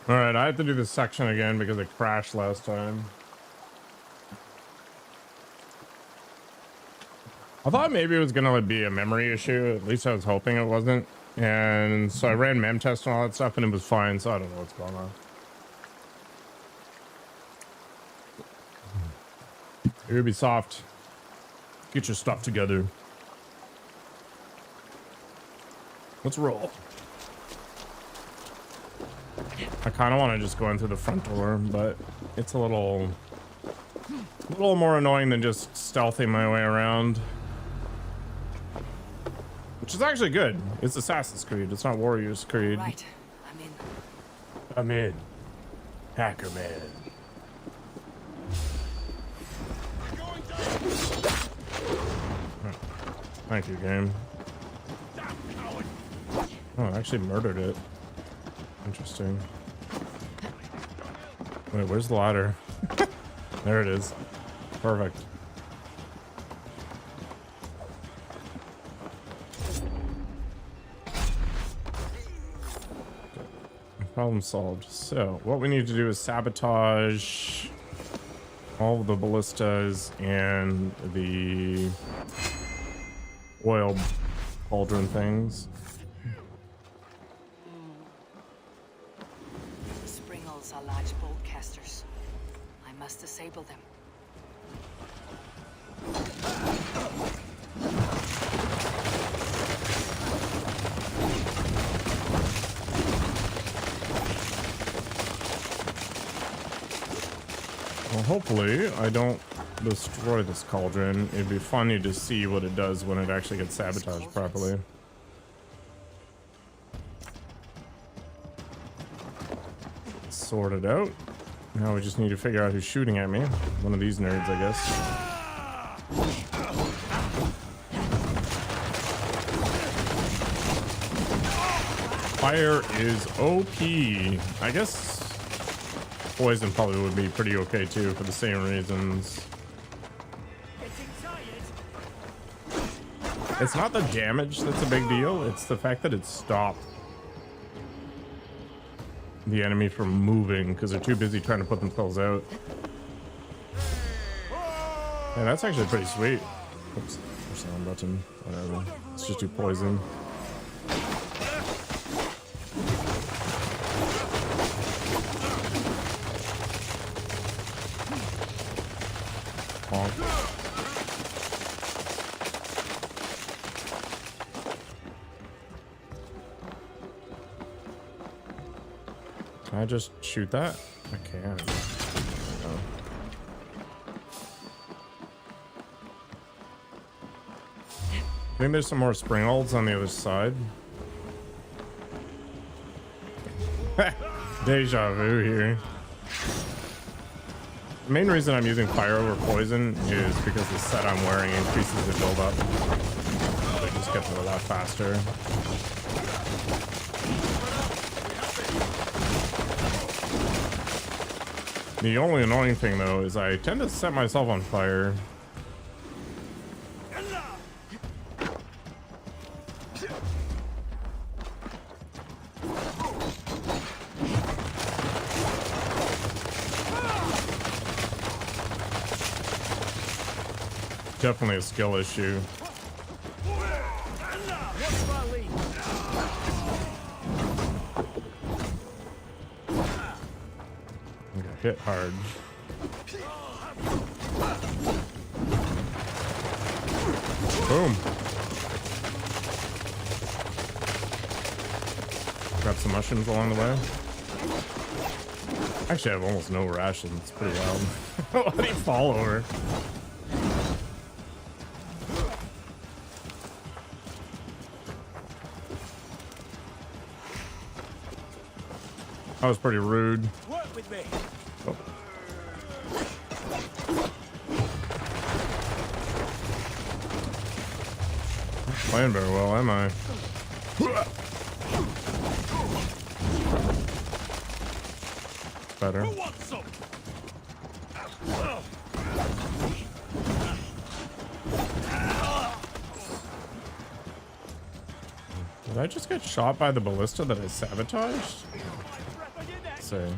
All right, I have to do this section again because it crashed last time. I thought maybe it was gonna be a memory issue. At least I was hoping it wasn't. And so I ran mem test and all that stuff, and it was fine. So I don't know what's going on. Ubisoft, get your stuff together. Let's roll. I kind of want to just go in through the front door, but it's a little more annoying than just stealthing my way around. Which is actually good. It's Assassin's Creed. It's not Warriors Creed. Right. I'm in. Hacker man. Thank you, game. Oh, I actually murdered it. Interesting. Wait, where's the ladder? There it is. Perfect. Problem solved. So, what we need to do is sabotage all of the ballistas and the oil cauldron things. The springles are large bolt casters. I must disable them. Well, hopefully I don't destroy this cauldron. It'd be funny to see what it does when it actually gets sabotaged properly. Sort it out. Now we just need to figure out who's shooting at me. One of these nerds, I guess. Fire is OP. I guess poison probably would be pretty okay too for the same reasons. It's not the damage that's a big deal. It's the fact that it stopped the enemy from moving because they're too busy trying to put themselves out. Yeah, that's actually pretty sweet. Oops, push the on button. Whatever. Let's just do poison. Can I just shoot that? I can. Oh. I think there's some more springolds on the other side. Deja vu here. The main reason I'm using fire over poison is because the set I'm wearing increases the build-up. They just get to a lot faster. The only annoying thing though is I tend to set myself on fire. Definitely a skill issue. Hit hard. Boom. Grab some mushrooms along the way. Actually, I have almost no rations. It's pretty wild. What did he fall over? That was pretty rude. Work with me. Oh. Playing very well, am I? Better. Did I just get shot by the ballista that I sabotaged? say.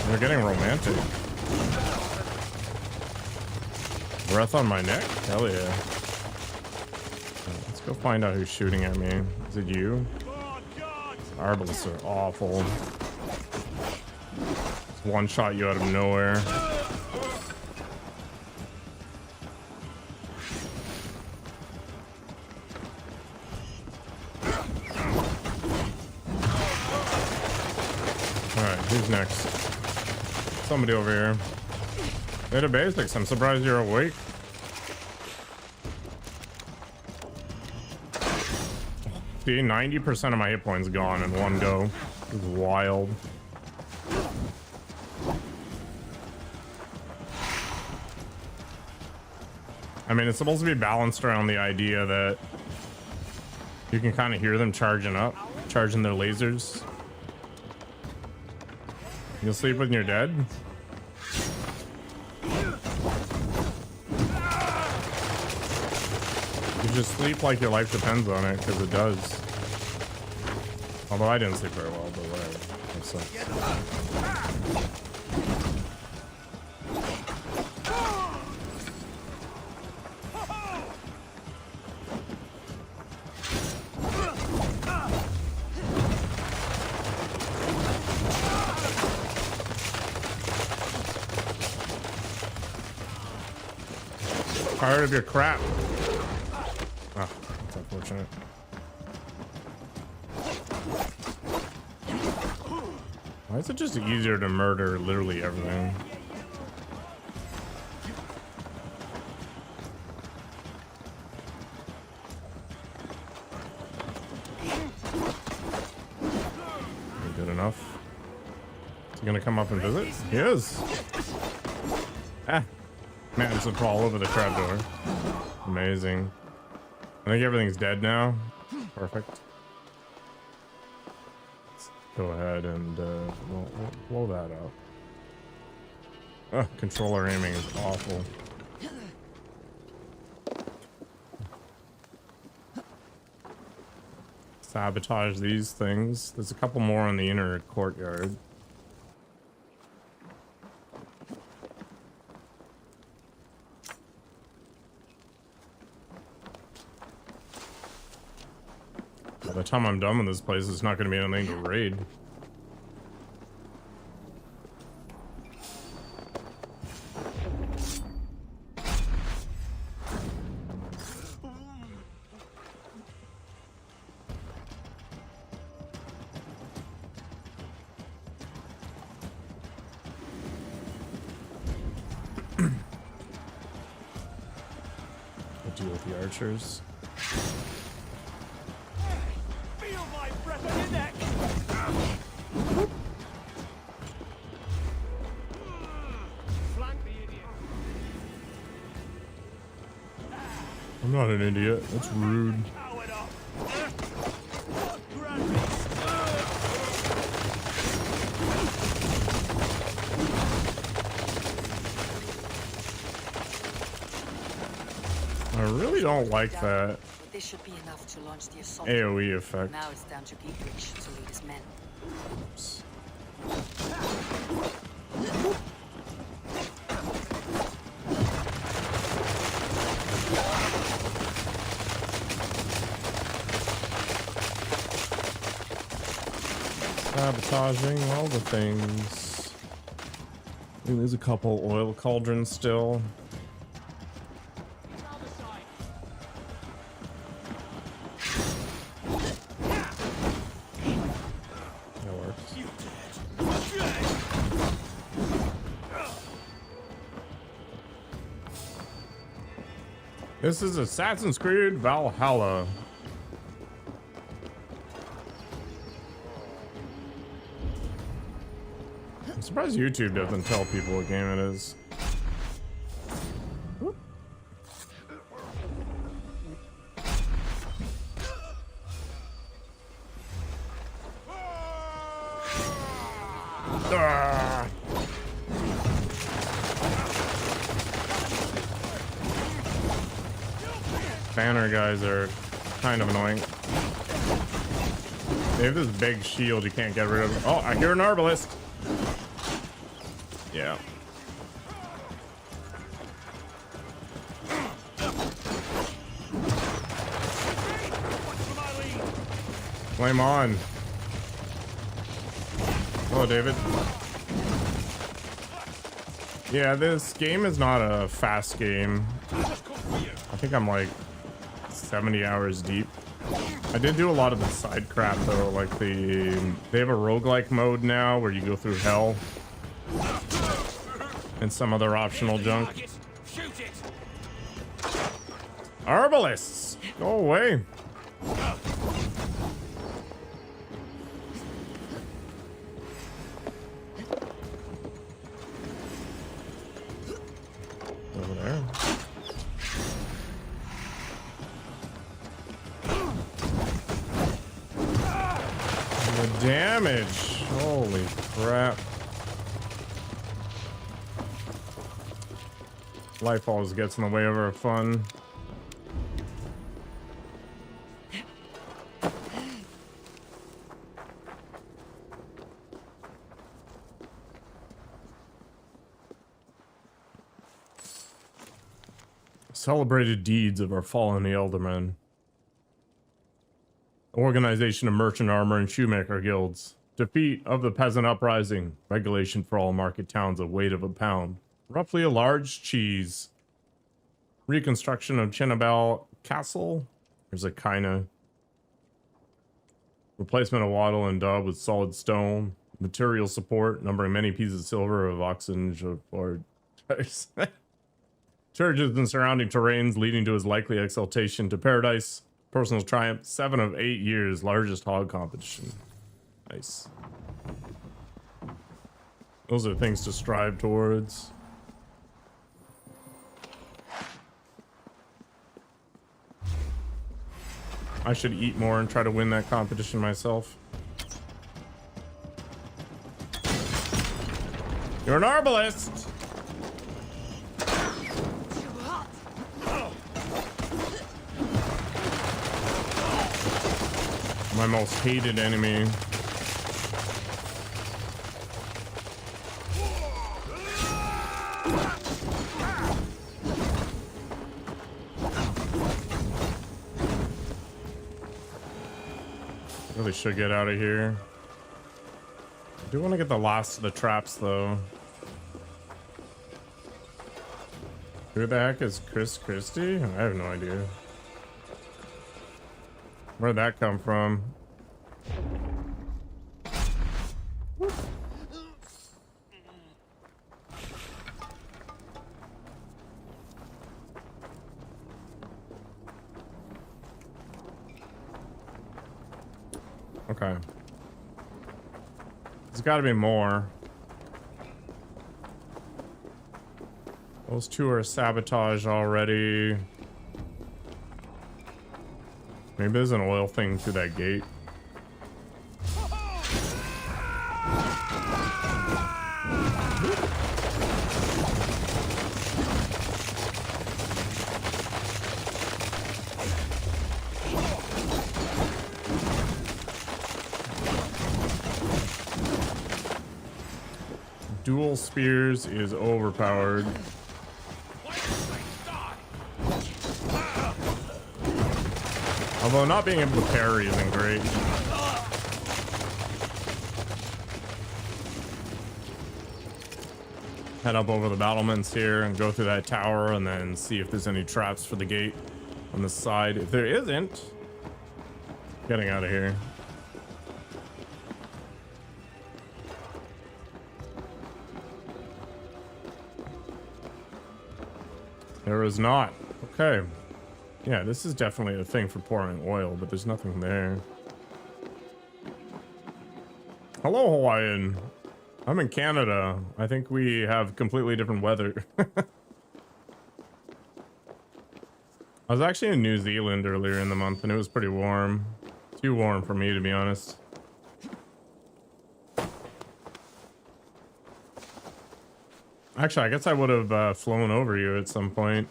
They're getting romantic. Breath on my neck? Hell yeah. Let's go find out who's shooting at me. Is it you? Arbalists are awful. Just one shot you out of nowhere. Alright, who's next? Somebody over here. Beta basics, I'm surprised you're awake. See, 90% of my hit points gone in one go. This is wild. I mean, it's supposed to be balanced around the idea that you can kind of hear them charging up, charging their lasers. You'll sleep when you're dead? You just sleep like your life depends on it, because it does. Although I didn't sleep very well, but whatever. That sucks. Tired of your crap. Oh, that's unfortunate. Why is it just easier to murder literally everything? Good enough. Is he gonna come up and visit? He is. Ah. Man, it's a crawl over the trapdoor. Amazing. I think everything's dead now. Perfect. Let's go ahead and we'll blow that up. Controller aiming is awful. Sabotage these things. There's a couple more in the inner courtyard. By the time I'm done with this place, it's not going to be anything to raid. I'll deal with the archers. I'm not an idiot. That's rude. I really don't like that This should be enough to launch the assault. AoE effect. Now it's down to Eadwyn to lead his men. Oops. Sabotaging all the things. Ooh, there's a couple oil cauldrons still. That works. This is Assassin's Creed Valhalla. I'm surprised YouTube doesn't tell people what game it is. Whoop. Ah. Banner guys are kind of annoying. They have this big shield you can't get rid of. Oh, I hear an arbalist. Yeah. Flame on. Hello, David. Yeah, this game is not a fast game. I think I'm like 70 hours deep. I did do a lot of the side crap though, like they have a roguelike mode now where you go through hell and some other optional junk. Arbalists, go away. Over there. The damage, holy crap. Life always gets in the way of our fun. Celebrated deeds of our fallen Ealdormen. Organization of merchant armor and shoemaker guilds. Defeat of the peasant uprising. Regulation for all market towns of weight of a pound. Roughly a large cheese. Reconstruction of Chinabel Castle. There's a Cyne. Replacement of wattle and dub with solid stone. Material support, numbering many pieces of silver of oxen or churches and surrounding terrains, leading to his likely exaltation to paradise. Personal triumph, 7 of 8 years, largest hog competition. Nice. Those are things to strive towards. I should eat more and try to win that competition myself. You're an arbalist! My most hated enemy. Really should get out of here. I do want to get the last of the traps though. Who the heck is Chris Christie? I have no idea. Where'd that come from? Okay. There's got to be more. Those two are sabotage already. Maybe there's an oil thing through that gate. Dual spears is overpowered. Although not being able to parry isn't great. Head up over the battlements here and go through that tower and then see if there's any traps for the gate on the side. If there isn't, getting out of here. There is not. Okay. Yeah, this is definitely a thing for pouring oil, but there's nothing there. Hello, Hawaiian. I'm in Canada. I think we have completely different weather. I was actually in New Zealand earlier in the month, and it was pretty warm. Too warm for me, to be honest. Actually, I guess I would have flown over you at some point.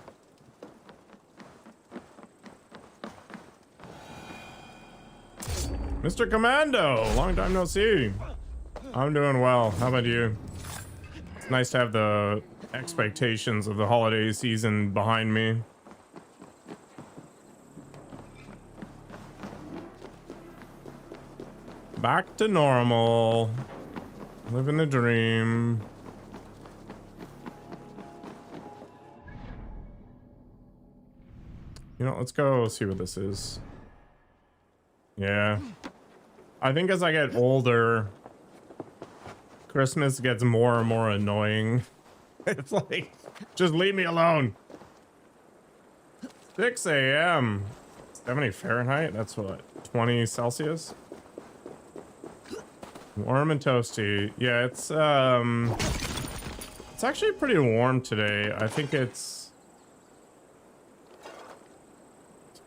Mr. Commando, long time no see. I'm doing well. How about you? It's nice to have the expectations of the holiday season behind me. Back to normal. Living the dream. You know, let's go see what this is. Yeah. I think as I get older, Christmas gets more and more annoying. It's like, just leave me alone. 6 a.m. 70 Fahrenheit? That's what, 20 Celsius? Warm and toasty. Yeah, it's actually pretty warm today. I think it's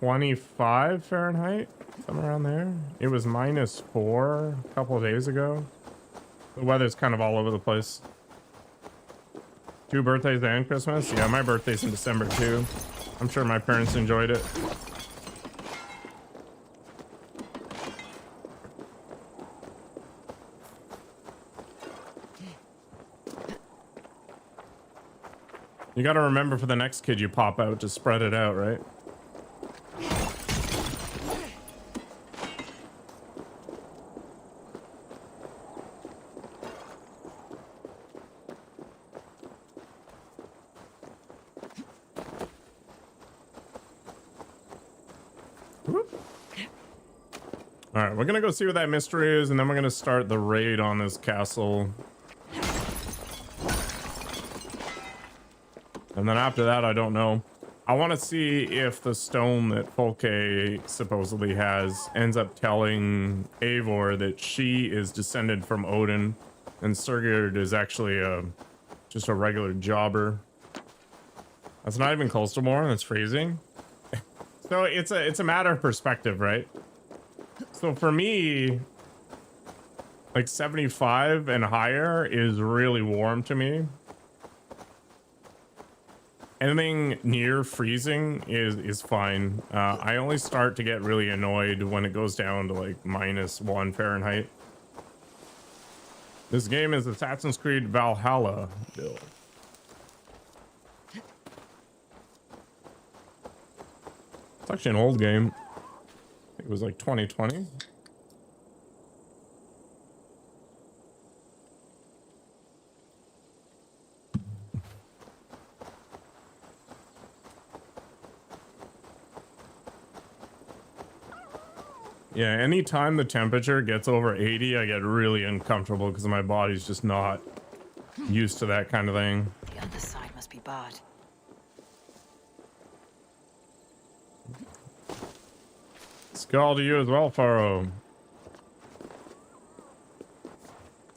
25 Fahrenheit, somewhere around there. It was -4 a couple of days ago. The weather's kind of all over the place. 2 birthdays and Christmas. Yeah, my birthday's in December too. I'm sure my parents enjoyed it. You gotta remember for the next kid you pop out to spread it out, right? All right, we're gonna go see what that mystery is, and then we're gonna start the raid on this castle. And then after that, I don't know. I want to see if the stone that Folke supposedly has ends up telling Eivor that she is descended from Odin, and Sigurd is actually just a regular jobber. That's not even close to more. That's freezing. So it's a matter of perspective, right? So for me, like 75 and higher is really warm to me. Anything near freezing is fine. I only start to get really annoyed when it goes down to like -1 Fahrenheit. This game is Assassin's Creed Valhalla build. It's actually an old game. I think it was like 2020. Yeah, anytime the temperature gets over 80, I get really uncomfortable because my body's just not used to that kind of thing. The other side must be barred. Skull to you as well, Faro.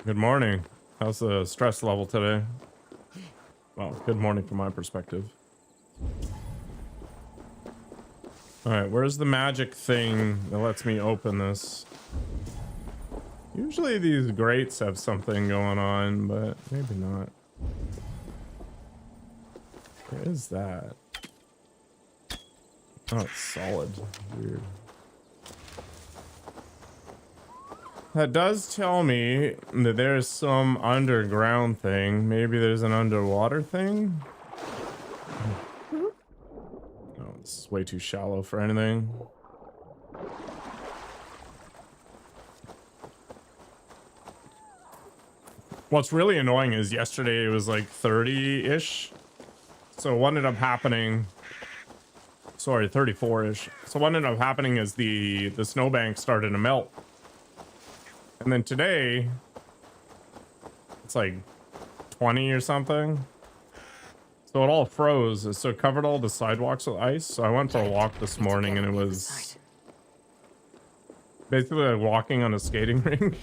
Good morning. How's the stress level today? Well, good morning from my perspective. All right, where's the magic thing that lets me open this? Usually these grates have something going on, but maybe not. What is that? Oh, it's solid. Weird. That does tell me that there's some underground thing. Maybe there's an underwater thing? It's way too shallow for anything. What's really annoying is yesterday it was like 30-ish. So what ended up happening... Sorry, 34-ish. So what ended up happening is the snowbank started to melt. And then today... It's like 20 or something. So it all froze, so it covered all the sidewalks with ice. So I went for a walk this morning and it was basically like walking on a skating rink.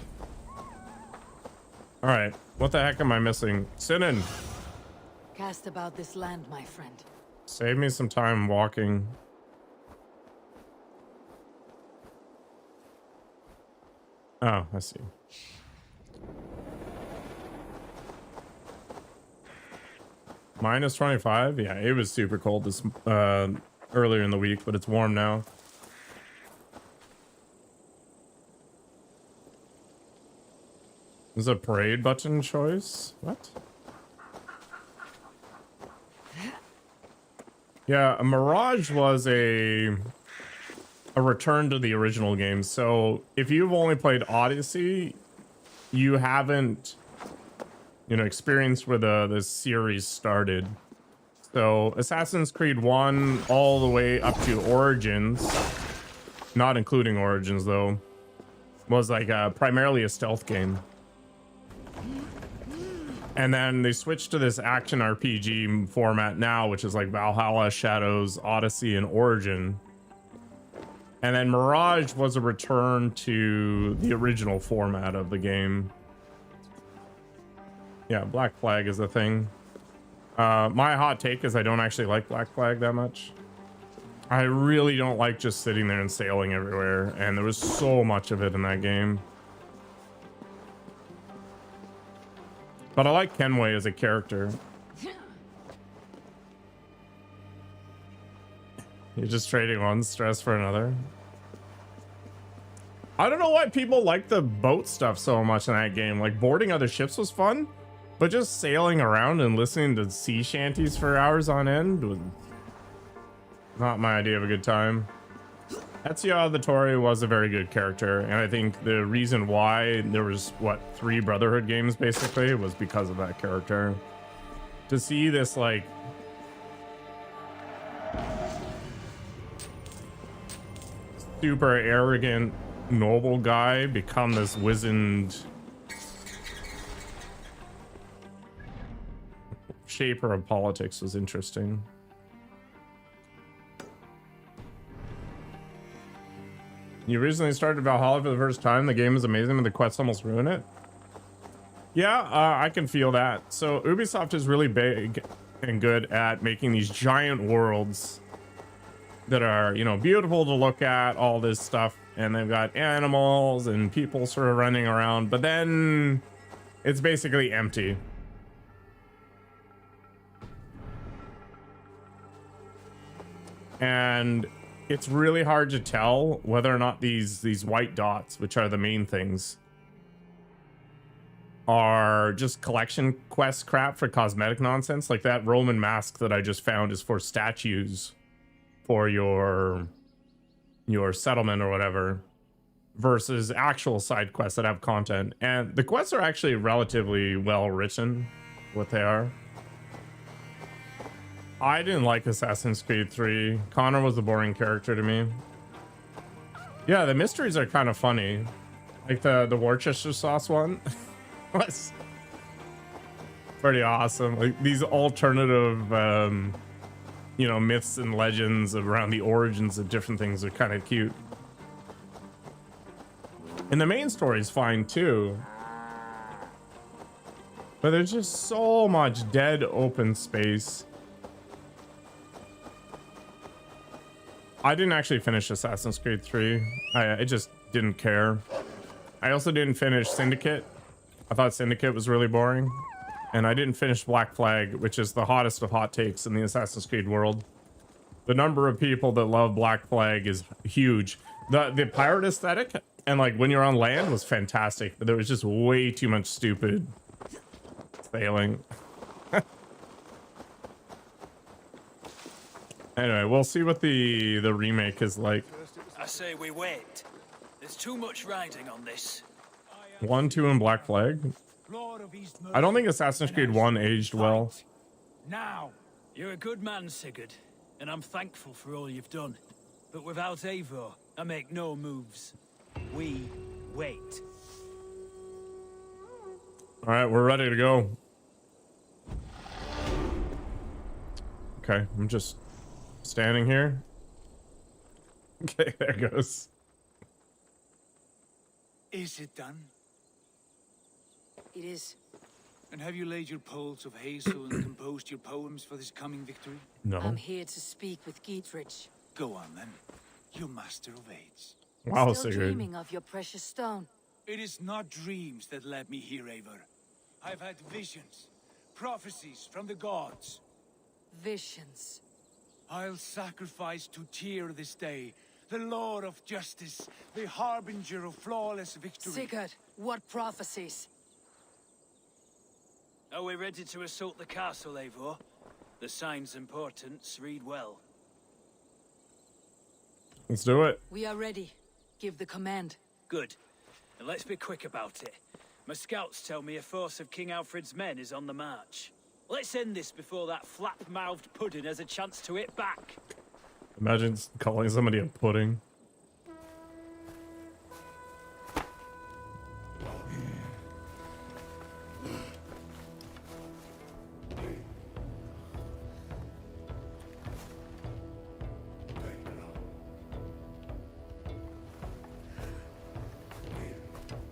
All right, what the heck am I missing? Cyne, Cast about this land, my friend. save me some time walking. Oh, I see. -25? Yeah, it was super cold this earlier in the week, but it's warm now. There's a parade button choice. What? Yeah, a Mirage was a return to the original game. So if you've only played Odyssey, you haven't, you know, experienced where the series started. So Assassin's Creed 1 all the way up to Origins, not including Origins though, was like primarily a stealth game. And then they switched to this action RPG format now, which is like Valhalla, Shadows, Odyssey, and Origin. And then Mirage was a return to the original format of the game. Yeah, Black Flag is the thing. My hot take is I don't actually like Black Flag that much. I really don't like just sitting there and sailing everywhere, and there was so much of it in that game. But I like Kenway as a character. You're just trading one stress for another. I don't know why people like the boat stuff so much in that game. Like, boarding other ships was fun, but just sailing around and listening to sea shanties for hours on end was not my idea of a good time. Ezio Auditore was a very good character, and I think the reason why there was, what, 3 Brotherhood games basically was because of that character. To see this, like, super arrogant, noble guy become this wizened shaper of politics was interesting. You recently started Valhalla for the first time. The game is amazing, but the quests almost ruin it. Yeah, I can feel that. So Ubisoft is really big and good at making these giant worlds that are, you know, beautiful to look at, all this stuff. And they've got animals and people sort of running around, but then it's basically empty. And it's really hard to tell whether or not these white dots, which are the main things, are just collection quest crap for cosmetic nonsense. Like that Roman mask that I just found is for statues for your settlement or whatever, versus actual side quests that have content. And the quests are actually relatively well written, what they are. I didn't like Assassin's Creed 3. Connor was a boring character to me. Yeah, the mysteries are kind of funny. Like the Worcestershire sauce one was pretty awesome. Like these alternative, you know, myths and legends around the origins of different things are kind of cute. And the main story is fine too. But there's just so much dead open space. I didn't actually finish Assassin's Creed 3. I just didn't care. I also didn't finish Syndicate. I thought Syndicate was really boring. And I didn't finish Black Flag, which is the hottest of hot takes in the Assassin's Creed world. The number of people that love Black Flag is huge. The pirate aesthetic and like when you're on land was fantastic, but there was just way too much stupid sailing. Anyway, we'll see what the remake is like. I say we wait. There's too much riding on this. 1, 2, and Black Flag. I don't think Assassin's Creed 1 aged well. Now, you're a good man, Sigurd, and I'm thankful for all you've done. But without Eivor, I make no moves. We wait. All right, we're ready to go. Okay, I'm just standing here. Okay, there goes. Is it done? It is. And have you laid your poles of hazel and composed your poems for this coming victory? No. I'm here to speak with Geetrich. Go on then, you master of aids. Wow, Still Sigurd. dreaming of your precious stone. It is not dreams that led me here, Eivor. I've had visions, prophecies from the gods. Visions. I'll sacrifice to Tyr this day, the Lord of justice, the harbinger of flawless victory. Sigurd, what prophecies? Are we ready to assault the castle, Eivor? The signs and portents read well. Let's do it. We are ready. Give the command. Good. And let's be quick about it. My scouts tell me a force of King Aelfred's men is on the march. Let's end this before that flap-mouthed pudding has a chance to hit back. Imagine calling somebody a pudding.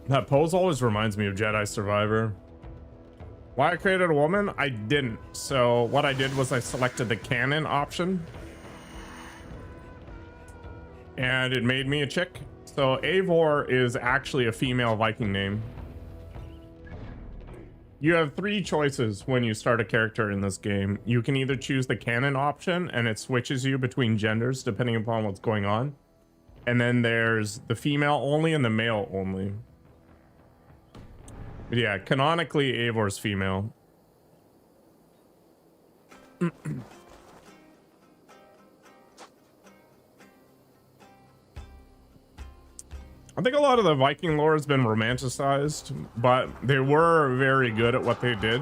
That pose always reminds me of Jedi Survivor. Why I created a woman? I didn't. So what I did was I selected the canon option. And it made me a chick. So Eivor is actually a female Viking name. You have 3 choices when you start a character in this game. You can either choose the canon option and it switches you between genders depending upon what's going on. And then there's the female only and the male only. But yeah, canonically, Eivor's female. I think a lot of the Viking lore has been romanticized, but they were very good at what they did.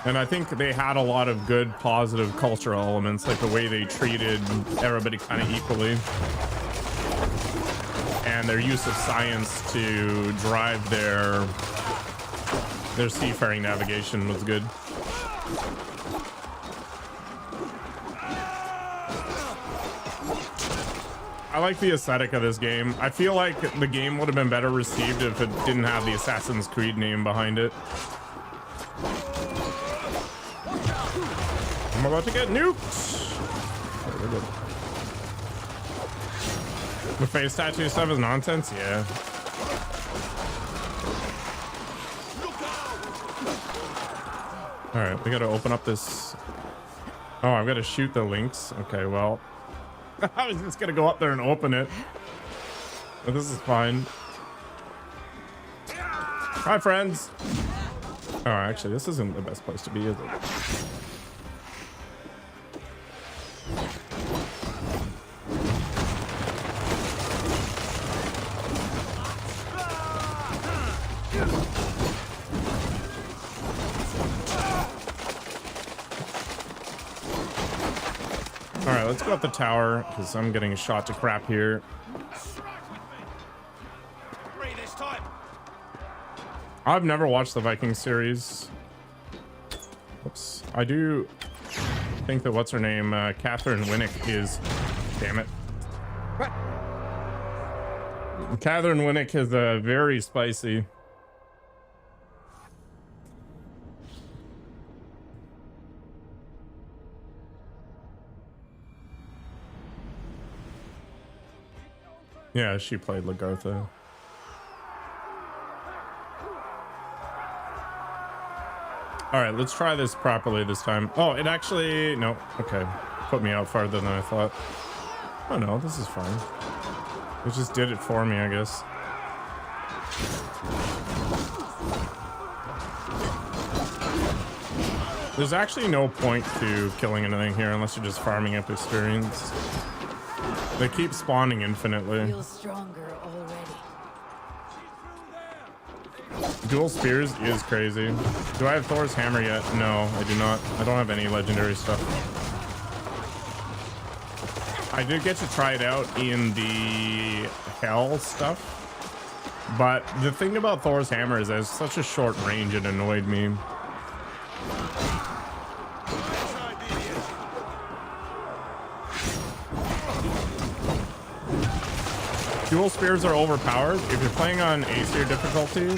And I think they had a lot of good, positive cultural elements, like the way they treated everybody kind of equally. And their use of science to drive their seafaring navigation was good. I like the aesthetic of this game. I feel like the game would have been better received if it didn't have the Assassin's Creed name behind it. I'm about to get nuked. Oh, we're good. The face tattoo stuff is nonsense? Yeah. Alright, we gotta open up this. Oh, I've gotta shoot the links. Okay, well. I was just gonna go up there and open it. But this is fine. Hi, friends. Oh, actually, this isn't the best place to be, is it? Alright, let's go up the tower, because I'm getting shot to crap here. I've never watched the Viking series. Oops. I do think that what's her name, Catherine Winnick is... Damn it. What? Catherine Winnick is very spicy. Yeah, she played Lagartha. All right, let's try this properly this time. Oh, it actually... No, okay. Put me out farther than I thought. Oh no, this is fine. It just did it for me, I guess. There's actually no point to killing anything here unless you're just farming up experience. They keep spawning infinitely. Feel stronger already. Dual spears is crazy. Do I have Thor's hammer yet? No, I do not. I don't have any legendary stuff. I did get to try it out in the hell stuff, but the thing about Thor's hammer is that it's such a short range, it annoyed me. Dual spears are overpowered. If you're playing on Aesir difficulty,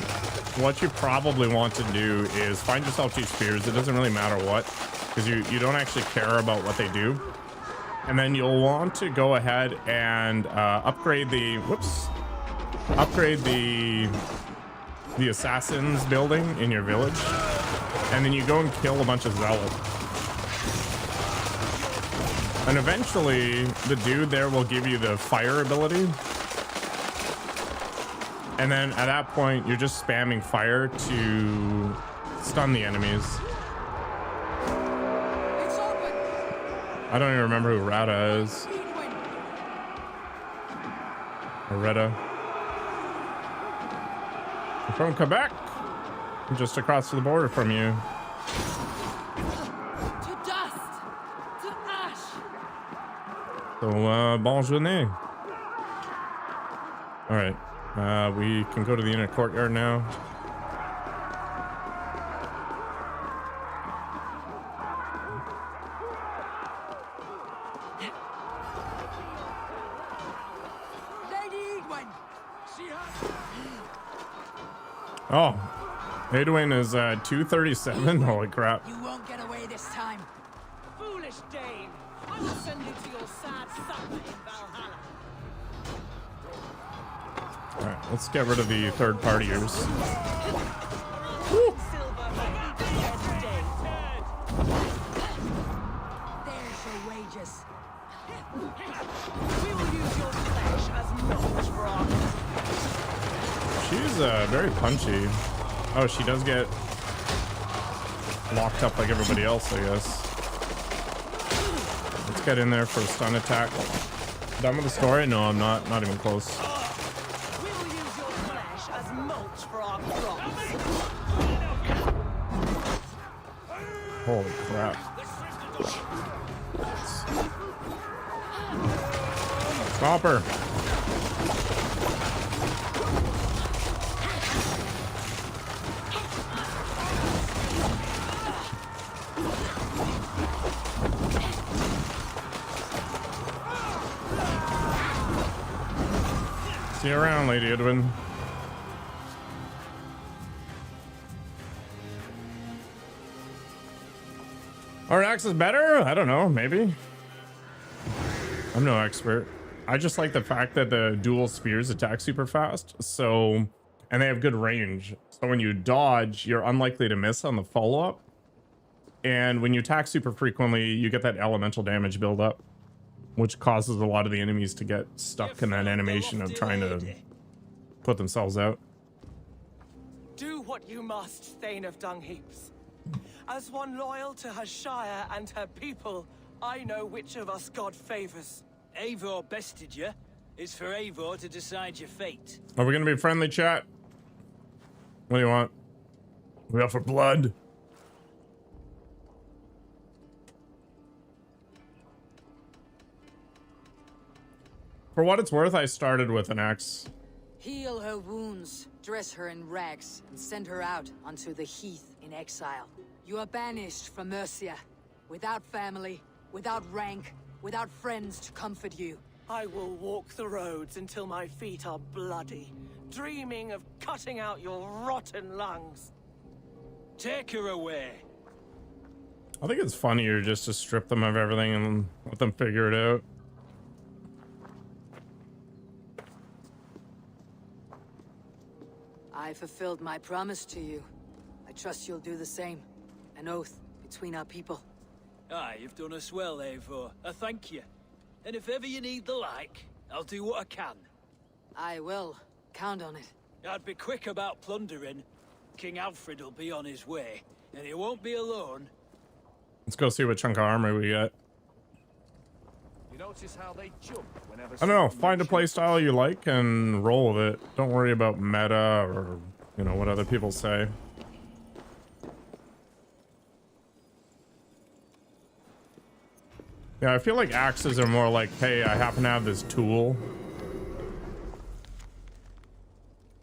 what you probably want to do is find yourself 2 spears. It doesn't really matter what, because you don't actually care about what they do. And then you'll want to go ahead and upgrade the assassins building in your village, and then you go and kill a bunch of zealots. And eventually, the dude there will give you the fire ability. And then at that point, you're just spamming fire to stun the enemies. It's open. I don't even remember who Rada is. Eadwyn. Or Retta. I'm from Quebec. I'm just across the border from you. To dust. To ash. So, bonne journée. All right. We can go to the inner courtyard now. Lady Eadwyn. Oh, Eadwyn is 237. Holy crap. You won't get away this time. Foolish Dane! I will send you to your sad supper in Valhalla. All right, let's get rid of the third partiers. Silver for Eadwyn Dane. There's your wages. We will use your flesh as mulch for our... She's very punchy. Oh, she does get locked up like everybody else, I guess. Let's get in there for a stun attack. Done with the story? No, I'm not. Not even close. We will use your flesh as mulch for our crops. Holy crap. Stop her. See you around, Lady Eadwyn. Our axe is better? I don't know, maybe. I'm no expert. I just like the fact that the dual spears attack super fast. So, and they have good range. So when you dodge, you're unlikely to miss on the follow-up. And when you attack super frequently, you get that elemental damage build up, which causes a lot of the enemies to get stuck in that animation of trying to put themselves out. Do what you must, Thane of Dungheaps. As one loyal to her shire and her people, I know which of us God favors. Eivor bested you. It's for Eivor to decide your fate. Are we gonna be friendly, chat? What do you want? We out for blood? For what it's worth, I started with an axe. Heal her wounds, dress her in rags, and send her out onto the heath in exile. You are banished from Mercia, without family, without rank, without friends to comfort you. I will walk the roads until my feet are bloody, dreaming of cutting out your rotten lungs. Take her away. I think it's funnier just to strip them of everything and let them figure it out. I fulfilled my promise to you. I trust you'll do the same. An oath between our people. Aye, you've done us well, Eivor. I thank you. And if ever you need the like, I'll do what I can. I will. Count on it. I'd be quick about plundering. King Aelfred will be on his way, and he won't be alone. Let's go see what chunk of armor we got. You notice how they jump whenever I don't know, find a playstyle you like and roll with it. Don't worry about meta or, you know, what other people say. Yeah, I feel like axes are more like, hey, I happen to have this tool.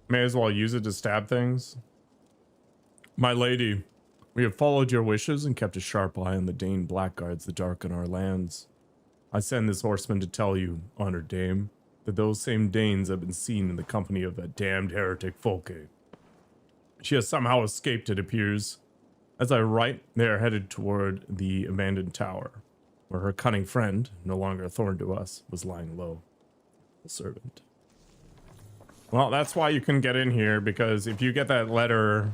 May as well use it to stab things. My lady, we have followed your wishes and kept a sharp eye on the Dane blackguards that darken our lands. I send this horseman to tell you, honored dame, that those same Danes have been seen in the company of that damned heretic Folke. She has somehow escaped, it appears. As I write, they are headed toward the abandoned tower, where her cunning friend, no longer a thorn to us, was lying low. The servant. Well, that's why you can get in here, because if you get that letter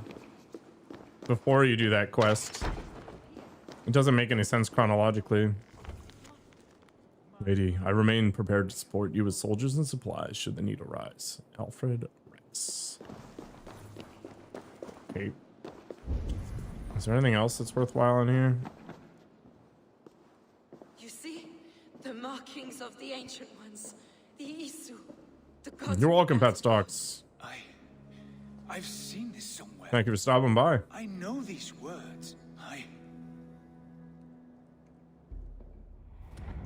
before you do that quest, it doesn't make any sense chronologically. Lady, I remain prepared to support you with soldiers and supplies should the need arise. Alfred Wreck. Stocks. Okay. Is there anything else that's worthwhile in here? You see? The markings of the ancient ones. The Isu. The gods. You're welcome, of the Pet Stocks. I've seen this somewhere. Thank you for stopping by. I know these words.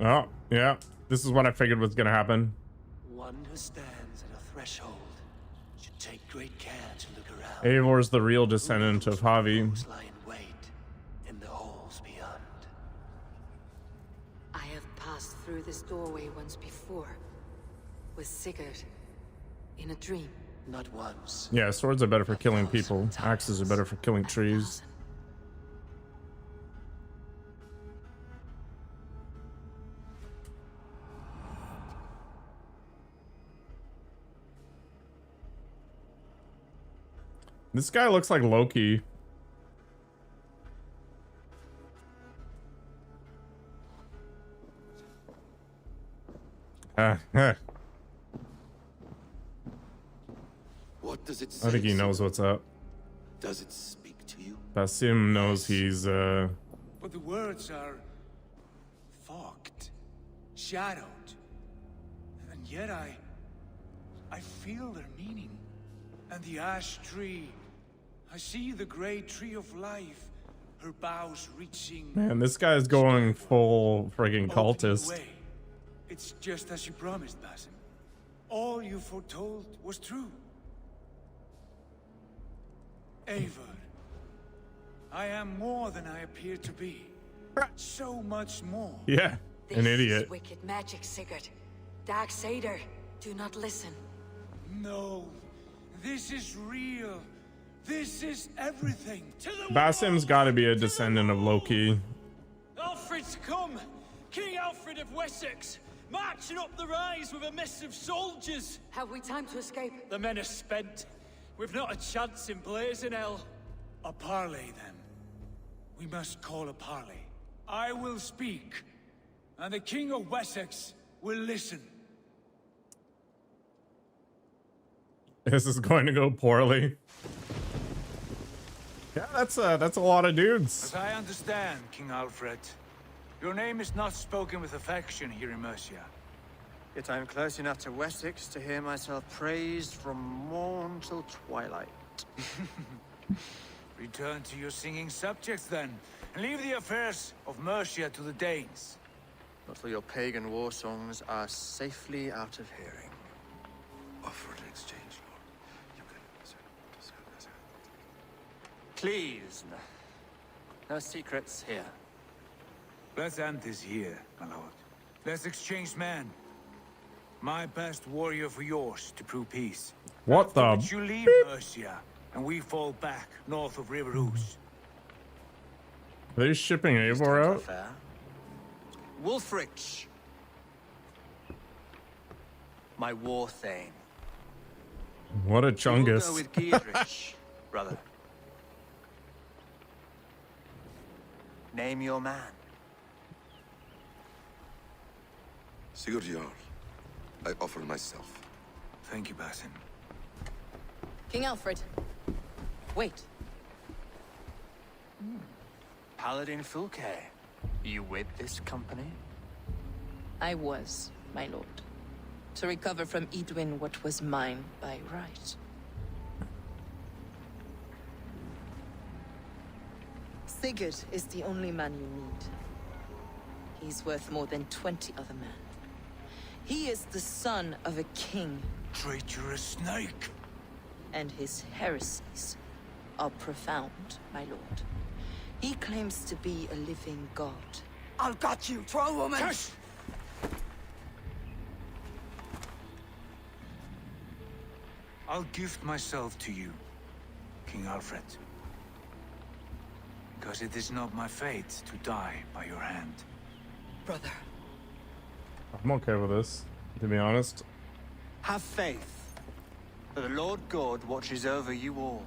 Oh, yeah. This is what I figured was gonna happen. One who stands at a threshold should take great care to look around. Eivor's the real descendant of Havi. Those lie in wait in the halls beyond. I have passed through this doorway once before. With Sigurd. In a dream. Not once. Yeah, swords are better for killing people. Axes are better for killing trees. This guy looks like Loki. What does it say? I think he knows what's up. Does it speak to you? Basim knows he's But the words are fogged, shadowed. And yet I feel their meaning. And the ash tree, I see the great tree of life, her boughs reaching. Man, this guy's going full friggin' cultist. Way. It's just as you promised, Basim. All you foretold was true. Eivor, I am more than I appear to be. So much more. Yeah, an This idiot. is wicked magic, Sigurd. Darksader, do not listen. No, this is real. This is everything. To the Basim's got to be a descendant of Loki. Alfred's come! King Aelfred of Wessex! Marching up the rise with a mess of soldiers! Have we time to escape? The men are spent. We've not a chance in blazing hell. A parley, then. We must call a parley. I will speak, and the King of Wessex will listen. This is going to go poorly. Yeah, that's a lot of dudes. As I understand, King Aelfred, your name is not spoken with affection here in Mercia. Yet I am close enough to Wessex to hear myself praised from morn till twilight. Return to your singing subjects, then, and leave the affairs of Mercia to the Danes. Not till your pagan war songs are safely out of hearing. Offer an exchange, Lord. You can... Please, no secrets here. Let's end this here, my lord. Let's exchange men. My best warrior for yours to prove peace. What After the which you leave Mercia, and we fall back north of River Ouse. Are they shipping Eivor out? Fair. Wulfrich, my war thane. What a You will go chungus. with Giedrich, brother. Name your man. Sigurd Jarl, I offer myself. Thank you, Basim. King Aelfred. Wait. Paladin Fulke, you with this company? I was, my lord. To recover from Eadwyn what was mine by right. Sigurd is the only man you need. He's worth more than 20 other men. He is the son of a king, Traitorous snake! and his heresies are profound, my lord. He claims to be a living god. I'll got you, troll woman! Hush! I'll gift myself to you, King Aelfred. Because it is not my fate to die by your hand. Brother, I'm okay with this, to be honest. Have faith, for the Lord God watches over you all.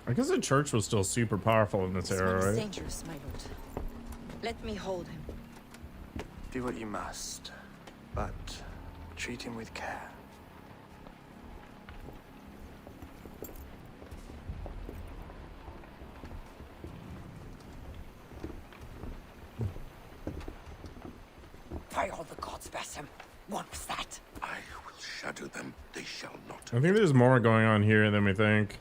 I guess the church was still super powerful in this This one era, is right? dangerous, my lord. Let me hold him. Do what you must, but treat him with care. By all the gods, Basim. What was that? I will shadow them. They shall not. I think there's more going on here than we think.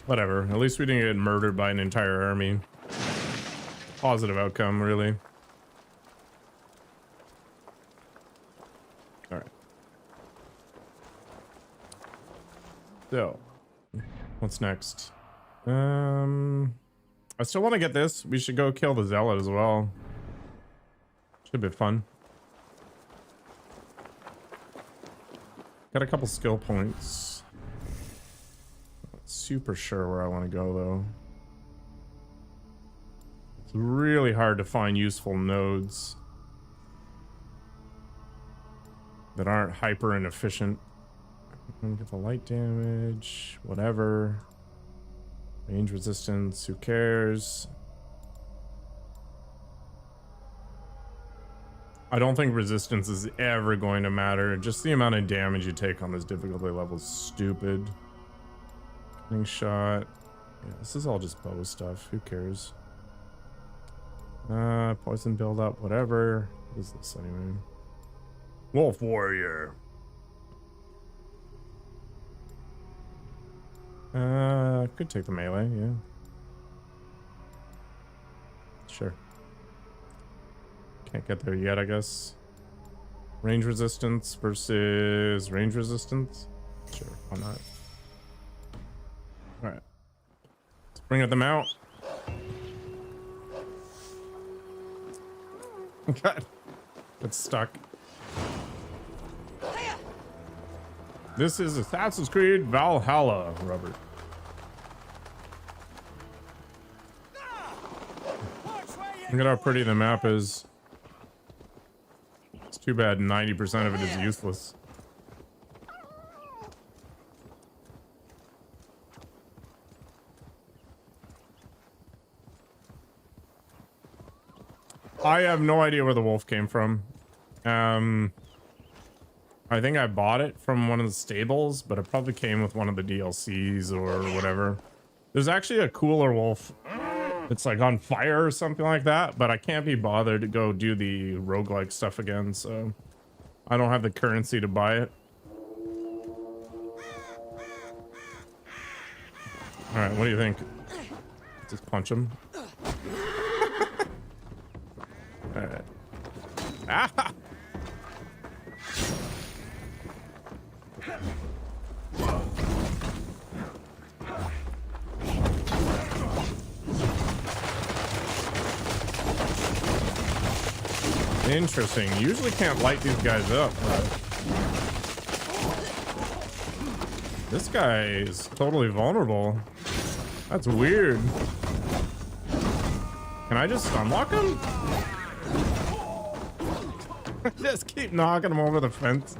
Whatever. At least we didn't get murdered by an entire army. Positive outcome, really. All right. So, what's next? I still want to get this. We should go kill the zealot as well. Should be fun. Got a couple skill points. Not super sure where I want to go though. It's really hard to find useful nodes that aren't hyper inefficient. Get the light damage, whatever. Range resistance, who cares? I don't think resistance is ever going to matter. Just the amount of damage you take on this difficulty level is stupid. Cutting shot. Yeah, this is all just bow stuff. Who cares? Poison buildup, whatever. What is this anyway? Wolf Warrior. Could take the melee, yeah. Sure. Can't get there yet, I guess. Range resistance versus range resistance? Sure, why not? Alright. Let's bring up the mount. God. It's stuck. This is Assassin's Creed Valhalla, Robert. Look at how pretty the map is. It's too bad 90% of it is useless. I have no idea where the wolf came from. I think I bought it from one of the stables, but it probably came with one of the DLCs or whatever. There's actually a cooler wolf. It's like on fire or something like that, but I can't be bothered to go do the roguelike stuff again, so I don't have the currency to buy it. All right, what do you think? Just punch him. All right. Ah! Interesting. You usually can't light these guys up, but this guy is totally vulnerable. That's weird. Can I just unlock him? Just keep knocking him over the fence.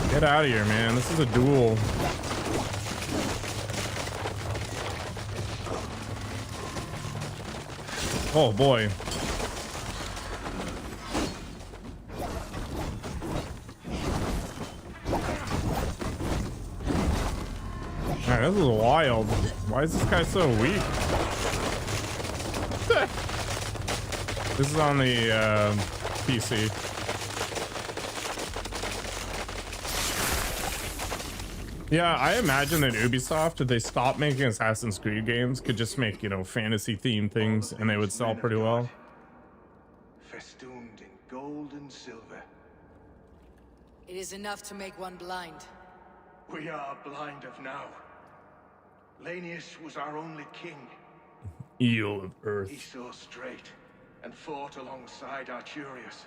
Get out of here, man. This is a duel. Oh boy. Man, this is wild. Why is this guy so weak? This is on the PC. Yeah, I imagine that Ubisoft, if they stopped making Assassin's Creed games, could just make, you know, fantasy themed things and they would sell pretty well. Festooned in gold and silver. It is enough to make one blind. We are blind of now. Lanius was our only king. Eel of Earth. He saw straight and fought alongside Arturius.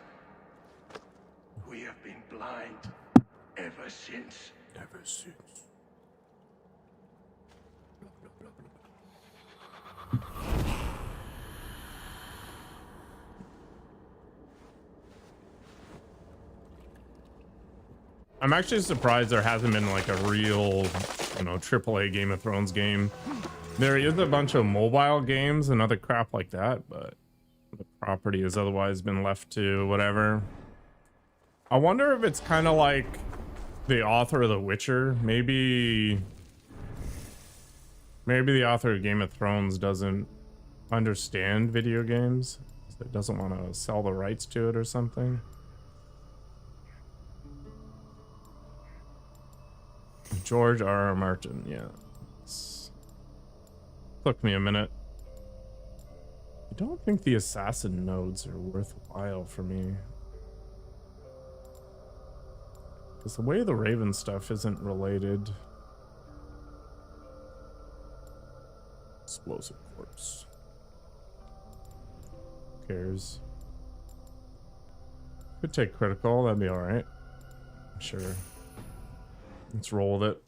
We have been blind ever since. Ever since. I'm actually surprised there hasn't been like a real, you know, AAA Game of Thrones game. There is a bunch of mobile games and other crap like that, but the property has otherwise been left to whatever. I wonder if it's kind of like the author of The Witcher. Maybe Maybe the author of Game of Thrones doesn't understand video games. So it doesn't want to sell the rights to it or something. George R. R. Martin, yeah. Took me a minute. I don't think the assassin nodes are worthwhile for me. Because the way the Raven stuff isn't related. Explosive corpse. Who cares? Could take critical, that'd be alright. Sure. Let's roll with it.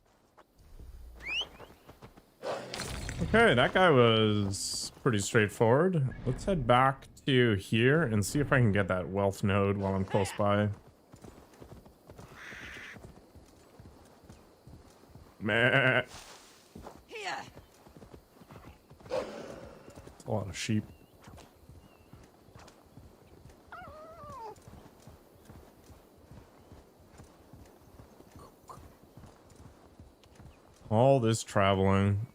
Okay, that guy was pretty straightforward. Let's head back to here and see if I can get that wealth node while I'm close by. Meh. Here. A lot of sheep. All this traveling.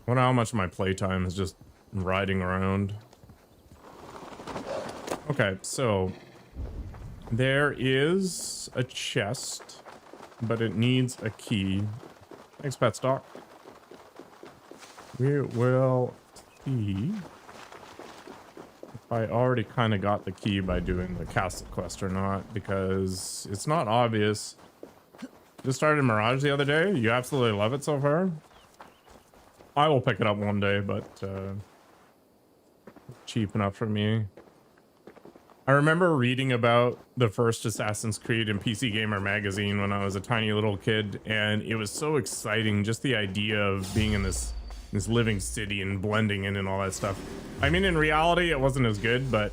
I wonder how much of my playtime is just riding around. Okay, so there is a chest, but it needs a key. Thanks, Pet Stock. We will see if I already kind of got the key by doing the castle quest or not, because it's not obvious. Just started Mirage the other day. You absolutely love it so far. I will pick it up one day, but cheap enough for me. I remember reading about the first Assassin's Creed in PC Gamer magazine when I was a tiny little kid, and it was so exciting, just the idea of being in this living city and blending in and all that stuff. I mean, in reality, it wasn't as good, but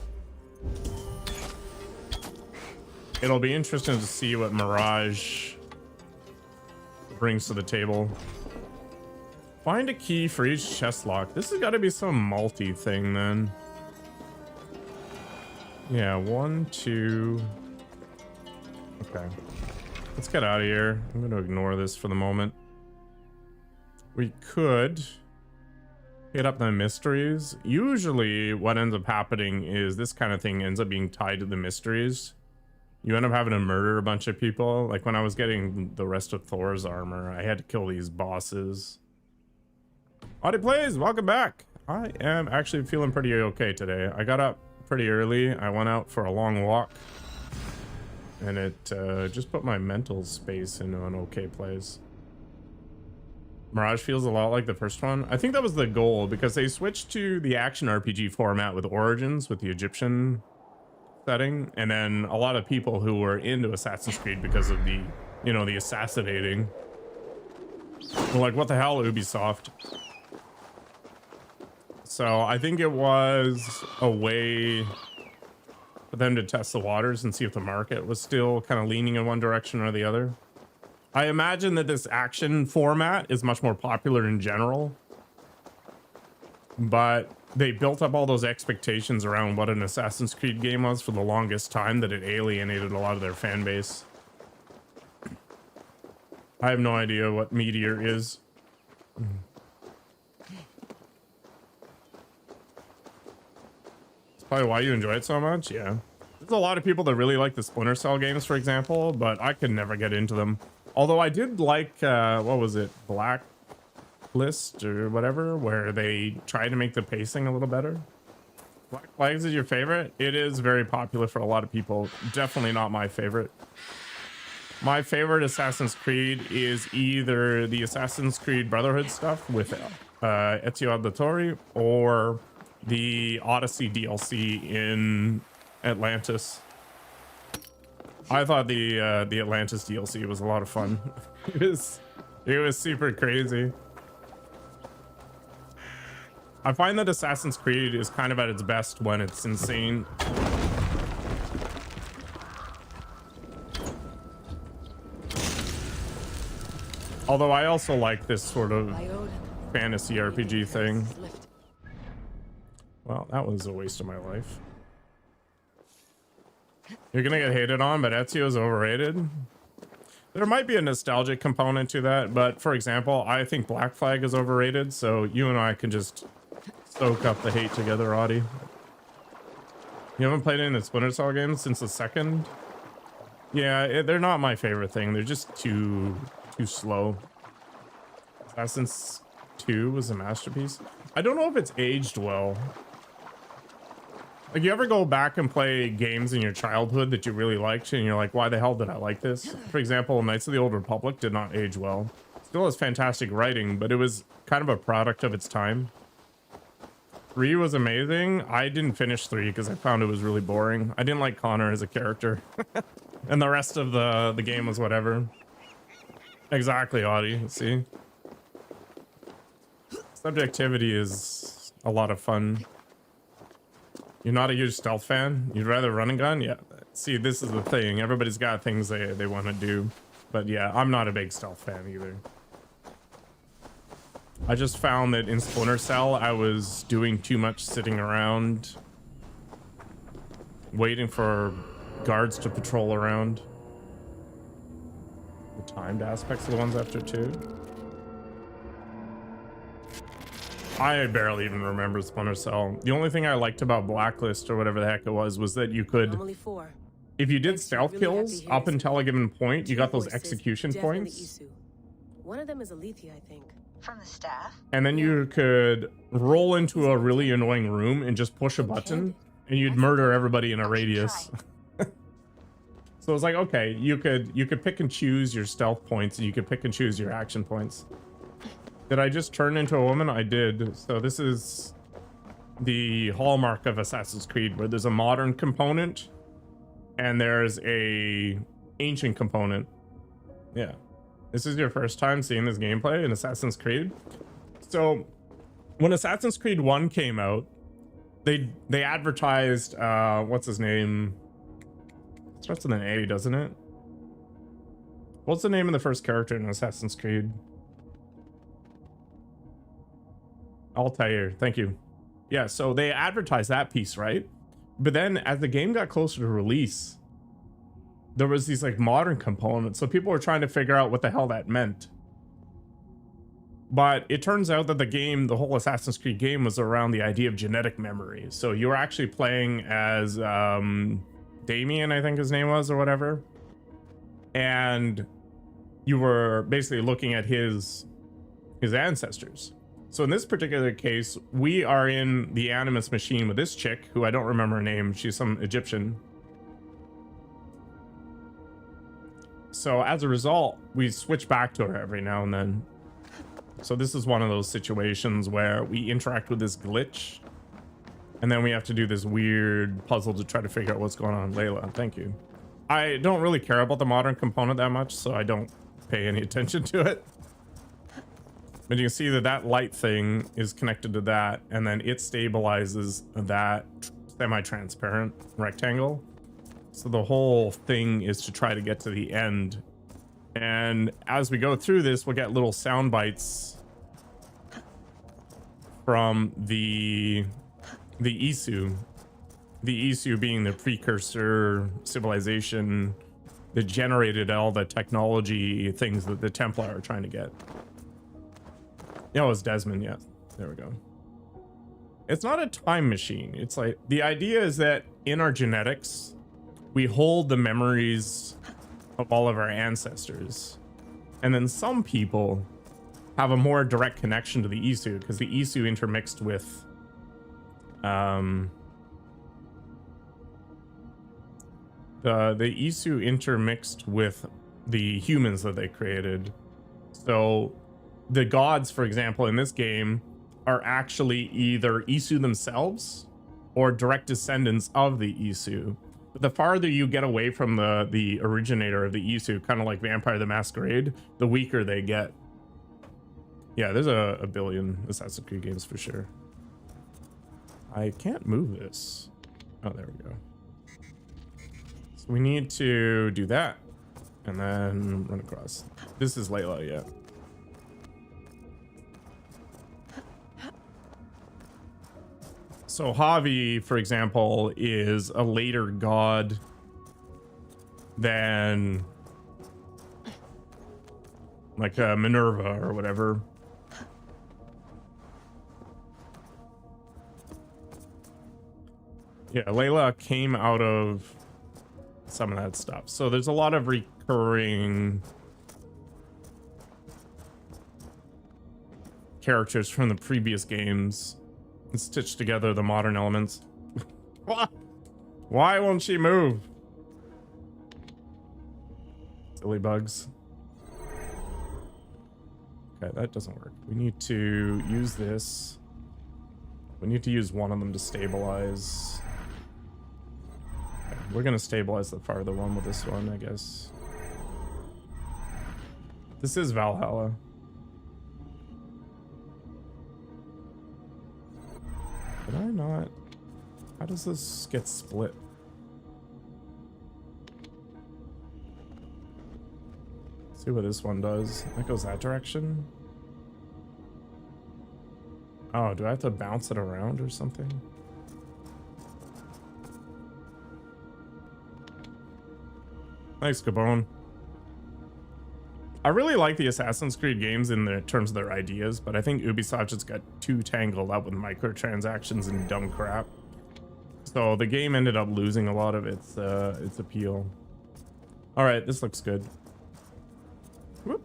it'll be interesting to see what Mirage brings to the table. Find a key for each chest lock. This has got to be some multi thing then. Yeah, 1, 2. Okay. Let's get out of here. I'm going to ignore this for the moment. We could hit up the mysteries. Usually what ends up happening is this kind of thing ends up being tied to the mysteries. You end up having to murder a bunch of people. Like when I was getting the rest of Thor's armor, I had to kill these bosses. Audie Plays, welcome back. I am actually feeling pretty okay today. I got up pretty early. I went out for a long walk. And it just put my mental space into an okay place. Mirage feels a lot like the first one. I think that was the goal because they switched to the action RPG format with Origins, with the Egyptian setting. And then a lot of people who were into Assassin's Creed because of the, you know, the assassinating. Were like, what the hell, Ubisoft? So I think it was a way for them to test the waters and see if the market was still kind of leaning in one direction or the other. I imagine that this action format is much more popular in general, but they built up all those expectations around what an Assassin's Creed game was for the longest time that it alienated a lot of their fan base. I have no idea what Meteor is. It's probably why you enjoy it so much. Yeah. There's a lot of people that really like the Splinter Cell games, for example, but I could never get into them. Although I did like, what was it? Blacklist or whatever, where they tried to make the pacing a little better. Black Flags is your favorite? It is very popular for a lot of people. Definitely not my favorite. My favorite Assassin's Creed is either the Assassin's Creed Brotherhood stuff with Ezio Auditore or the Odyssey DLC in Atlantis. I thought the Atlantis DLC was a lot of fun. It was super crazy. I find that Assassin's Creed is kind of at its best when it's insane. Although I also like this sort of fantasy RPG thing. Well, that was a waste of my life. You're gonna get hated on, but Ezio's overrated. There might be a nostalgic component to that, but for example, I think Black Flag is overrated, so you and I can just soak up the hate together, Audie. You haven't played any of the Splinter Cell games since the second? Yeah, they're not my favorite thing. They're just too slow. Assassin's 2 was a masterpiece. I don't know if it's aged well. Like, you ever go back and play games in your childhood that you really liked and you're like, why the hell did I like this? For example, Knights of the Old Republic did not age well. Still has fantastic writing, but it was kind of a product of its time. 3 was amazing. I didn't finish 3 because I found it was really boring. I didn't like Connor as a character. And the rest of the game was whatever. Exactly, Audie. See? Subjectivity is a lot of fun. You're not a huge stealth fan? You'd rather run and gun? Yeah. See, this is the thing. Everybody's got things they want to do. But yeah, I'm not a big stealth fan either. I just found that in Splinter Cell, I was doing too much sitting around, waiting for guards to patrol around. The timed aspects are the ones after 2. I barely even remember Splinter Cell. The only thing I liked about Blacklist or whatever the heck it was that you could, if you did stealth kills up until a given point, you got those execution points. One of them is Alethea, I think. From the staff. And then you could roll into a really annoying room and just push a button and you'd murder everybody in a radius. So it's like, okay, you could pick and choose your stealth points and you could pick and choose your action points. Did I just turn into a woman? I did. So this is the hallmark of Assassin's Creed, where there's a modern component and there's a ancient component. Yeah. This is your first time seeing this gameplay in Assassin's Creed. So when Assassin's Creed 1 came out, they advertised, what's his name? It starts with an A, doesn't it? What's the name of the first character in Assassin's Creed? Altair, thank you. Yeah, so they advertised that piece, right? But then as the game got closer to release, there was these like modern components. So people were trying to figure out what the hell that meant. But it turns out that the whole Assassin's Creed game was around the idea of genetic memory. So you were actually playing as Damien, I think his name was, or whatever. And you were basically looking at his ancestors. So in this particular case, we are in the Animus machine with this chick, who I don't remember her name. She's some Egyptian. So as a result, we switch back to her every now and then. So this is one of those situations where we interact with this glitch, and then we have to do this weird puzzle to try to figure out what's going on. Layla, thank you. I don't really care about the modern component that much, so I don't pay any attention to it. But you can see that light thing is connected to that, and then it stabilizes that semi-transparent rectangle. So the whole thing is to try to get to the end. And as we go through this, we'll get little sound bites from the Isu. The Isu being the precursor civilization that generated all the technology things that the Templar are trying to get. Yeah, it was Desmond, yeah. There we go. It's not a time machine. It's like, the idea is that in our genetics, we hold the memories of all of our ancestors. And then some people have a more direct connection to the Isu, because the Isu intermixed with the Isu intermixed with the humans that they created. So the gods, for example, in this game are actually either Isu themselves or direct descendants of the Isu. But the farther you get away from the originator of the Isu, kind of like Vampire the Masquerade, the weaker they get. Yeah, there's a billion Assassin's Creed games for sure. I can't move this. Oh, there we go. So we need to do that and then run across. This is Layla, yeah. So Javi, for example, is a later god than like Minerva or whatever. Yeah, Layla came out of some of that stuff. So there's a lot of recurring characters from the previous games and stitched together the modern elements. Why won't she move? Silly bugs. Okay, that doesn't work. We need to use this. We need to use one of them to stabilize. Okay, we're gonna stabilize the farther one with this one, I guess. This is Valhalla. Did I not? How does this get split? See what this one does. That goes that direction. Oh, do I have to bounce it around or something? Thanks, Gabon. I really like the Assassin's Creed games in the terms of their ideas, but I think Ubisoft just got too tangled up with microtransactions and dumb crap. So the game ended up losing a lot of its appeal. All right, this looks good. Whoop.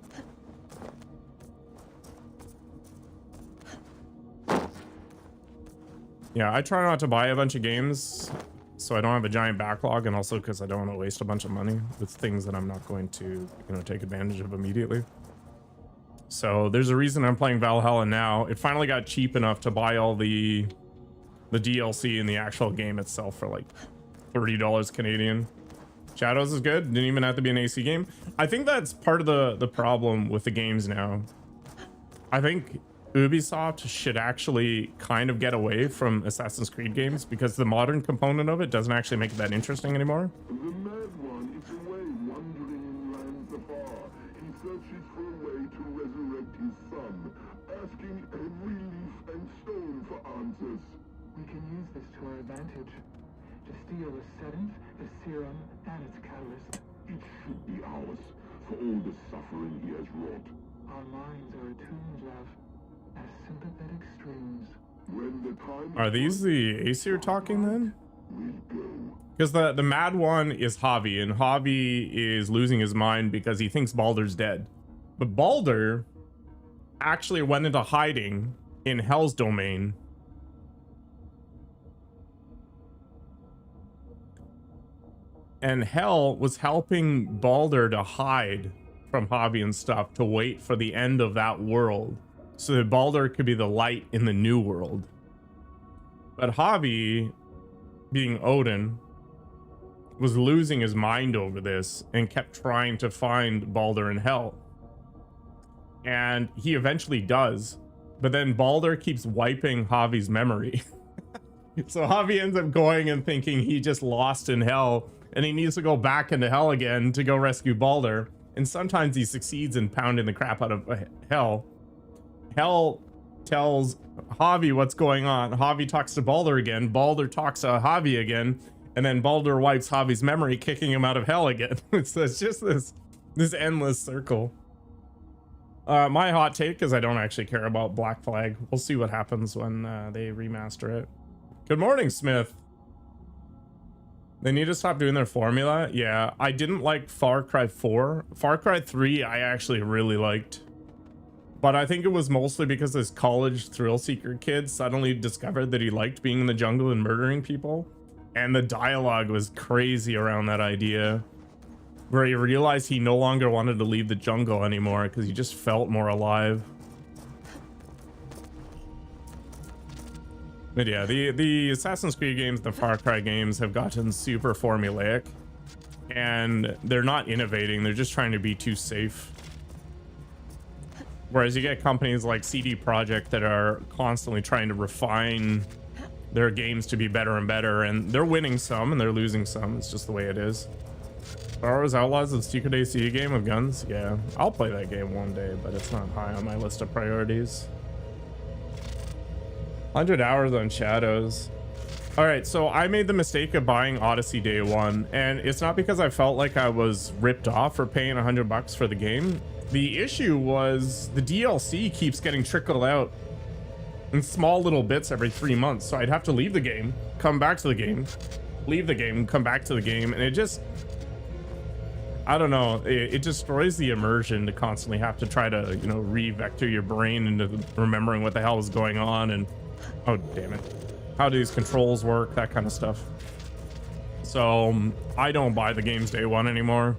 Yeah, I try not to buy a bunch of games so I don't have a giant backlog, and also because I don't want to waste a bunch of money with things that I'm not going to, you know, take advantage of immediately. So there's a reason I'm playing Valhalla now. It finally got cheap enough to buy all the DLC and the actual game itself for like $30 Canadian. Shadows is good. Didn't even have to be an AC game. I think that's part of the problem with the games now. I think Ubisoft should actually kind of get away from Assassin's Creed games because the modern component of it doesn't actually make it that interesting anymore. The mad one is away wandering in lands afar. He searches for a way to resurrect his son, asking every leaf and stone for answers. We can use this to our advantage. To steal the seventh, the serum, and its catalyst. It should be ours, for all the suffering he has wrought. Our minds are attuned, love. As sympathetic streams. When the time Are these the Aesir talking then? Because the mad one is Javi, and Javi is losing his mind because he thinks Baldur's dead. But Baldur actually went into hiding in Hell's domain. And Hell was helping Baldur to hide from Javi and stuff to wait for the end of that world, so that Baldur could be the light in the new world. But Javi, being Odin, was losing his mind over this and kept trying to find Baldur in Hell. And he eventually does, but then Baldur keeps wiping Javi's memory. So Javi ends up going and thinking he just lost in Hell, and he needs to go back into Hell again to go rescue Baldur. And sometimes he succeeds in pounding the crap out of Hell. Hell tells Javi what's going on. Javi talks to Baldur again. Baldur talks to Javi again. And then Baldur wipes Javi's memory, kicking him out of Hell again. It's just this endless circle. My hot take is I don't actually care about Black Flag. We'll see what happens when they remaster it. Good morning, Smith. They need to stop doing their formula. Yeah, I didn't like Far Cry 4. Far Cry 3 I actually really liked. But I think it was mostly because this college thrill seeker kid suddenly discovered that he liked being in the jungle and murdering people. And the dialogue was crazy around that idea, where he realized he no longer wanted to leave the jungle anymore because he just felt more alive. But yeah, the Assassin's Creed games, the Far Cry games have gotten super formulaic, and they're not innovating. They're just trying to be too safe. Whereas you get companies like CD Projekt that are constantly trying to refine their games to be better and better, and they're winning some and they're losing some. It's just the way it is. Star Wars Outlaws, the secret AC game with guns. Yeah, I'll play that game one day, but it's not high on my list of priorities. 100 hours on Shadows. All right, so I made the mistake of buying Odyssey day one, and it's not because I felt like I was ripped off for paying $100 for the game. The issue was the DLC keeps getting trickled out in small little bits every 3 months. So I'd have to leave the game, come back to the game, leave the game, come back to the game. And it just, I don't know, it destroys the immersion to constantly have to try to, you know, re-vector your brain into remembering what the hell is going on. And, oh, damn it. How do these controls work? That kind of stuff. So I don't buy the games day one anymore.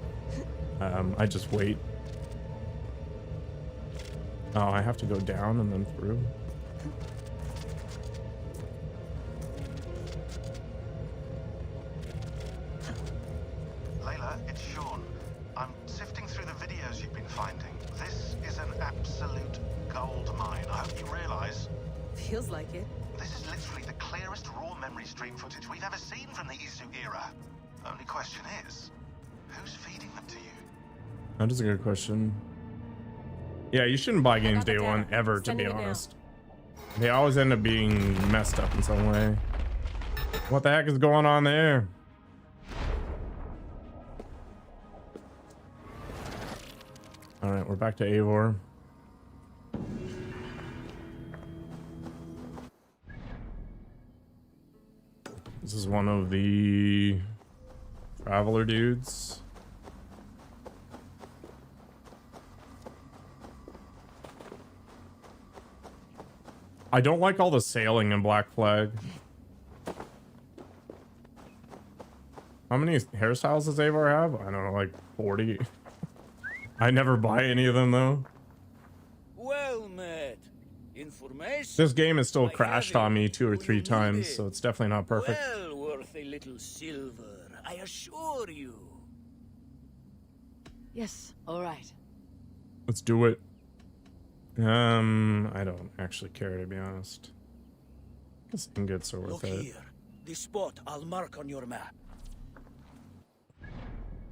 I just wait. Oh, I have to go down and then through. Layla, it's Sean. I'm sifting through the videos you've been finding. This is an absolute gold mine. I hope you realize. Feels like it. This is literally the clearest raw memory stream footage we've ever seen from the Aesir era. Only question is, who's feeding them to you? That is a good question. Yeah, you shouldn't buy games day one ever, to be honest. They always end up being messed up in some way. What the heck is going on there? All right, we're back to Eivor. This is one of the traveler dudes. I don't like all the sailing in Black Flag. How many hairstyles does Eivor have? I don't know, like 40. I never buy any of them though. Well met. Information. This game has still crashed on me 2 or 3 times, so it's definitely not perfect. Well worth a little silver, I assure you. Yes, all right. Let's do it. I don't actually care, to be honest. I guess ingots are worth Look it. here. This spot I'll mark on your map.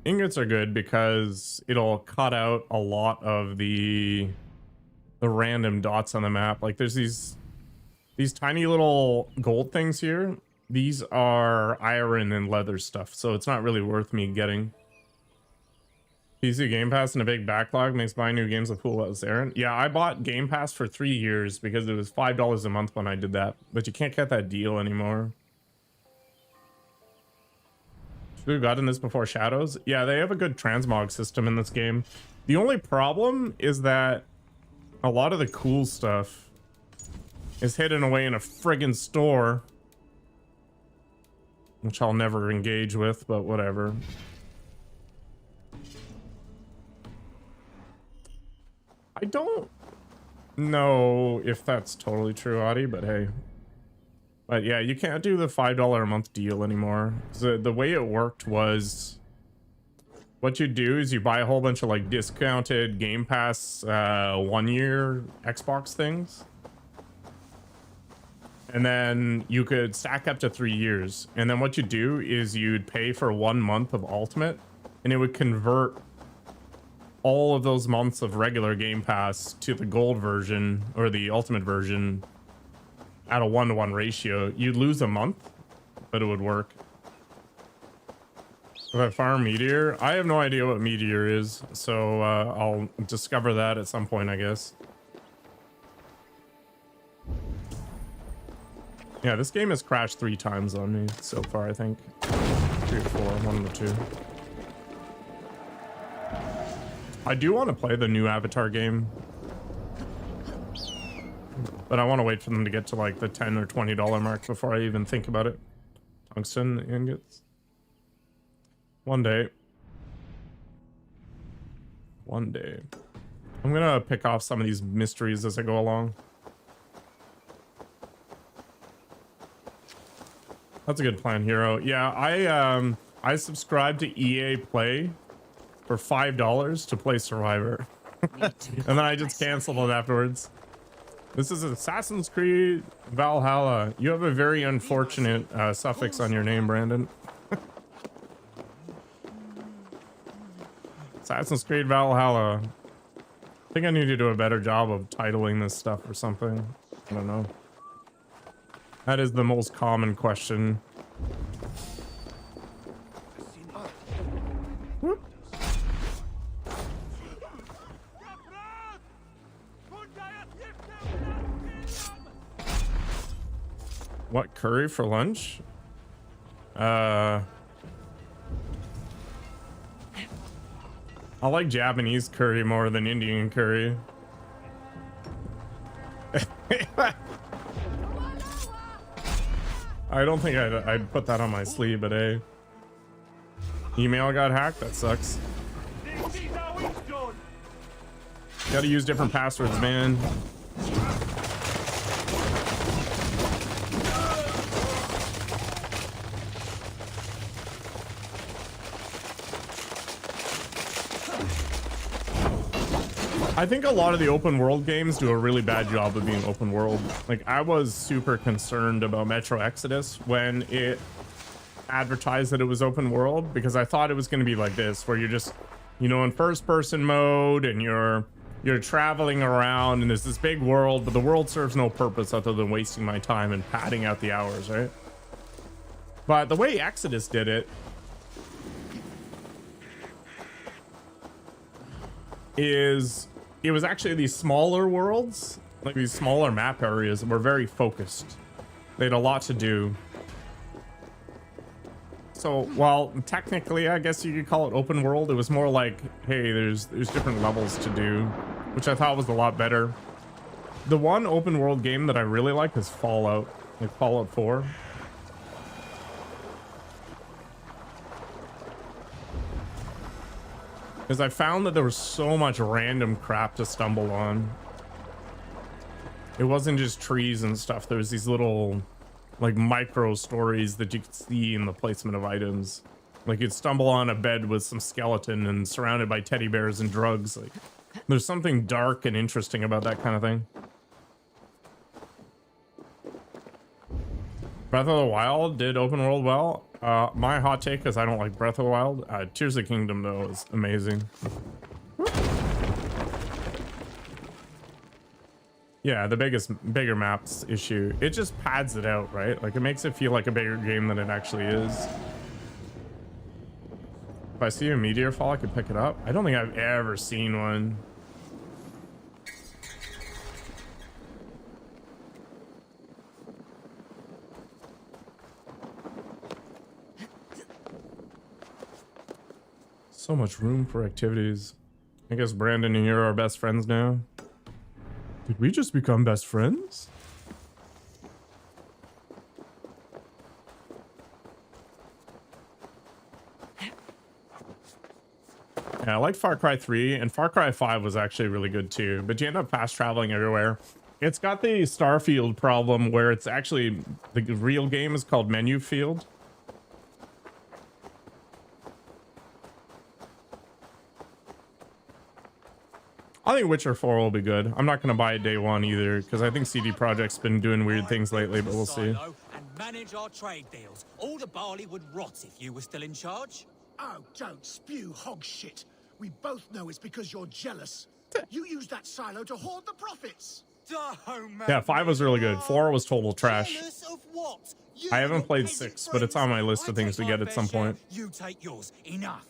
Ingots are good because it'll cut out a lot of the random dots on the map. Like there's these tiny little gold things here. These are iron and leather stuff, so it's not really worth me getting. PC Game Pass and a big backlog makes buying new games a fool as Aaron. Yeah, I bought Game Pass for 3 years because it was $5 a month when I did that, but you can't get that deal anymore. Should we have gotten this before Shadows? Yeah, they have a good transmog system in this game. The only problem is that a lot of the cool stuff is hidden away in a friggin' store, which I'll never engage with, but whatever. I don't know if that's totally true, Audie, but hey. But yeah, you can't do the $5 a month deal anymore. The way it worked was, what you do is you buy a whole bunch of like discounted Game Pass 1-year Xbox things. And then you could stack up to 3 years. And then what you do is you'd pay for 1 month of Ultimate, and it would convert all of those months of regular Game Pass to the gold version or the ultimate version at a 1-to-1 ratio. You'd lose a month, but it would work. If I farm Meteor, I have no idea what Meteor is, so I'll discover that at some point, I guess. Yeah, this game has crashed 3 times on me so far, I think. 3 or 4, one of the 2. I do want to play the new Avatar game, but I want to wait for them to get to like the $10 or $20 mark before I even think about it. Tungsten ingots. One day. One day. I'm gonna pick off some of these mysteries as I go along. That's a good plan, Hero. Yeah, I subscribed to EA Play for $5 to play Survivor. And then I just canceled it afterwards. This is Assassin's Creed Valhalla. You have a very unfortunate suffix on your name, Brandon. Assassin's Creed Valhalla. I think I need to do a better job of titling this stuff or something. I don't know. That is the most common question. What, curry for lunch? I like Japanese curry more than Indian curry. I don't think I'd put that on my sleeve, but hey. Email got hacked? That sucks. Gotta use different passwords, man. I think a lot of the open world games do a really bad job of being open world. Like, I was super concerned about Metro Exodus when it advertised that it was open world, because I thought it was going to be like this, where you're just, you know, in first person mode and you're traveling around and there's this big world, but the world serves no purpose other than wasting my time and padding out the hours, right? But the way Exodus did it is it was actually these smaller worlds, like these smaller map areas that were very focused. They had a lot to do. So while technically I guess you could call it open world, it was more like, hey, there's different levels to do, which I thought was a lot better. The one open world game that I really like is Fallout, like Fallout 4. Because I found that there was so much random crap to stumble on. It wasn't just trees and stuff. There was these little, like, micro stories that you could see in the placement of items. Like, you'd stumble on a bed with some skeleton and surrounded by teddy bears and drugs. Like, there's something dark and interesting about that kind of thing. Breath of the Wild did open world well. My hot take is I don't like Breath of the Wild. Tears of the Kingdom, though, is amazing. Yeah, the bigger maps issue. It just pads it out, right? Like, it makes it feel like a bigger game than it actually is. If I see a meteor fall, I could pick it up. I don't think I've ever seen one. So much room for activities. I guess Brandon and you are our best friends now. Did we just become best friends? Yeah, I like Far Cry 3, and Far Cry 5 was actually really good too, but you end up fast traveling everywhere. It's got the Starfield problem where it's actually, the real game is called Menu Field. I think Witcher 4 will be good. I'm not going to buy it day one either, because I think CD Projekt's been doing weird things lately, but we'll see. And manage our trade deals. All the barley would rot if you were still in charge. Oh, don't spew hog shit. We both know it's because you're jealous. You used that silo to hoard the profits. Yeah, 5 was really good. 4 was total trash. I haven't played 6, but it's on my list of things to get at some point. You take yours. Enough.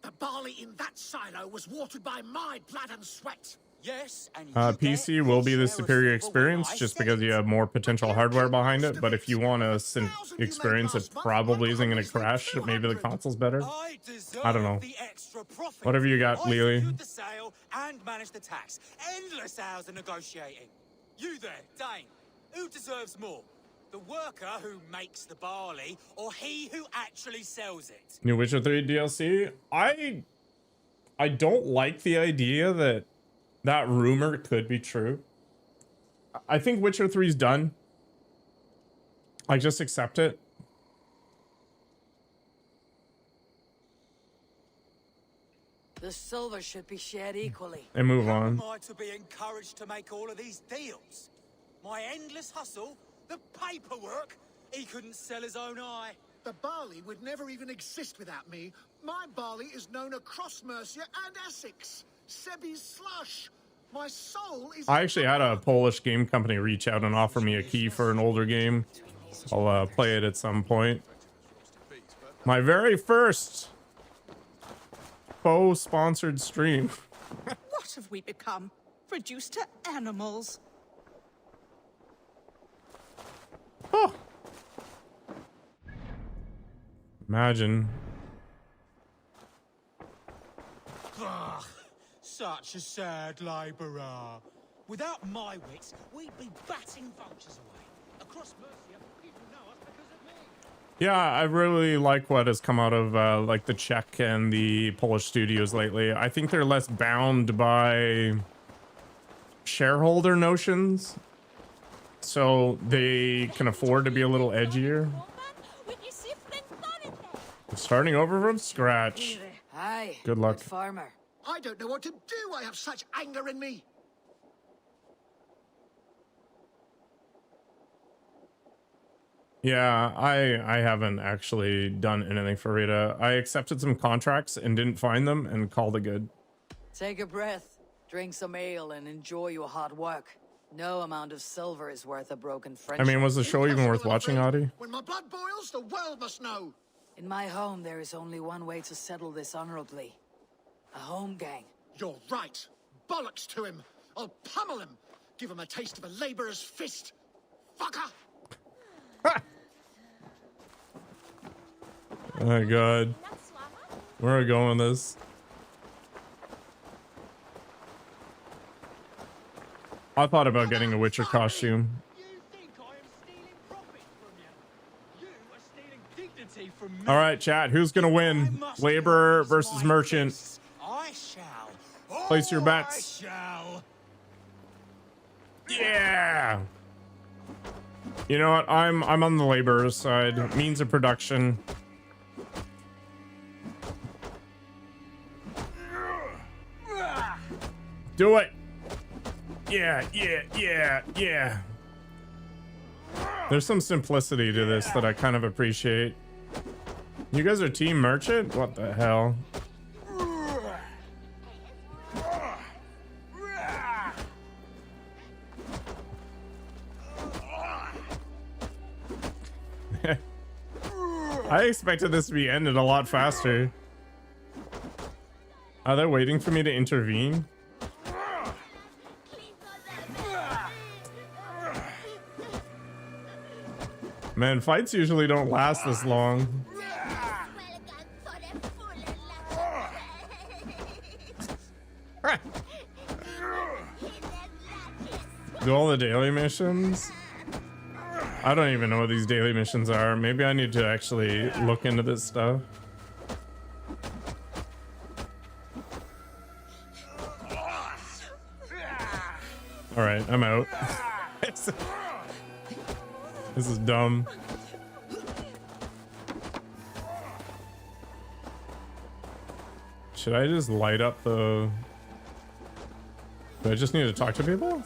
The barley in that silo was watered by my blood and sweat. Yes, and PC will be the superior experience just because you have more potential hardware behind it, but if you want a experience that probably isn't going to crash, maybe the console's better. I don't know. Whatever you got, Lily. The sale and manage the tax. Endless hours of negotiating. You there, Dane. Who deserves more? The worker who makes the barley, or he who actually sells it? New Witcher 3 DLC? I don't like the idea that rumor could be true. I think Witcher 3's done. I just accept it. The silver should be shared equally. And move on. How am I to be encouraged to make all of these deals? My endless hustle? The paperwork? He couldn't sell his own eye. The barley would never even exist without me. My barley is known across Mercia and Essex. Sebi's slush. My soul is... I actually had a Polish game company reach out and offer me a key for an older game. I'll play it at some point. My very first faux-sponsored stream. What have we become? reduced to animals. Oh. Imagine. Ugh, such a sad labourer. Without my wits, we'd be batting vultures away. Across Mercia, people know us because of me. Yeah, I really like what has come out of like the Czech and the Polish studios lately. I think they're less bound by shareholder notions, so they can afford to be a little edgier. Starting over from scratch. Hi. Good luck. Farmer. I don't know what to do. I have such anger in me. Yeah, I haven't actually done anything for Rita. I accepted some contracts and didn't find them and called it good. Take a breath, drink some ale, and enjoy your hard work. No amount of silver is worth a broken I friendship. mean, was the show even worth watching, Audie? When my blood boils, the world must know. In my home, there is only one way to settle this honorably. A home gang. You're right. Bollocks to him. I'll pummel him. Give him a taste of a labourer's fist. Fucker! Oh my god. Where are we going with this? I thought about getting a Witcher costume. All right, chat. Who's gonna win? Laborer versus merchant. I shall. Place your bets. Yeah. You know what? I'm on the laborer's side. Means of production. Do it. Yeah. There's some simplicity to this that I kind of appreciate. You guys are team merchant? What the hell? I expected this to be ended a lot faster. Are they waiting for me to intervene? Man, fights usually don't last this long. Do all the daily missions? I don't even know what these daily missions are. Maybe I need to actually look into this stuff. All right, I'm out. This is dumb. Should I just light up the... Do I just need to talk to people?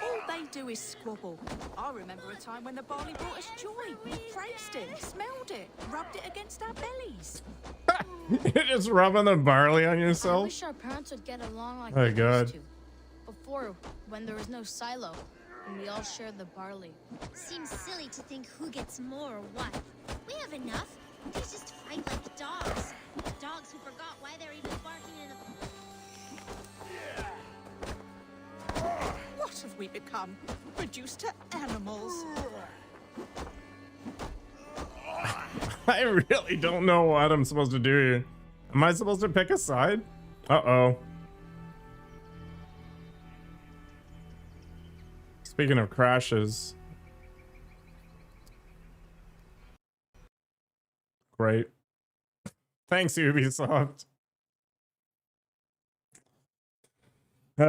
All they do is squabble. I remember a time when the barley brought us joy. We praised it, smelled it, rubbed it against our bellies. You're just rubbing the barley on I yourself? wish our parents would get along like Oh, they God. used to. Before, when there was no silo, and we all shared the barley. Seems silly to think who gets more or what. We have enough. They just fight like dogs. Dogs who forgot why they're even barking in the... What have we become? Reduced to animals. I really don't know what I'm supposed to do here. Am I supposed to pick a side? Uh-oh. Speaking of crashes. Great. Thanks, Ubisoft. All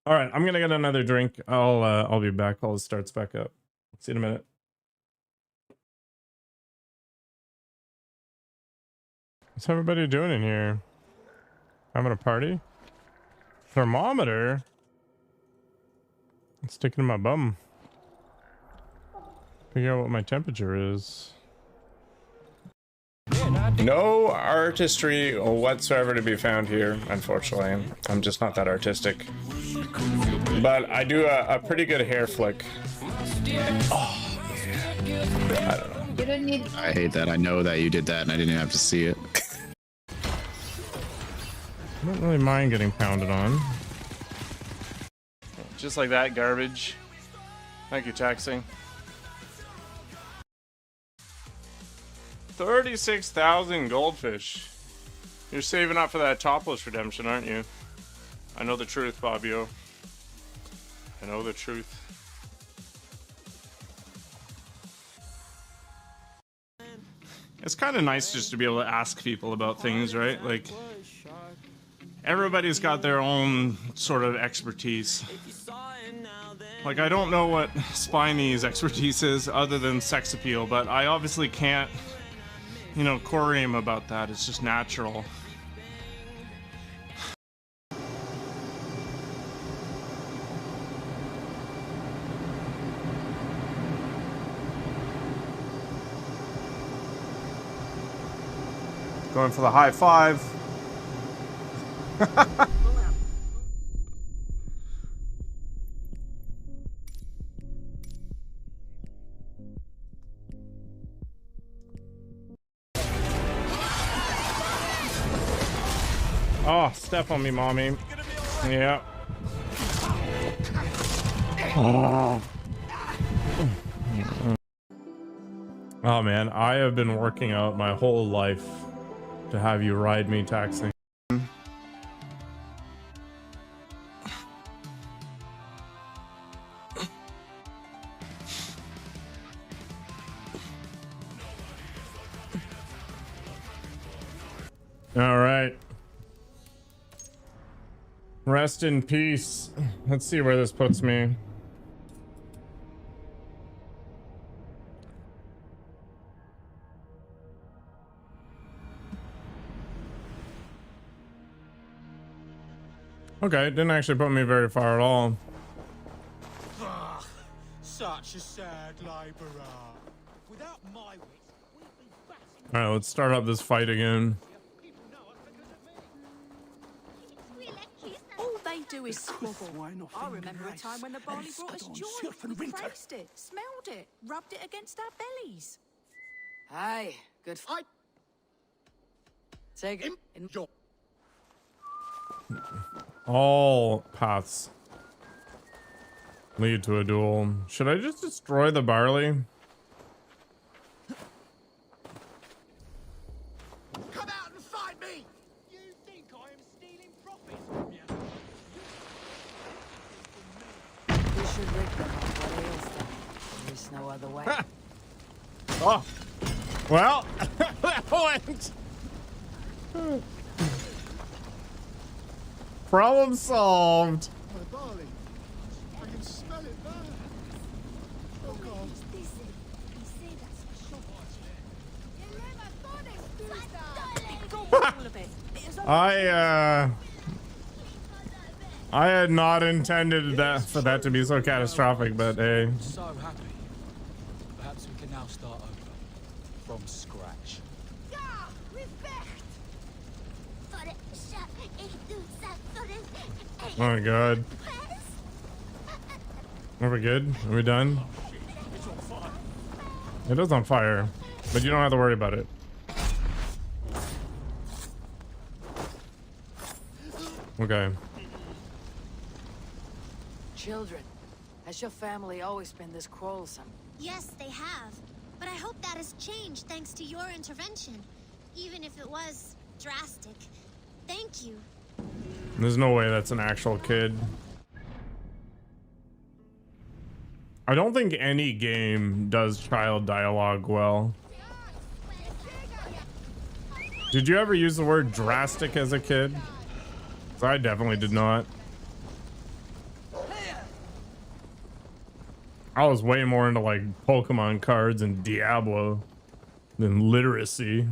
right, I'm gonna get another drink. I'll be back while it starts back up. See you in a minute. What's everybody doing in here? Having a party? Thermometer? It's sticking in my bum. Figure out what my temperature is. No artistry whatsoever to be found here, unfortunately. I'm just not that artistic. But I do a pretty good hair flick. Oh, yeah. I don't know. You don't need. I hate that. I know that you did that and I didn't even have to see it. I don't really mind getting pounded on. Just like that, garbage. Thank you, Taxing. 36,000 goldfish. You're saving up for that topless redemption, aren't you? I know the truth, Bobbio. I know the truth. It's kind of nice just to be able to ask people about things, right? Like, everybody's got their own sort of expertise. Like, I don't know what Spiny's expertise is other than sex appeal, but I obviously can't, you know, query him about that. It's just natural. Going for the high five. Oh, step on me, mommy. Yeah. Oh man, I have been working out my whole life to have you ride me, Taxing. All right. Rest in peace. Let's see where this puts me. Okay, it didn't actually put me very far at all. Ugh, such a sad laborer. Without my wit, we'd be batting. All right, let's start up this fight again. All they do is squabble. I remember a time when the barley brought us joy. We praised it, smelled it, rubbed it against our bellies. Aye, good fight. Take it in your. All paths lead to a duel. Should I just destroy the barley? Come out and fight me! You think I am stealing profits from you? We should rig them on what ails them. There's no other way. Oh, well, that went. Problem solved. My barley. I can smell it there. Oh god. I had not intended that for that to be so catastrophic, but hey. So happy. Perhaps we can now start over from scratch. Oh my god. Are we good? Are we done? It is on fire, but you don't have to worry about it. Okay. Children, has your family always been this quarrelsome? Yes, they have. But I hope that has changed thanks to your intervention. Even if it was drastic. Thank you. There's no way that's an actual kid. I don't think any game does child dialogue well. Did you ever use the word drastic as a kid? 'Cause I definitely did not. I was way more into like Pokemon cards and Diablo than literacy.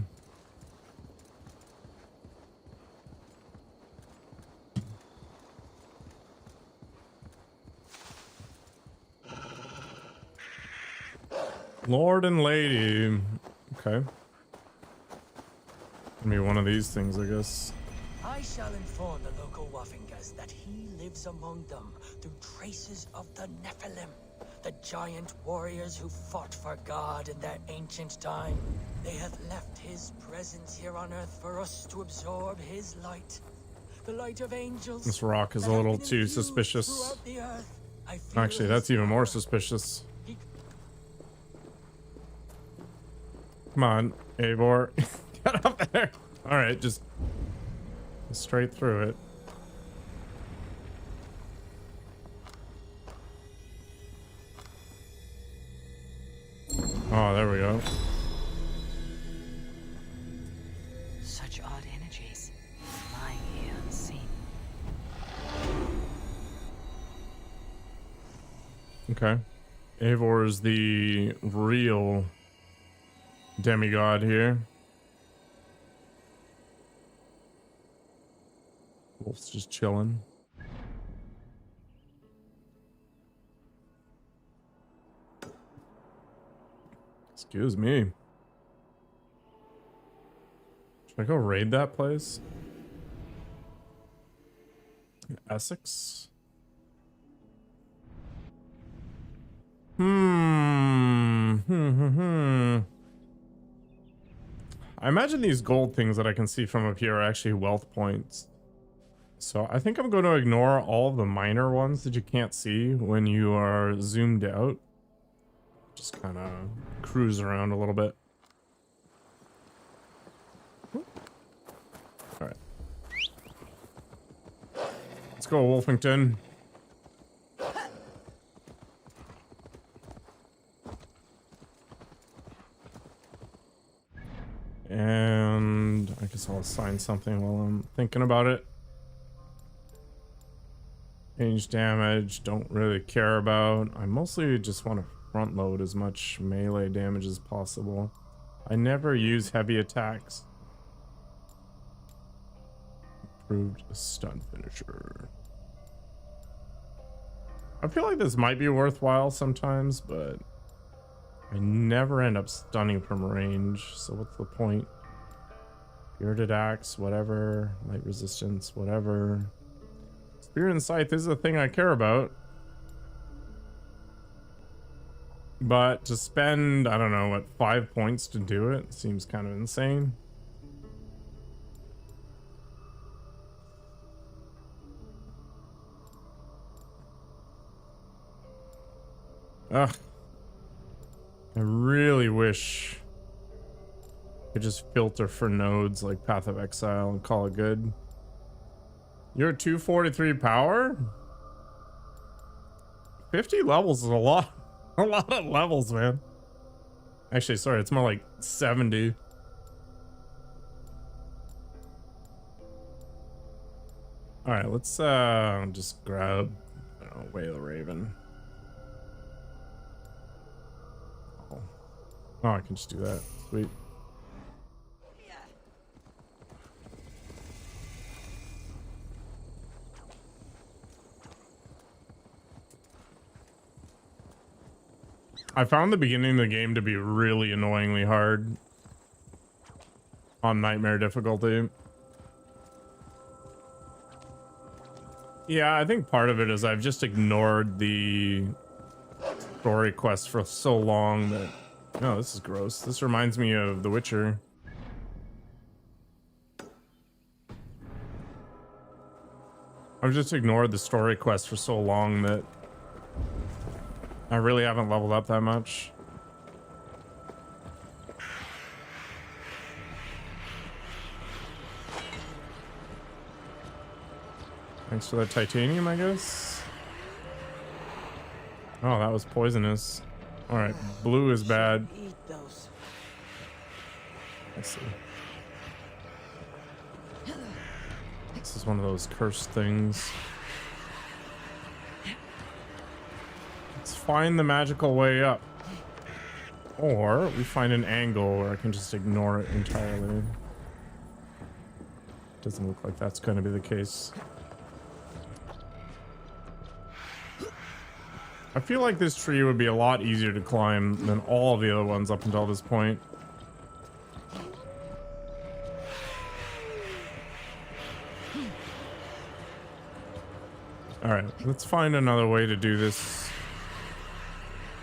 Lord and lady. Okay. Maybe one of these things, I guess. I shall inform the local Waffingers that he lives among them through traces of the Nephilim, the giant warriors who fought for God in their ancient time. They have left his presence here on Earth for us to absorb his light. the light of angels. This rock is a little too suspicious. Actually, that's even more suspicious. Come on, Eivor. Get up there. All right, just straight through it. Oh, there we go. Such odd energies, lying here unseen. Okay. Eivor is the real demigod here. Wolf's just chilling. Excuse me. Should I go raid that place? Essex? I imagine these gold things that I can see from up here are actually wealth points. So I think I'm going to ignore all of the minor ones that you can't see when you are zoomed out. Just kind of cruise around a little bit. All right. Let's go, Wolfington. And I guess I'll assign something while I'm thinking about it. Range damage, don't really care about. I mostly just want to front load as much melee damage as possible. I never use heavy attacks. Improved stun finisher. I feel like this might be worthwhile sometimes, but I never end up stunning from range, so what's the point? Bearded axe, whatever. Light resistance, whatever. Spear and scythe is a thing I care about. But to spend, I don't know, what, 5 points to do it seems kind of insane. Ugh. I really wish I could just filter for nodes like Path of Exile and call it good. You're at 243 power? 50 levels is a lot. A lot of levels, man. Actually, sorry, it's more like 70. All right, let's just grab, I don't know, Way of the Raven. Oh, I can just do that. Sweet. I found the beginning of the game to be really annoyingly hard on nightmare difficulty. Yeah, I think part of it is I've just ignored the story quest for so long that... No, this is gross. This reminds me of The Witcher. I've just ignored the story quest for so long that I really haven't leveled up that much. Thanks for that titanium, I guess. Oh, that was poisonous. All right, blue is bad. I see. This is one of those cursed things. Let's find the magical way up. Or we find an angle where I can just ignore it entirely. Doesn't look like that's going to be the case. I feel like this tree would be a lot easier to climb than all of the other ones up until this point. Alright, let's find another way to do this.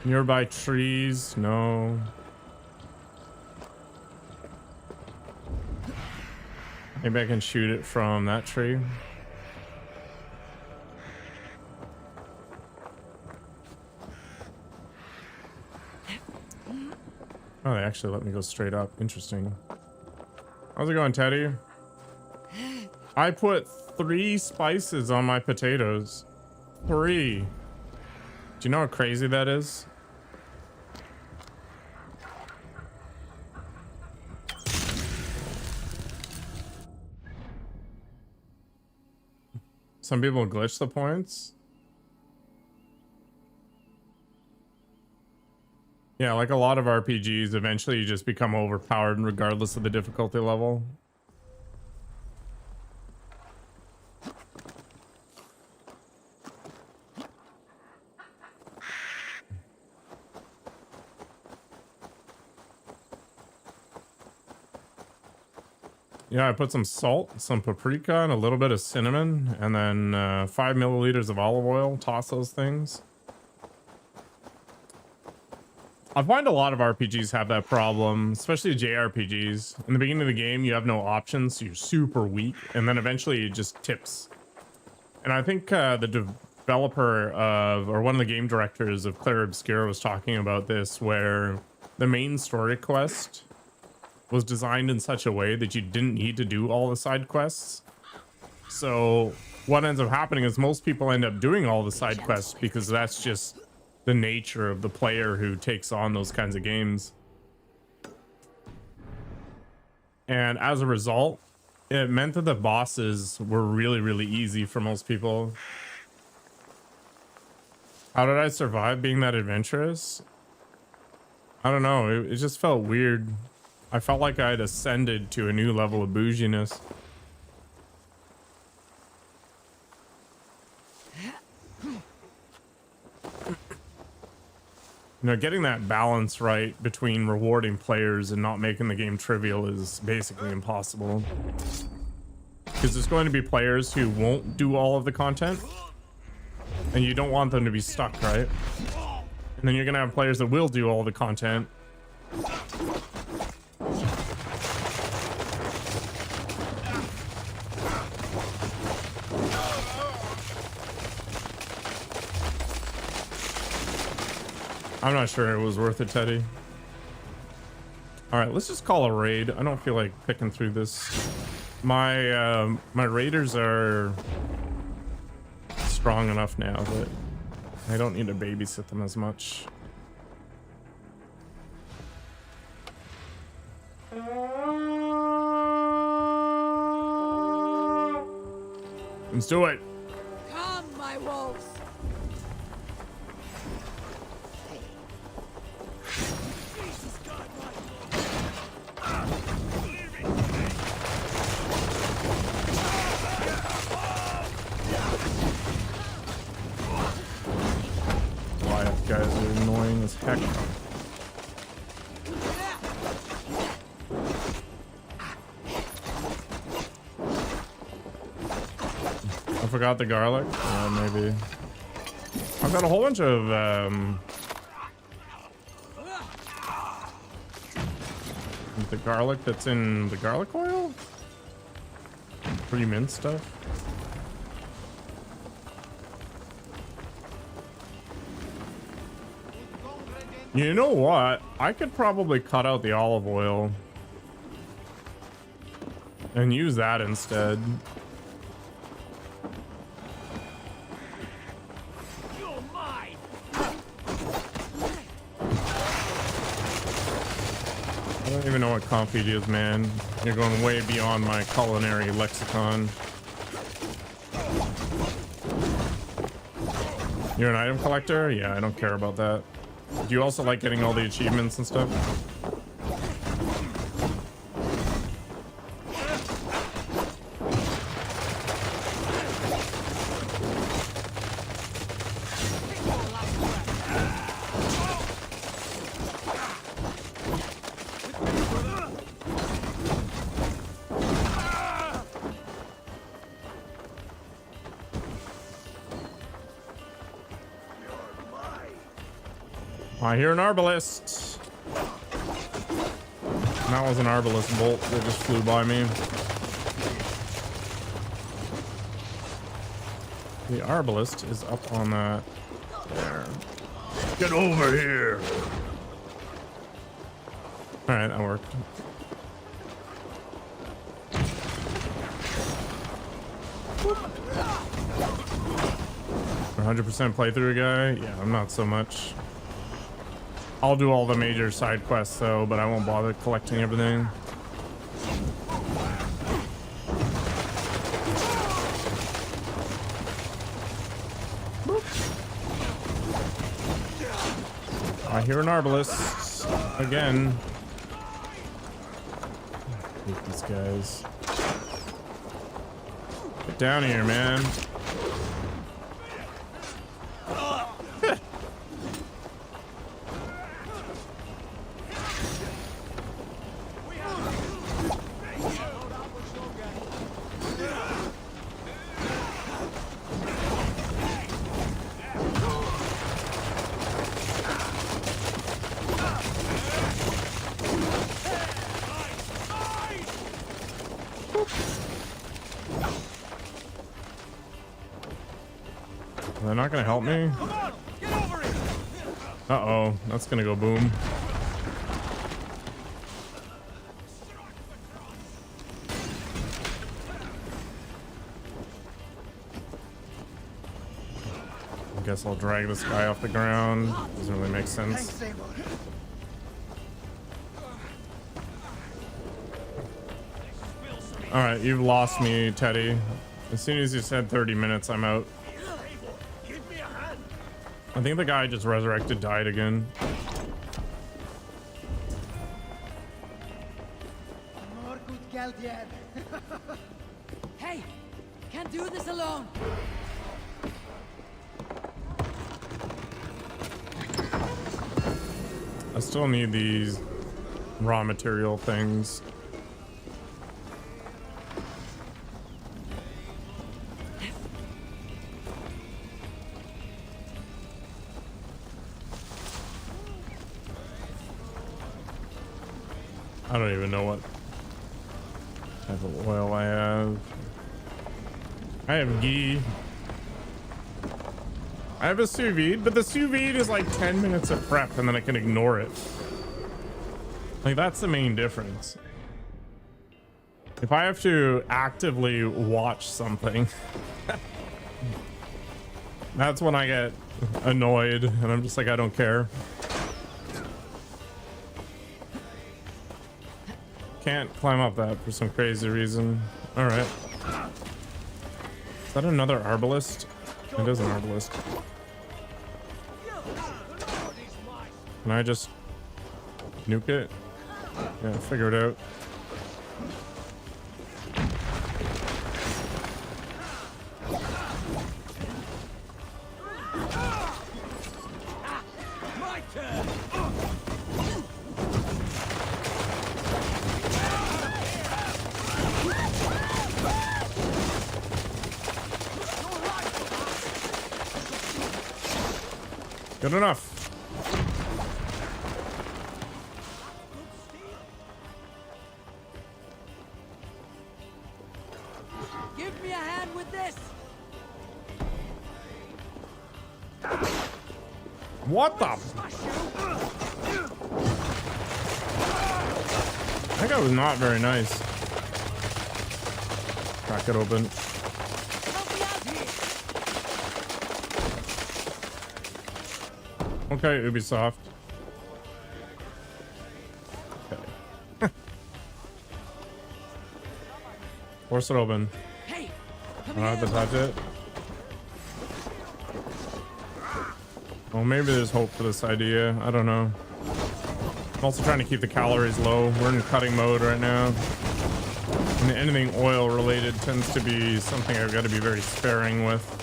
Nearby trees? No. Maybe I can shoot it from that tree. Oh, they actually let me go straight up. Interesting. How's it going, Teddy? I put 3 spices on my potatoes. 3. Do you know how crazy that is? Some people glitch the points. Yeah, like a lot of RPGs, eventually you just become overpowered regardless of the difficulty level. Yeah, I put some salt, some paprika, and a little bit of cinnamon, and then 5 milliliters of olive oil. Toss those things. I find a lot of RPGs have that problem, especially JRPGs. In the beginning of the game, you have no options, so you're super weak, and then eventually it just tips. And I think the developer of, or one of the game directors of Clair Obscura was talking about this, where the main story quest was designed in such a way that you didn't need to do all the side quests. So what ends up happening is most people end up doing all the side quests because that's just the nature of the player who takes on those kinds of games. And as a result, it meant that the bosses were really, really easy for most people. How did I survive being that adventurous? I don't know. It just felt weird. I felt like I had ascended to a new level of bouginess. You know, getting that balance right between rewarding players and not making the game trivial is basically impossible. Because there's going to be players who won't do all of the content, and you don't want them to be stuck, right? And then you're going to have players that will do all the content. I'm not sure it was worth it, Teddy. All right, let's just call a raid. I don't feel like picking through this. My my raiders are strong enough now that I don't need to babysit them as much. Let's do it. Come, my wolves. Guys are annoying as heck. I forgot the garlic. Maybe. I've got a whole bunch of the garlic that's in the garlic oil. Pre-minced stuff. You know what? I could probably cut out the olive oil and use that instead. I don't even know what confit is, man. You're going way beyond my culinary lexicon. You're an item collector? Yeah, I don't care about that. Do you also like getting all the achievements and stuff? I hear an arbalist. And that was an arbalist bolt that just flew by me. The arbalist is up on that. There. Get over here. All right, that worked. 100% playthrough guy? Yeah, I'm not so much. I'll do all the major side quests though, but I won't bother collecting everything. I hear an arbalist again. I hate these guys. Get down here, man. They're not gonna help me? Uh-oh, that's gonna go boom. I guess I'll drag this guy off the ground. Doesn't really make sense. Alright, you've lost me, Teddy. As soon as you said 30 minutes, I'm out. I think the guy just resurrected died again. Hey, can't do this alone. I still need these raw material things. I don't even know what type of oil I have. I have ghee. I have a sous vide, but the sous vide is like 10 minutes of prep and then I can ignore it. Like, that's the main difference. If I have to actively watch something, that's when I get annoyed and I'm just like, I don't care. Can't climb up that for some crazy reason. All right. Is that another arbalist? It is an arbalist. Can I just nuke it? Yeah, figure it out. Good enough. Give me a hand with this. What the? That guy was not very nice. Crack it open. Okay, Ubisoft. Okay. Force it open. Hey, I don't have to touch it. Well, maybe there's hope for this idea. I don't know. I'm also trying to keep the calories low. We're in cutting mode right now. And anything oil related tends to be something I've got to be very sparing with.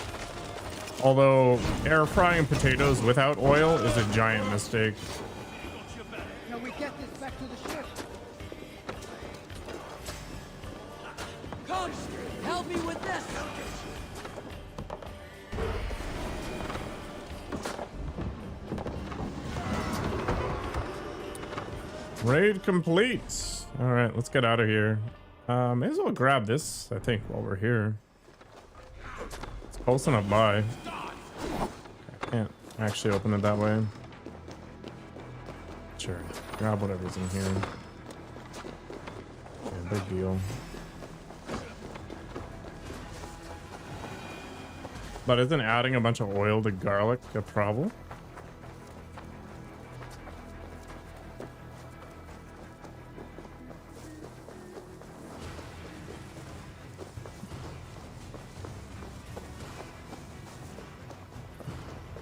Although air frying potatoes without oil is a giant mistake. Now we get this back to the ship. Come, help me with this. Raid complete. All right, let's get out of here. May as well grab this, I think, while we're here. It's close enough by. I can't actually open it that way. Sure. Grab whatever's in here. Yeah, big deal. But isn't adding a bunch of oil to garlic a problem?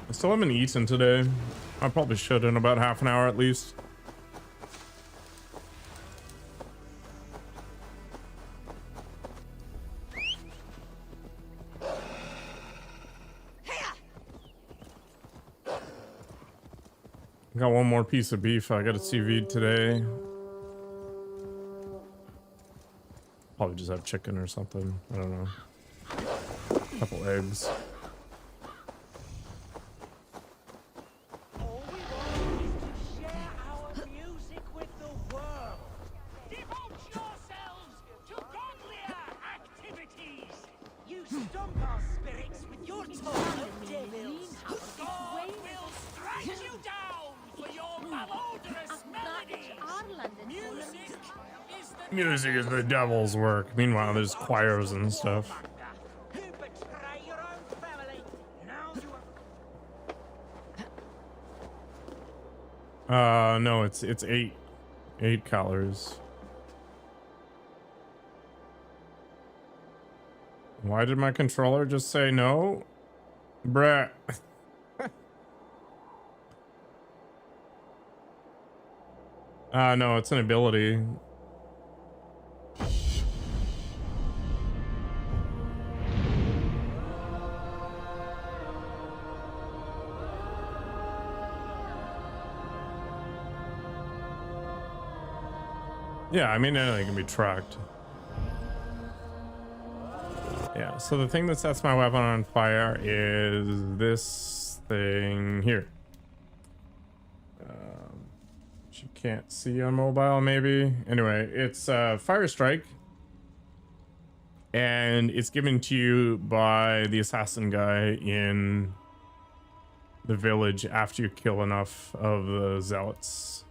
I still haven't eaten today. I probably should in about half an hour at least. Got one more piece of beef I gotta CV today. Probably just have chicken or something. I don't know. A couple eggs. Music is the devil's work. Meanwhile, there's choirs and stuff. No, it's 8 calories. Why did my controller just say no? Bruh. No, it's an ability. Yeah, I mean, anything can be tracked. Yeah, so the thing that sets my weapon on fire is this thing here. Which you can't see on mobile, maybe. Anyway, it's Fire Strike. And it's given to you by the assassin guy in the village after you kill enough of the zealots.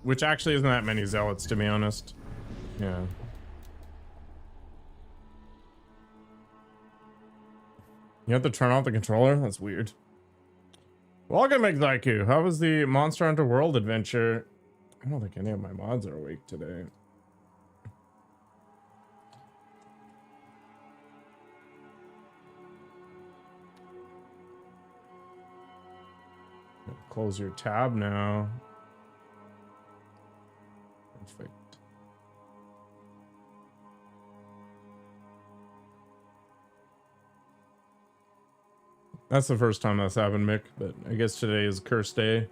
Which actually isn't that many zealots, to be honest. Yeah. You have to turn off the controller? That's weird. Welcome, Exaiku. How was the Monster Hunter World adventure? I don't think any of my mods are awake today. Close your tab now. Perfect. That's the first time that's happened, Mick, but I guess today is Curse Day.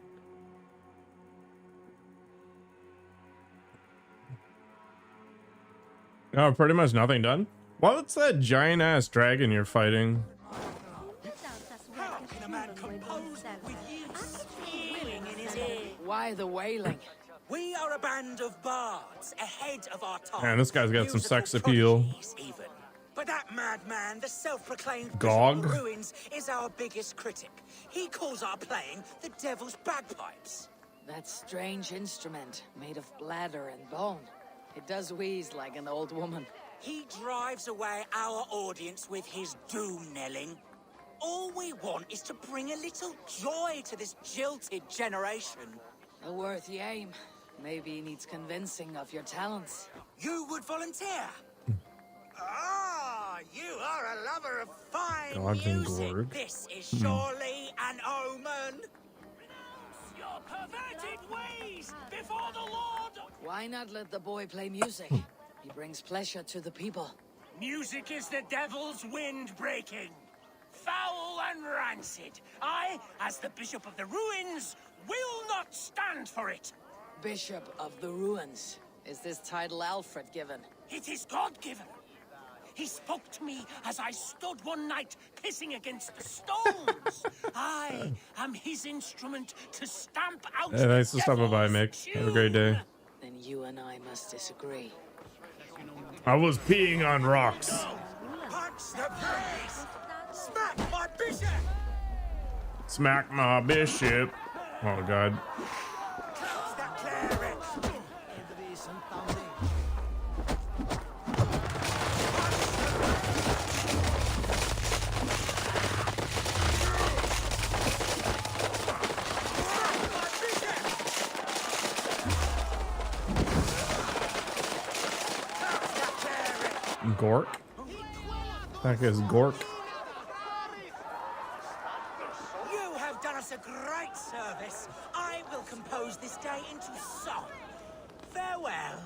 Oh, pretty much nothing done? What's that giant ass dragon you're fighting? Why the wailing? We are a band of bards, ahead of our time. Man, this guy's got some sex appeal. Even. But that madman, the self-proclaimed Gog Bishop of Ruins, is our biggest critic. He calls our playing the devil's bagpipes. That strange instrument, made of bladder and bone. It does wheeze like an old woman. He drives away our audience with his doom-knelling. All we want is to bring a little joy to this jilted generation. A worthy aim. Maybe he needs convincing of your talents. You would volunteer? Ah, you are a lover of fine Gods and music. Gorg. This is surely an omen. Renounce your perverted ways before the Lord. Why not let the boy play music? He brings pleasure to the people. Music is the devil's wind breaking. Foul and rancid. I, as the Bishop of the Ruins, will not stand for it. Bishop of the Ruins. Is this title Aelfred given? It is God-given. He spoke to me as I stood one night pissing against the stones. I am his instrument to stamp out Hey, thanks for stopping by, Mick. Have a great day. Then you and I must disagree. I was peeing on rocks. Punch the priest! Smack my bishop! Smack my bishop. Oh god. Close that cleric! Gork? That is Gork. You have done us a great service. I will compose this day into song. Farewell.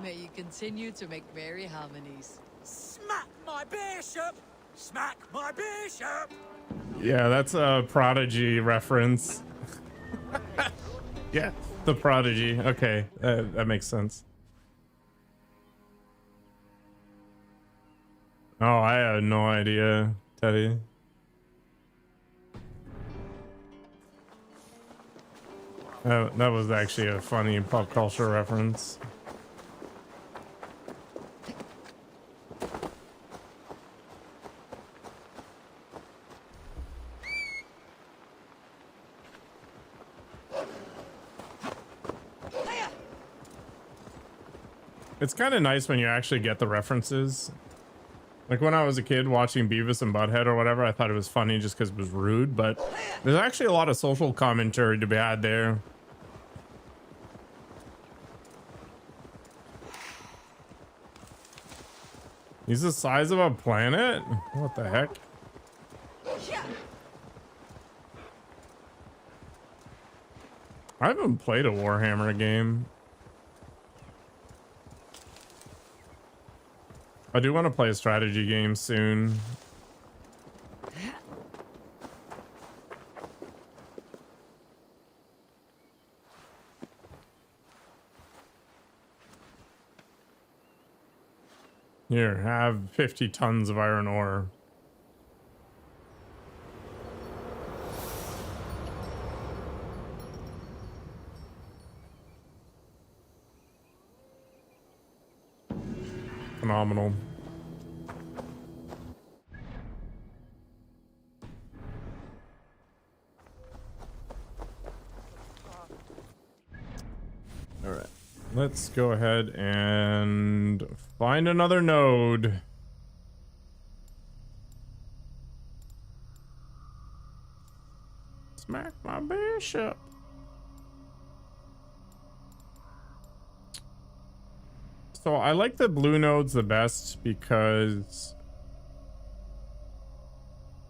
May you continue to make merry harmonies. Smack my bishop! Smack my bishop! Yeah, that's a Prodigy reference. Yeah, the Prodigy. Okay, that makes sense. Oh, I had no idea, Teddy. That was actually a funny pop culture reference. It's kind of nice when you actually get the references. Like when I was a kid watching Beavis and Butthead or whatever, I thought it was funny just because it was rude, but there's actually a lot of social commentary to be had there. He's the size of a planet? What the heck? I haven't played a Warhammer game. I do want to play a strategy game soon. Here, have 50 tons of iron ore. Phenomenal. All right, let's go ahead and find another node. Smack my bishop. So I like the blue nodes the best because...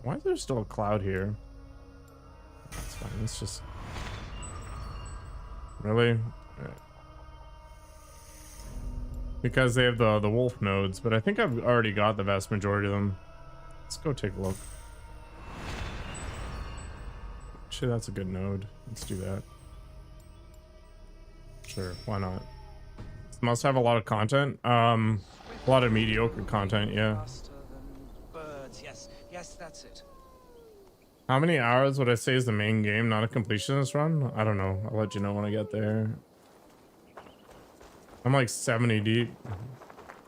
Why is there still a cloud here? That's fine, let's just... Really? Right. Because they have the wolf nodes, but I think I've already got the vast majority of them. Let's go take a look. Actually, that's a good node. Let's do that. Sure, why not? Must have a lot of content. A lot of mediocre content, yeah. Birds, yes, that's it. How many hours would I say is the main game, not a completionist run? I don't know. I'll let you know when I get there. I'm like 70 deep.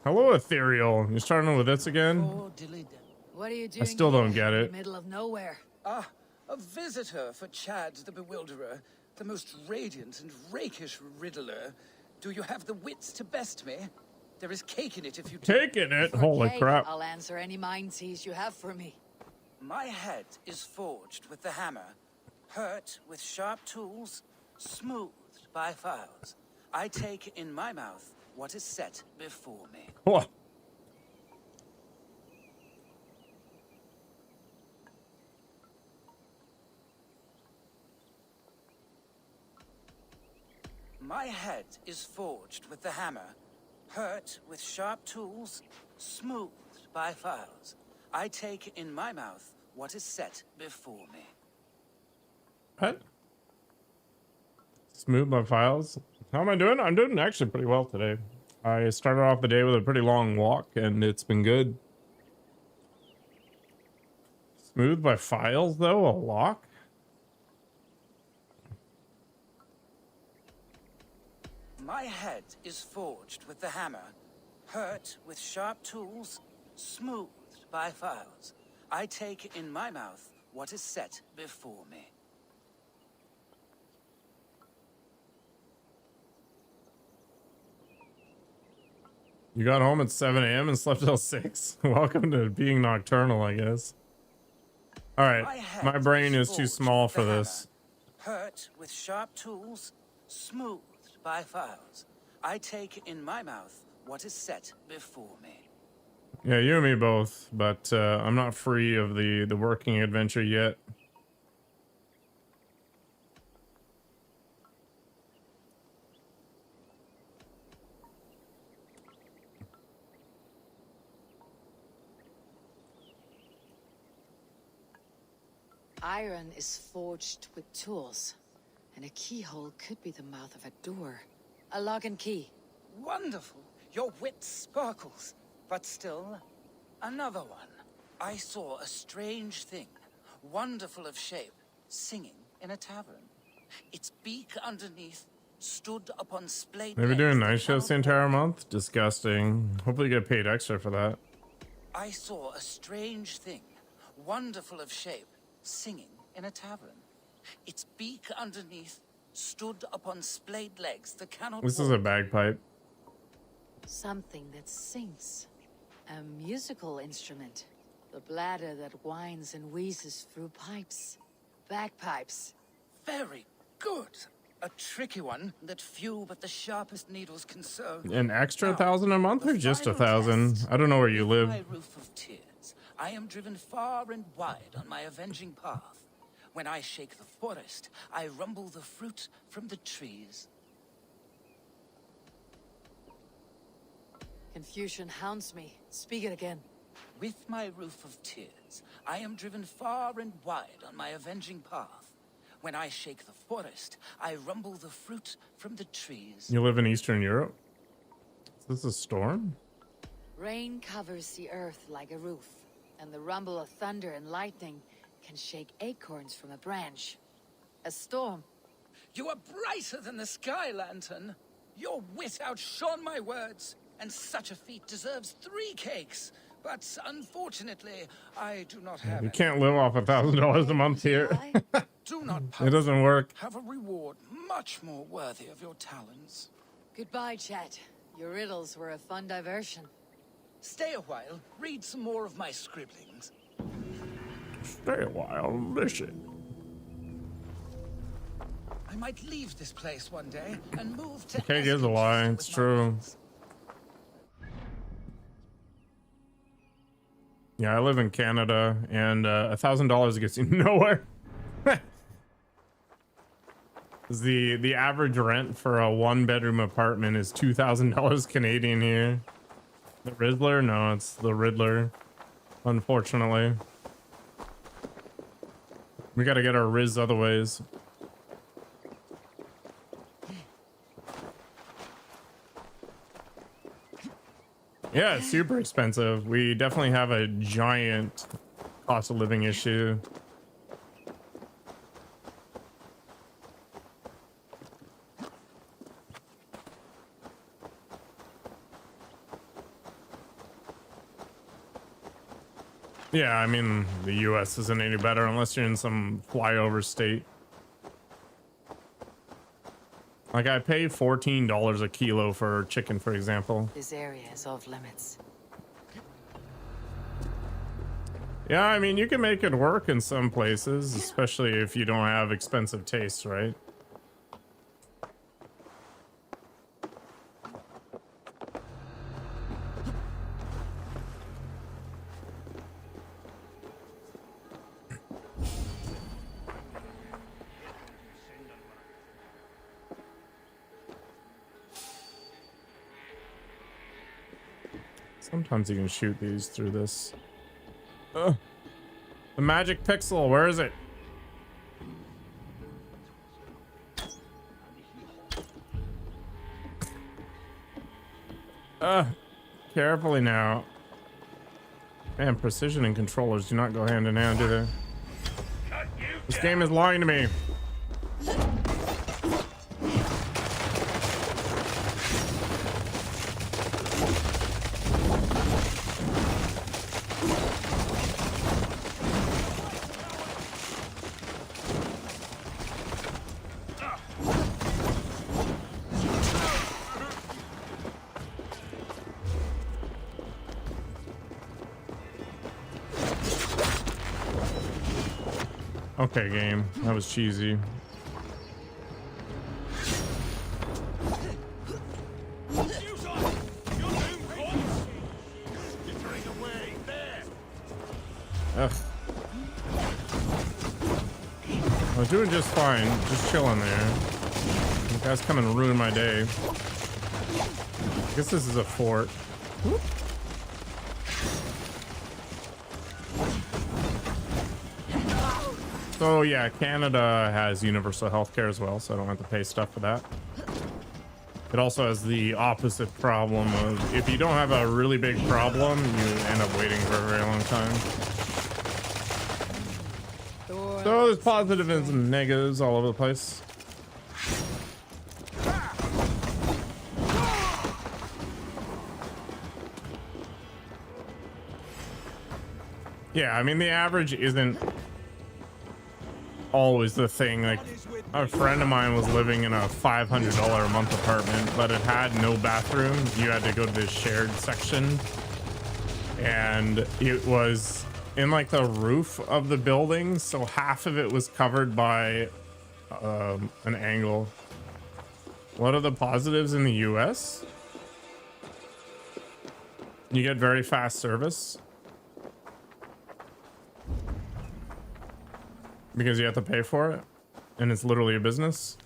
Hello, Ethereal. You're starting with this again? What are you doing? I still don't here get in it. the middle of nowhere? Ah, a visitor for Chad the Bewilderer, the most radiant and rakish riddler. Do you have the wits to best me? There is cake in it if you do. Cake in it? Holy Cake, crap. I'll answer any mind tease you have for me. My head is forged with the hammer, hurt with sharp tools, smoothed by files. I take in my mouth what is set before me. Whoa. My head is forged with the hammer, hurt with sharp tools, smoothed by files. I take in my mouth what is set before me. What? Smooth my files. How am I doing? I'm doing actually pretty well today. I started off the day with a pretty long walk and it's been good. Smooth by files though? A lock? My head is forged with the hammer, hurt with sharp tools, smoothed by files. I take in my mouth what is set before me. You got home at 7 a.m. and slept till 6. Welcome to being nocturnal, I guess. All right, my brain is too small for this. Hurt with sharp tools, smoothed by files. I take in my mouth what is set before me. Yeah, you and me both, but I'm not free of the working adventure yet. Iron is forged with tools, and a keyhole could be the mouth of a door. A lock and key. Wonderful. Your wit sparkles. But still, another one. I saw a strange thing, wonderful of shape, singing in a tavern. Its beak underneath stood upon splayed Maybe legs doing that night shifts the cannot entire month? Disgusting. Hopefully you get paid extra for that. I saw a strange thing, wonderful of shape, singing in a tavern. Its beak underneath stood upon splayed legs that cannot This is a walk. bagpipe. Something that sings. A musical instrument. The bladder that whines and wheezes through pipes. Bagpipes. Very good. A tricky one that few but the sharpest needles can sew. An extra 1,000 a month or just 1,000? I don't know where you live. My roof of tears. I am driven far and wide on my avenging path. When I shake the forest, I rumble the fruit from the trees. Confusion hounds me. Speak it again. With my roof of tears, I am driven far and wide on my avenging path. When I shake the forest, I rumble the fruit from the trees. You live in Eastern Europe? Is this a storm? Rain covers the earth like a roof, and the rumble of thunder and lightning can shake acorns from a branch. A storm. You are brighter than the sky lantern. Your wit outshone my words, and such a feat deserves 3 cakes. But unfortunately, I do not have You it. can't live off $1,000 a month here. Do not It doesn't work. have a reward much more worthy of your talents. Goodbye, chat. Your riddles were a fun diversion. Stay a while, read some more of my scribblings. Stay a while, listen. I might leave this place one day and move to Okay, gives a lie. It's true. Yeah, I live in Canada, and $1,000 gets you nowhere. The average rent for a 1-bedroom apartment is $2,000 Canadian here. The Riddler? No, it's the Riddler. Unfortunately, we got to get our Riz other ways. Yeah, it's super expensive. We definitely have a giant cost of living issue. Yeah, I mean, the US isn't any better unless you're in some flyover state. Like, I pay $14 a kilo for chicken, for example. This area is off limits. Yeah, I mean, you can make it work in some places, especially if you don't have expensive tastes, right? Sometimes you can shoot these through this. Ugh. The magic pixel, where is it? Carefully now. Man, precision and controllers do not go hand in hand, do they? This game is lying to me. Okay, game. That was cheesy. Ugh. I was doing just fine, just chilling there. You guys come and ruin my day. I guess this is a fort. Whoop. So yeah, Canada has universal healthcare as well, so I don't have to pay stuff for that. It also has the opposite problem of if you don't have a really big problem, you end up waiting for a very long time. So there's positives and negatives all over the place. Yeah, I mean the average isn't always the thing. Like a friend of mine was living in a $500 a month apartment, but it had no bathroom. You had to go to this shared section, and it was in like the roof of the building, so half of it was covered by an angle. What are the positives in the US? You get very fast service because you have to pay for it, and it's literally a business.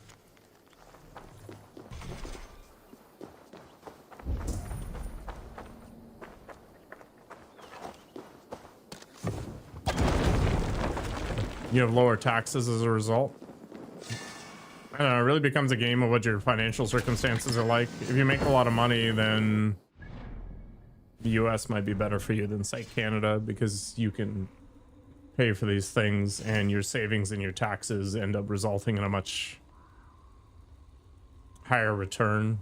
You have lower taxes as a result. I don't know, it really becomes a game of what your financial circumstances are like. If you make a lot of money, then the US might be better for you than, say, Canada, because you can pay for these things and your savings and your taxes end up resulting in a much higher return.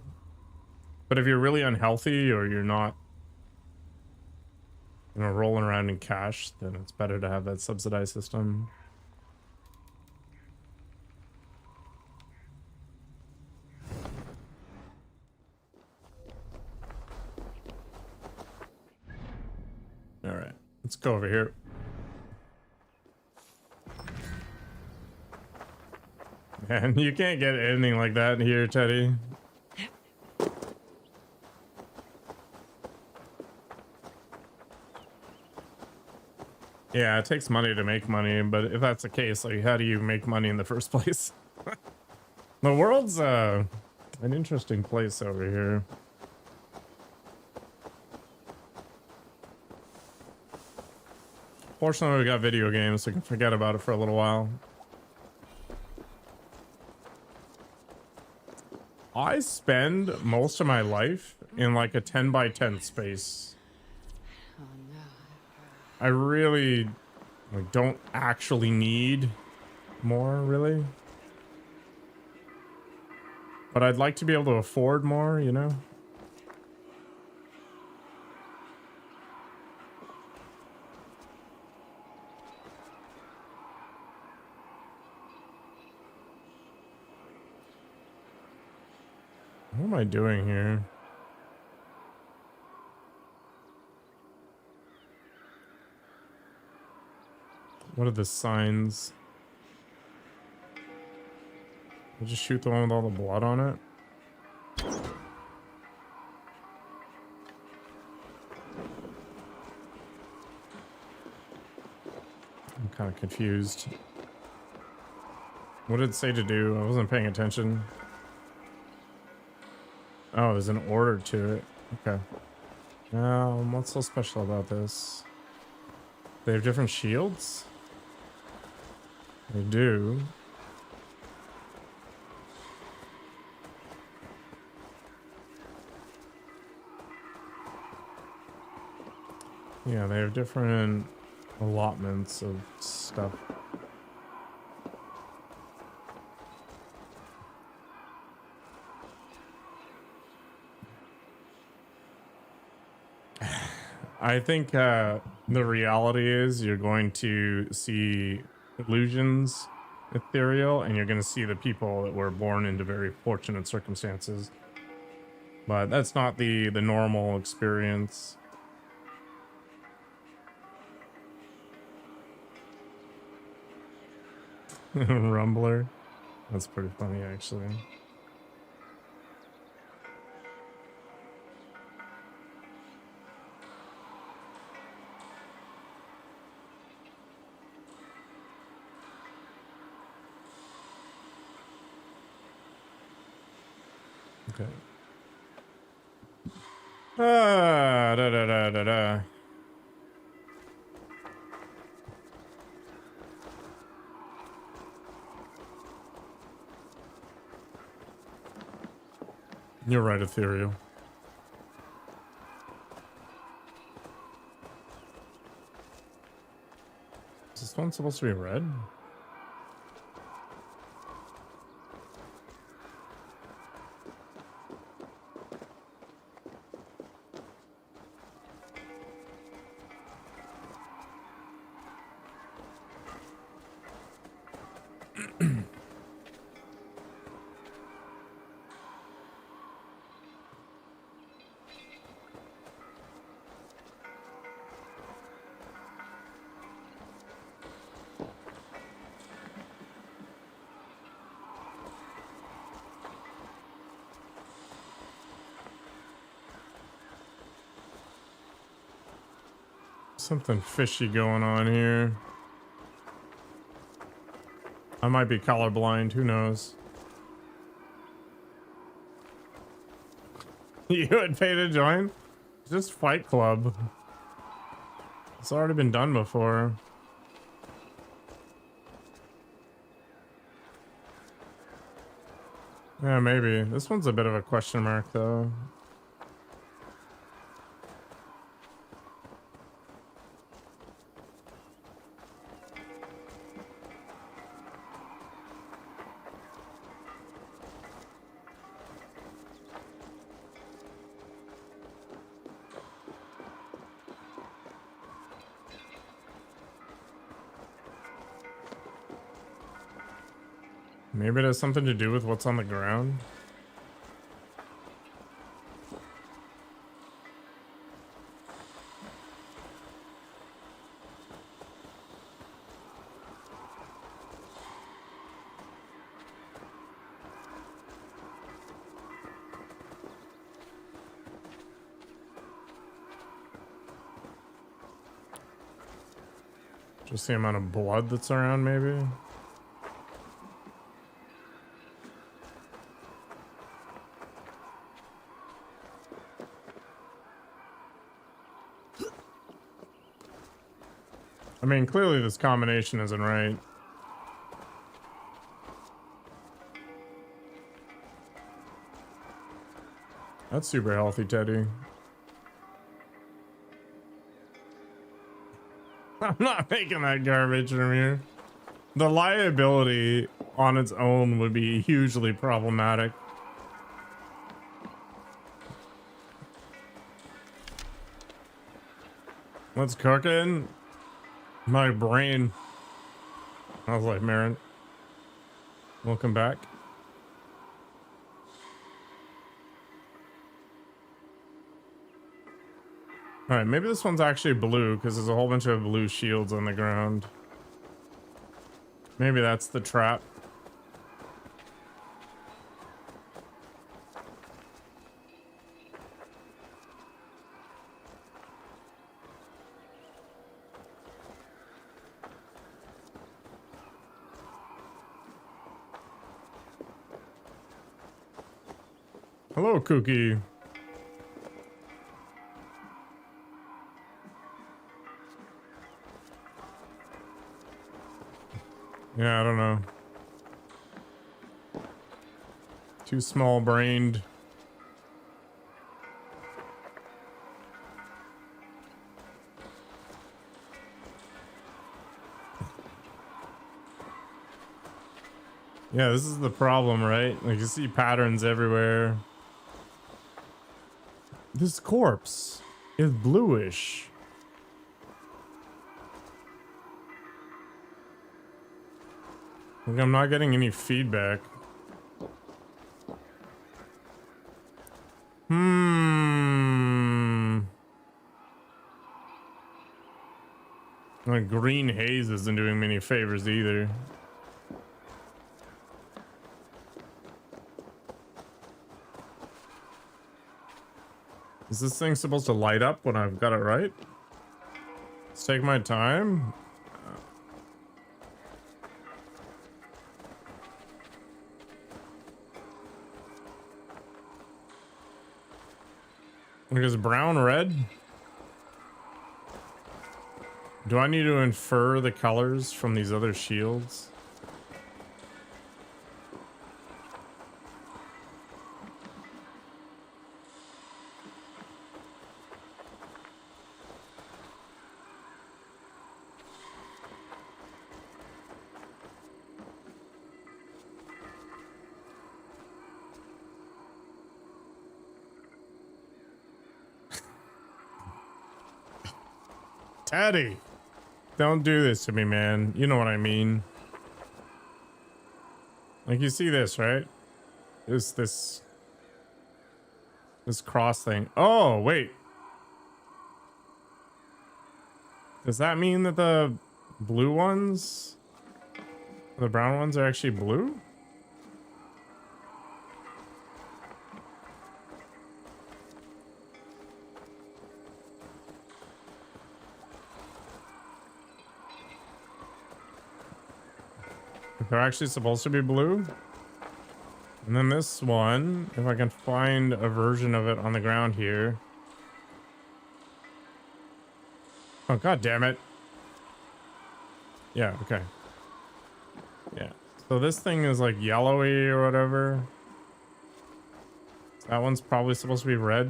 But if you're really unhealthy or you're not, you know, rolling around in cash, then it's better to have that subsidized system. All right, let's go over here. Man, you can't get anything like that here, Teddy. Yeah, it takes money to make money, but if that's the case, like, how do you make money in the first place? The world's an interesting place over here. Fortunately, we got video games, so we can forget about it for a little while. I spend most of my life in like a 10 by 10 space. I really like don't actually need more, really. But I'd like to be able to afford more, you know? What am I doing here? What are the signs? I just shoot the one with all the blood on it. I'm kind of confused. What did it say to do? I wasn't paying attention. Oh, there's an order to it. Okay. What's so special about this? They have different shields? They do. Yeah, they have different allotments of stuff. I think the reality is you're going to see illusions ethereal, and you're going to see the people that were born into very fortunate circumstances. But that's not the normal experience. Rumbler. That's pretty funny, actually. Okay. Da da da da da. You're right, Ethereal. Is this one supposed to be red? Something fishy going on here. I might be colorblind, who knows? You would pay to join? Just Fight Club. It's already been done before. Yeah, maybe. This one's a bit of a question mark, though. Maybe it has something to do with what's on the ground. Just the amount of blood that's around, maybe. I mean, clearly this combination isn't right. That's super healthy, Teddy. I'm not making that garbage from here. The liability on its own would be hugely problematic. What's cooking? My brain. I was like, Marin, welcome back. All right, maybe this one's actually blue because there's a whole bunch of blue shields on the ground. Maybe that's the trap. Hello, Cookie. Yeah, I don't know. Too small-brained. Yeah, this is the problem, right? Like, you see patterns everywhere. This corpse is bluish. Like, I'm not getting any feedback. Like, green haze isn't doing me any favors either. Is this thing supposed to light up when I've got it right? Let's take my time. Because brown red? Do I need to infer the colors from these other shields? Teddy, don't do this to me, man. You know what I mean. Like, you see this, right? This cross thing. Oh, wait. Does that mean that the blue ones, the brown ones are actually blue? They're actually supposed to be blue. And then this one, if I can find a version of it on the ground here. Oh, god damn it. Yeah, okay. Yeah. So this thing is like yellowy or whatever. That one's probably supposed to be red.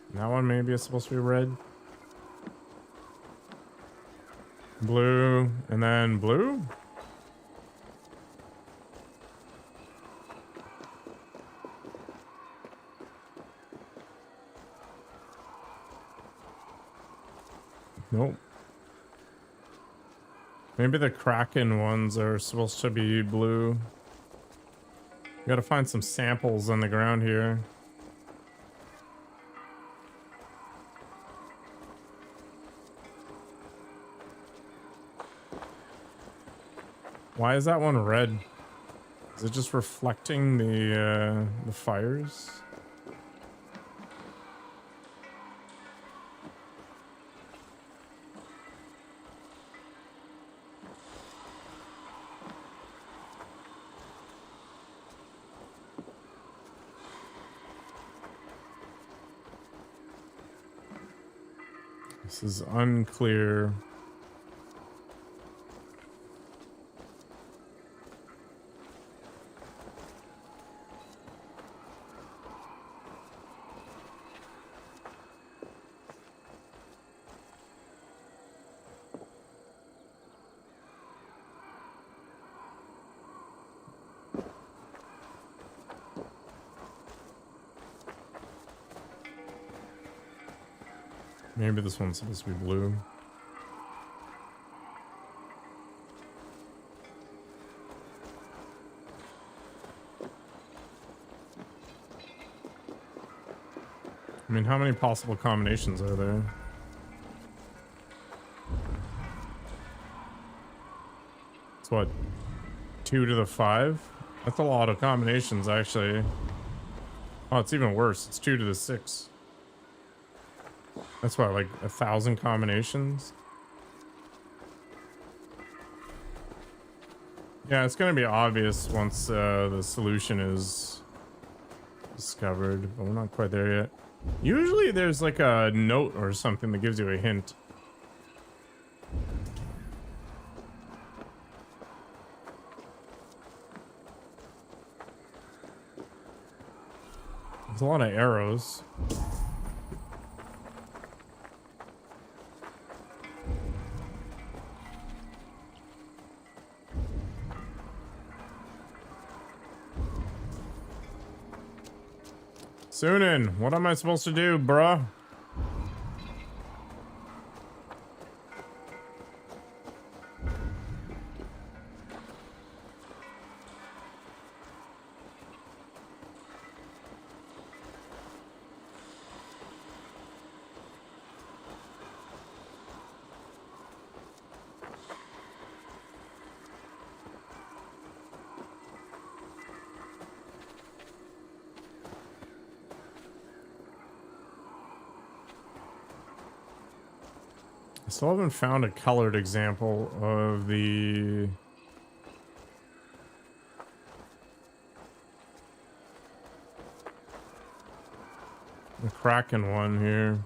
And that one maybe is supposed to be red. Blue, and then blue? Nope. Maybe the Kraken ones are supposed to be blue. Gotta find some samples on the ground here. Why is that one red? Is it just reflecting the fires? This is unclear. Maybe this one's supposed to be blue. I mean, how many possible combinations are there? It's what? 2 to the 5? That's a lot of combinations, actually. Oh, it's even worse. It's 2 to the 6. That's what, like 1,000 combinations? Yeah, it's gonna be obvious once the solution is discovered, but we're not quite there yet. Usually there's like a note or something that gives you a hint. There's a lot of arrows. Sunan, what am I supposed to do, bruh? Still haven't found a colored example of the Kraken one here.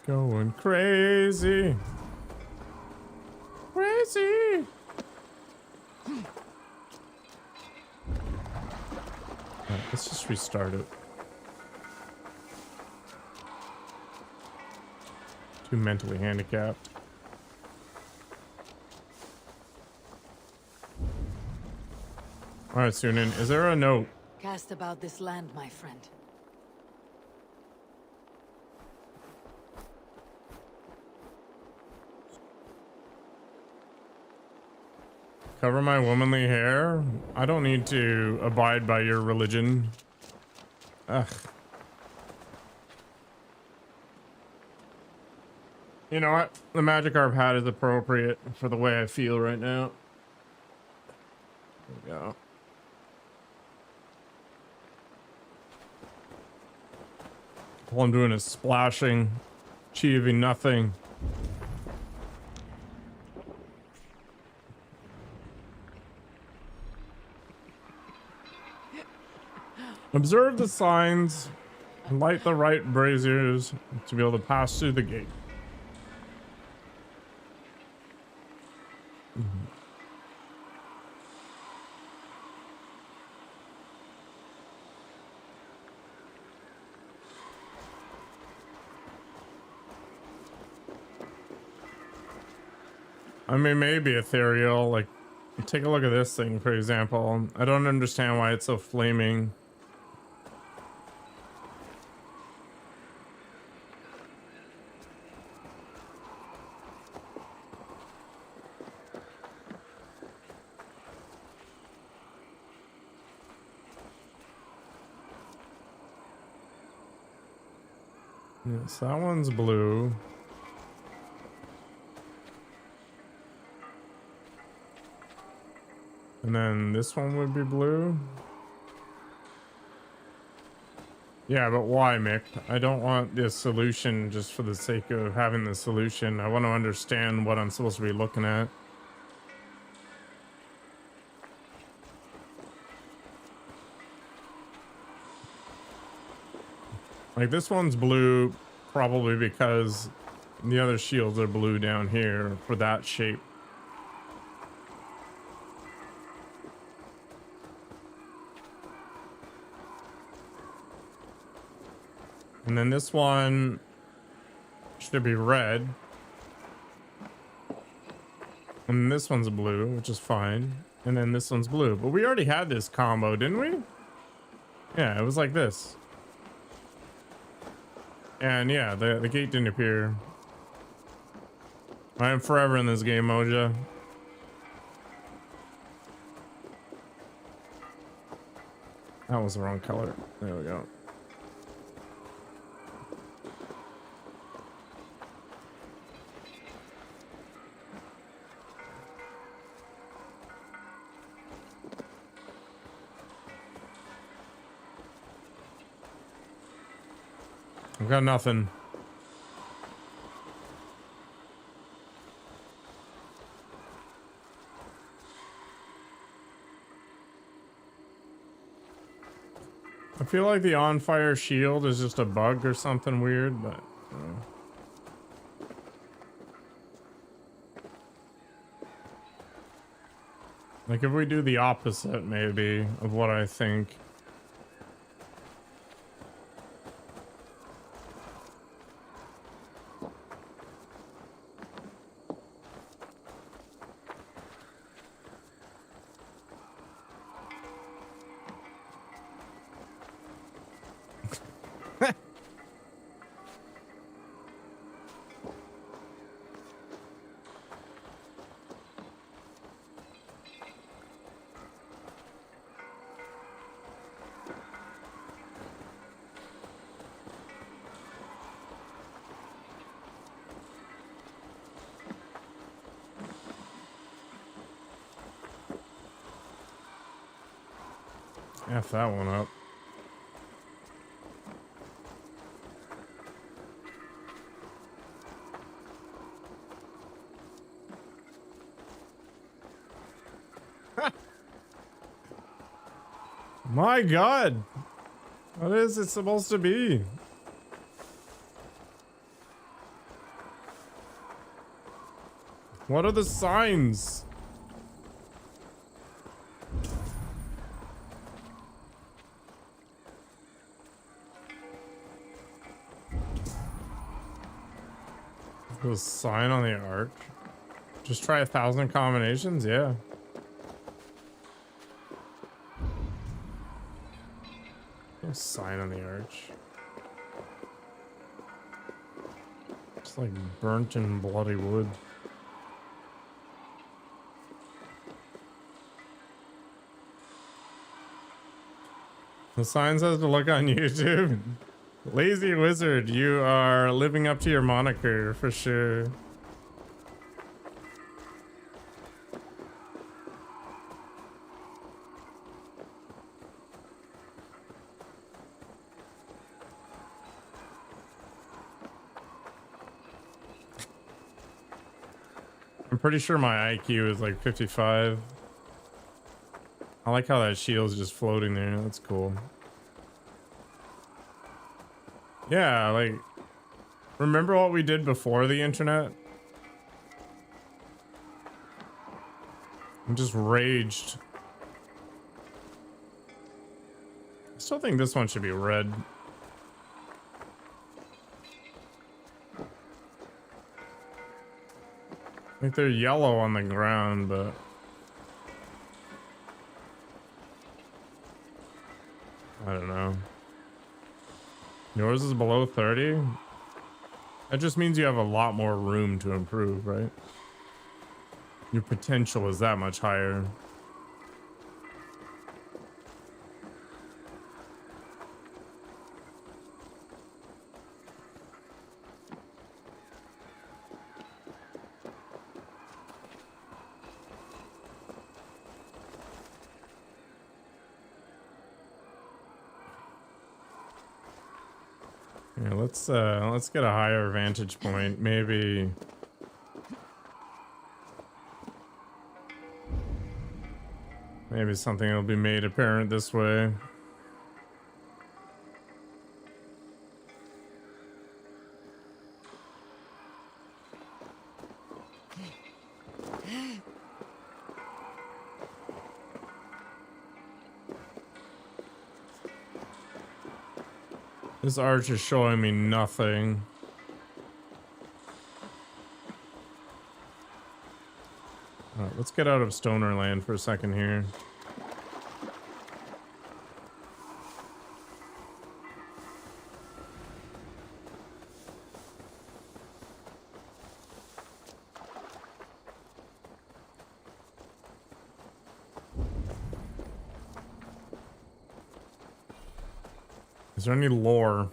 Going crazy. Crazy. Alright, let's just restart it. Too mentally handicapped. Alright, Sunan, is there a note? Cast about this land, my friend. Cover my womanly hair? I don't need to abide by your religion. Ugh. You know what? The Magikarp hat is appropriate for the way I feel right now. There we go. All I'm doing is splashing, achieving nothing. Observe the signs and light the right braziers to be able to pass through the gate. I mean, maybe ethereal. Like, take a look at this thing, for example. I don't understand why it's so flaming. Yes, that one's blue. And then this one would be blue. Yeah, but why, Mick? I don't want this solution just for the sake of having the solution. I want to understand what I'm supposed to be looking at. Like, this one's blue probably because the other shields are blue down here for that shape. And then this one should be red. And this one's blue, which is fine. And then this one's blue. But we already had this combo, didn't we? Yeah, it was like this. And yeah, the gate didn't appear. I am forever in this game, Moja. That was the wrong color. There we go. I've got nothing. I feel like the on fire shield is just a bug or something weird, but like if we do the opposite maybe of what I think. F that one up. My God, what is it supposed to be? What are the signs? The sign on the arch. Just try 1,000 combinations, yeah. No sign on the arch. It's like burnt and bloody wood. The sign says to look on YouTube. Lazy Wizard, you are living up to your moniker for sure. I'm pretty sure my IQ is like 55. I like how that shield's just floating there. That's cool. Yeah, like, remember what we did before the internet? I just raged. I still think this one should be red. I think they're yellow on the ground, but I don't know. Yours is below 30? That just means you have a lot more room to improve, right? Your potential is that much higher. Yeah, let's get a higher vantage point. Maybe something will be made apparent this way. This arch is showing me nothing. Alright, let's get out of Stoner Land for a second here. Is there any lore?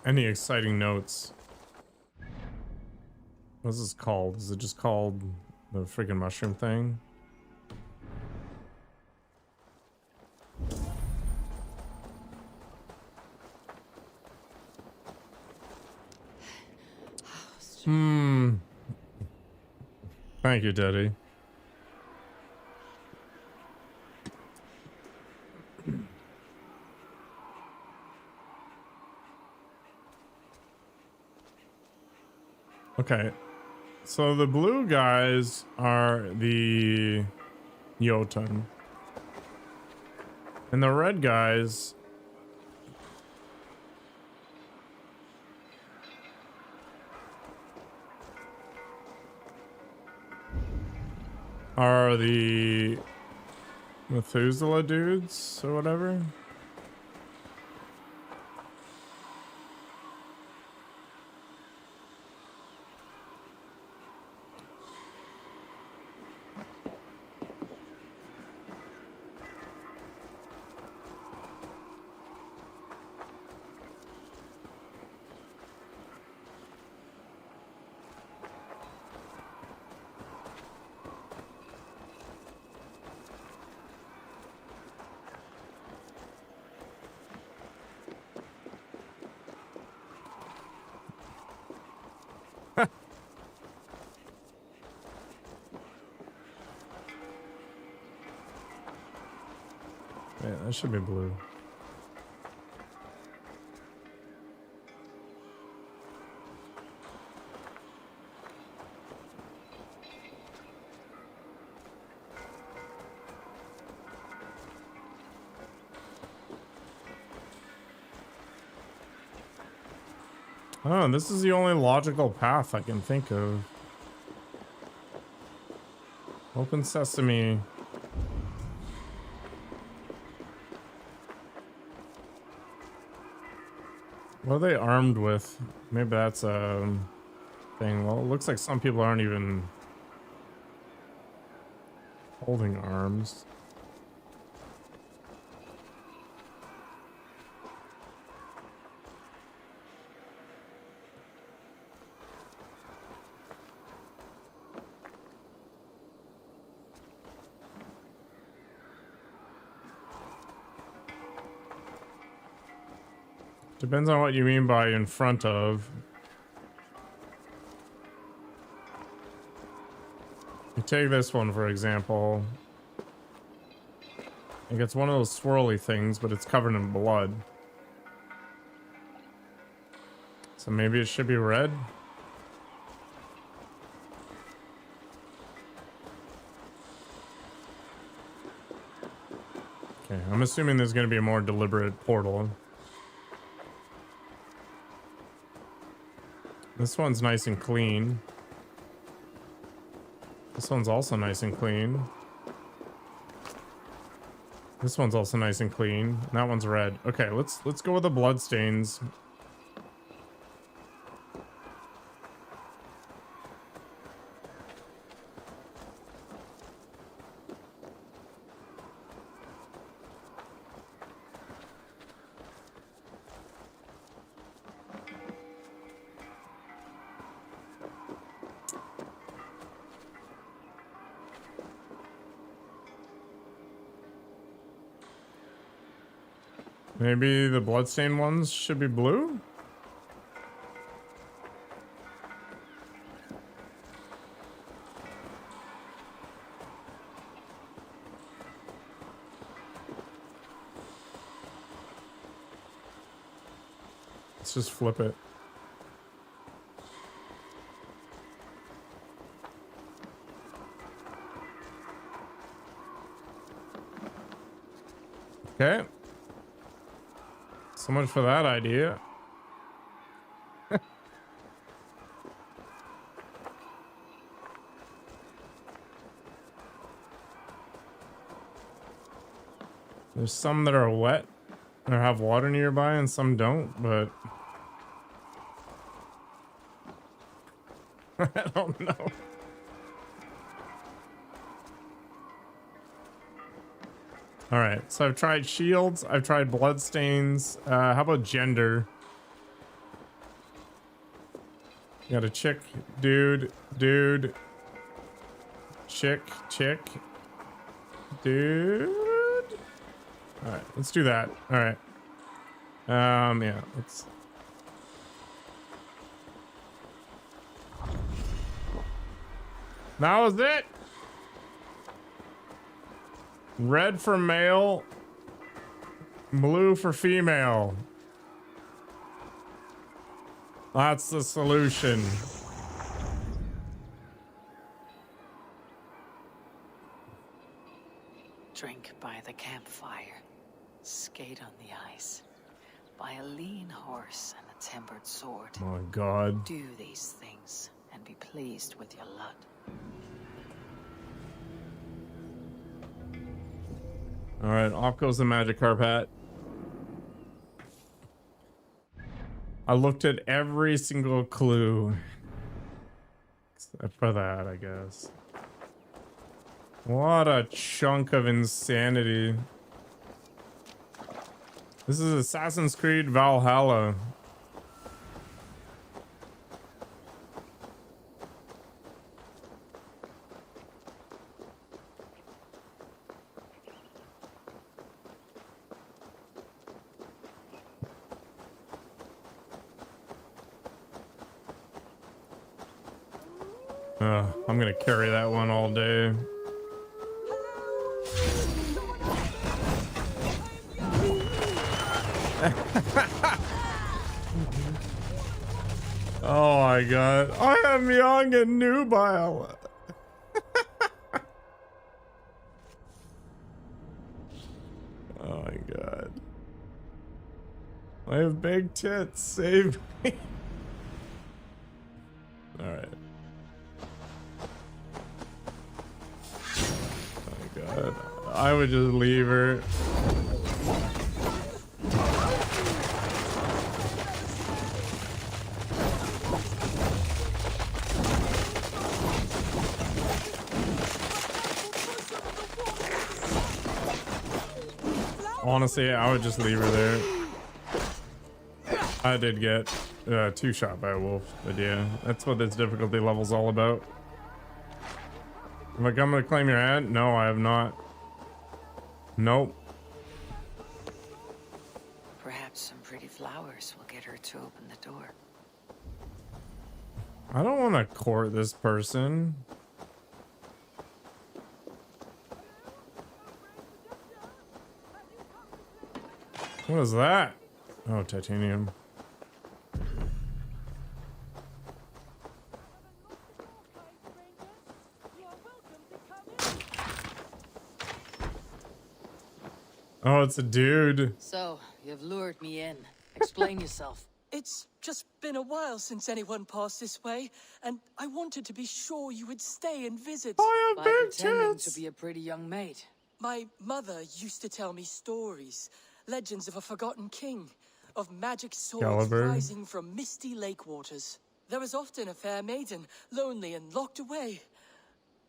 Any exciting notes? What's this called? Is it just called the freaking mushroom thing? Thank you, Daddy. Okay, so the blue guys are the Jotun, and the red guys are the Methuselah dudes or whatever. Yeah, that should be blue. Oh, this is the only logical path I can think of. Open sesame. What are they armed with? Maybe that's a thing. Well, it looks like some people aren't even holding arms. Depends on what you mean by in front of. You take this one, for example. I think it's one of those swirly things, but it's covered in blood. So maybe it should be red? Okay, I'm assuming there's going to be a more deliberate portal. This one's nice and clean. This one's also nice and clean. This one's also nice and clean. And that one's red. Okay, let's go with the blood stains. Maybe the bloodstained ones should be blue? Let's just flip it. Okay. So much for that idea. There's some that are wet or have water nearby and some don't, but I don't know. All right, so I've tried shields, I've tried bloodstains. How about gender? You got a chick, dude, chick, dude. All right, let's do that. All right. Yeah, let's. That was it. Red for male, blue for female. That's the solution. Drink by the campfire, skate on the ice, buy a lean horse and a tempered sword. Oh my God. Do these things and be pleased with your lot. All right, off goes the magic carpet. I looked at every single clue. Except for that, I guess. What a chunk of insanity. This is Assassin's Creed Valhalla. I'm gonna carry that one all day. Oh my god. I am young and nubile. Oh my god. I have big tits. Save me. Alright. Oh my god. I would just leave her. Honestly, I would just leave her there. I did get 2 shot by a wolf, but yeah, that's what this difficulty level's all about. Am I coming to claim your hand? No, I have not. Nope. Perhaps some pretty flowers will get her to open the door. I don't want to court this person. What is that? Oh, titanium. Oh, it's a dude. So, you've lured me in. Explain yourself. It's just been a while since anyone passed this way, and I wanted to be sure you would stay and visit. By pretending to be a pretty young maid. My mother used to tell me stories, legends of a forgotten king, of magic swords Caliber. rising from misty lake waters. There was often a fair maiden, lonely and locked away.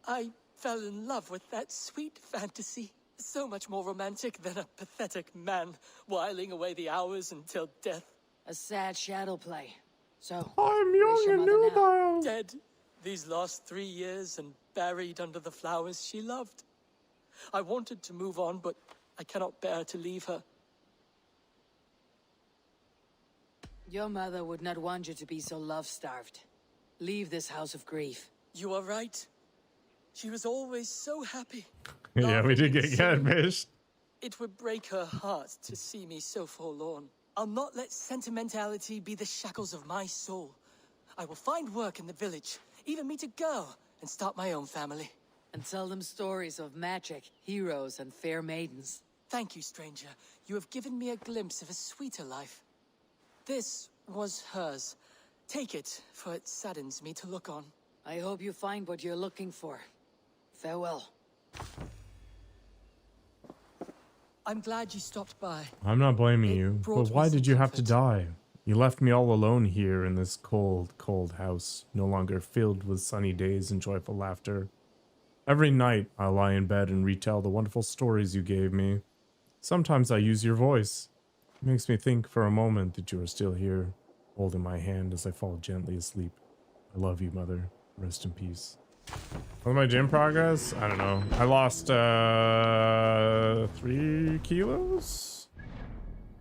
I fell in love with that sweet fantasy. So much more romantic than a pathetic man whiling away the hours until death. A sad shadow play. So, I'm young and nubile. Dead these last 3 years and buried under the flowers she loved. I wanted to move on, but I cannot bear to leave her. Your mother would not want you to be so love-starved. Leave this house of grief. You are right. She was always so happy. Yeah, we did get catfished. It would break her heart to see me so forlorn. I'll not let sentimentality be the shackles of my soul. I will find work in the village, even meet a girl, and start my own family. And tell them stories of magic, heroes, and fair maidens. Thank you, stranger. You have given me a glimpse of a sweeter life. This was hers. Take it, for it saddens me to look on. I hope you find what you're looking for. Farewell. I'm glad you stopped by. I'm not blaming you, but why did you have to die? You left me all alone here in this cold, cold house, no longer filled with sunny days and joyful laughter. Every night, I lie in bed and retell the wonderful stories you gave me. Sometimes I use your voice. It makes me think for a moment that you are still here, holding my hand as I fall gently asleep. I love you, Mother. Rest in peace. What's my gym progress? I don't know. I lost 3 kilos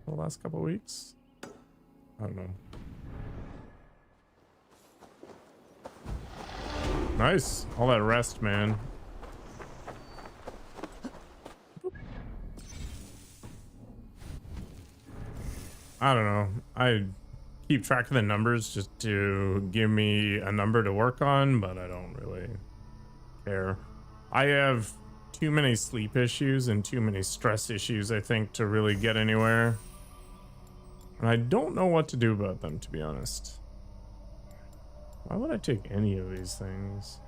the last couple weeks. I don't know. Nice. All that rest, man. I don't know. I keep track of the numbers just to give me a number to work on, but I don't really care. I have too many sleep issues and too many stress issues, I think, to really get anywhere. And I don't know what to do about them, to be honest. Why would I take any of these things?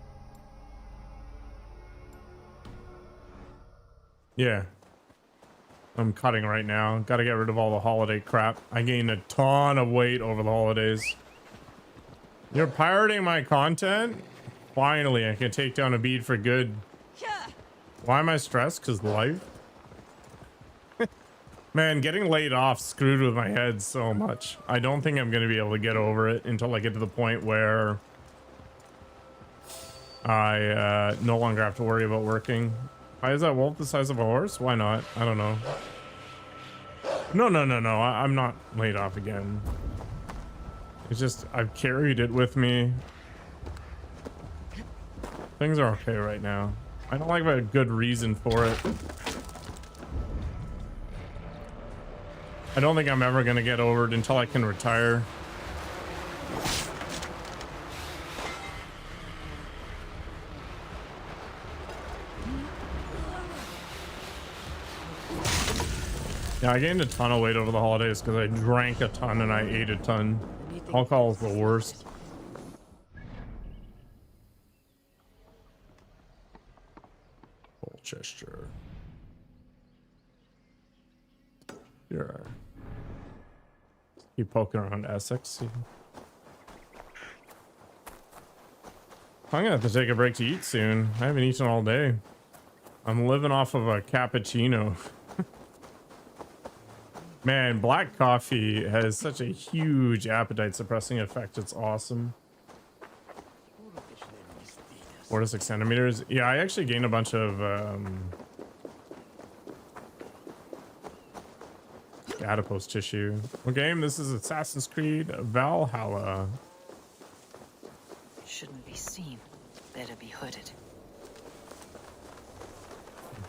Yeah. I'm cutting right now. Gotta get rid of all the holiday crap. I gained a ton of weight over the holidays. You're pirating my content? Finally, I can take down a bead for good. Why am I stressed? Because life? Man, getting laid off screwed with my head so much. I don't think I'm going to be able to get over it until I get to the point where I no longer have to worry about working. Why is that wolf the size of a horse? Why not? I don't know. No. I'm not laid off again. It's just I've carried it with me Things are okay right now. I don't like a good reason for it. I don't think I'm ever gonna get over it until I can retire. Yeah, I gained a ton of weight over the holidays because I drank a ton and I ate a ton. Alcohol is the worst. Colchester. Here. Keep poking around Essex. I'm gonna have to take a break to eat soon. I haven't eaten all day. I'm living off of a cappuccino. Man, black coffee has such a huge appetite suppressing effect. It's awesome. 4 to 6 centimeters. Yeah, I actually gained a bunch of adipose tissue. What game? This is Assassin's Creed Valhalla. Shouldn't be seen. Better be hooded.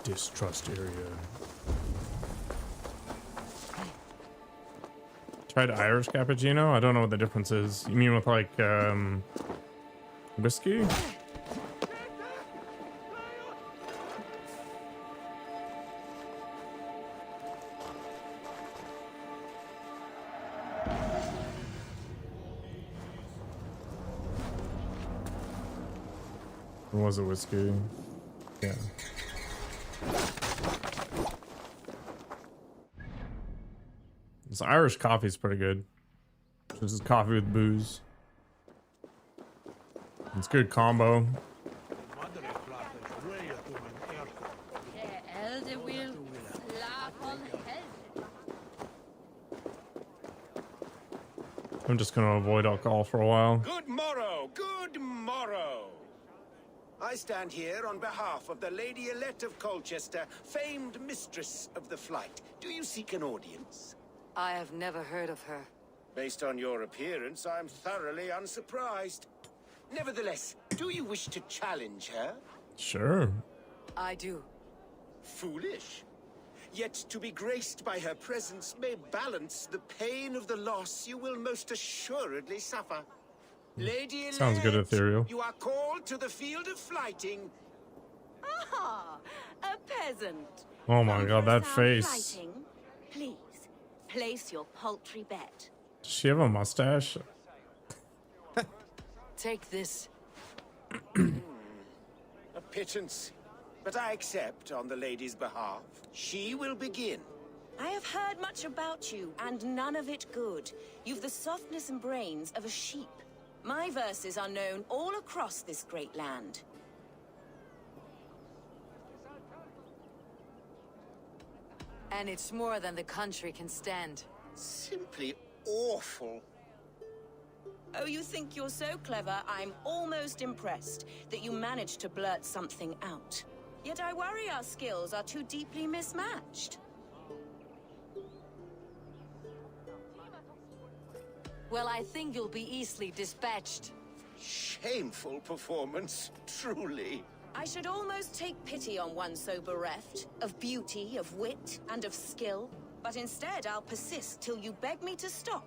Distrust area. Tried Irish cappuccino? I don't know what the difference is. You mean with like whiskey? Or was it whiskey? Yeah. This Irish coffee is pretty good. This is coffee with booze. It's a good combo. I'm just gonna avoid alcohol for a while. Good morrow, good morrow. I stand here on behalf of the Lady Elette of Colchester, famed mistress of the flight. Do you seek an audience? I have never heard of her. Based on your appearance, I'm thoroughly unsurprised. Nevertheless, do you wish to challenge her? Sure. I do. Foolish. Yet to be graced by her presence may balance the pain of the loss you will most assuredly suffer. Lady Elette, sounds good, Ethereal. You are called to the field of fighting. Ah, a peasant. Oh my god, that face. Fighting? Please, place your paltry bet. Does she have a mustache? Take this. A pittance, but I accept on the lady's behalf. She will begin. I have heard much about you, and none of it good. You've the softness and brains of a sheep. My verses are known all across this great land. And it's more than the country can stand. Simply awful. Oh, you think you're so clever, I'm almost impressed that you managed to blurt something out. Yet I worry our skills are too deeply mismatched. Well, I think you'll be easily dispatched. Shameful performance, truly. I should almost take pity on one so bereft of beauty, of wit, and of skill. But instead, I'll persist till you beg me to stop.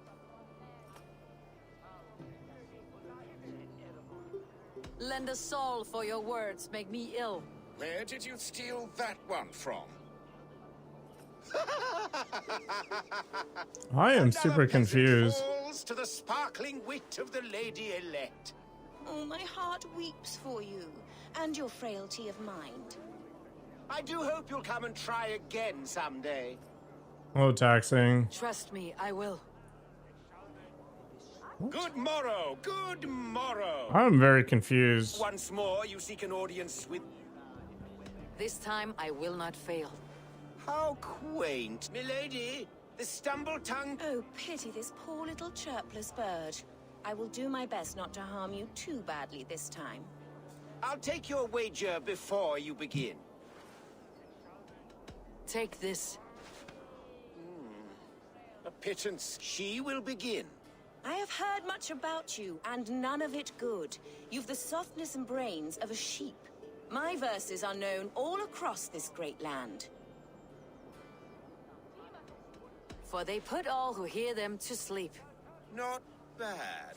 Lend a soul for your words make me ill. Where did you steal that one from? I am super confused. Falls to the sparkling wit of the Lady Elect. Oh, my heart weeps for you, and your frailty of mind. I do hope you'll come and try again someday. Low taxing. Trust me, I will. Good morrow, good morrow. I'm very confused. Once more, you seek an audience with... This time, I will not fail. How quaint. Milady, the stumble-tongued... Oh, pity this poor little chirpless bird. I will do my best not to harm you too badly this time. I'll take your wager before you begin. Take this. A pittance. She will begin. I have heard much about you, and none of it good. You've the softness and brains of a sheep. My verses are known all across this great land. For they put all who hear them to sleep. Not bad.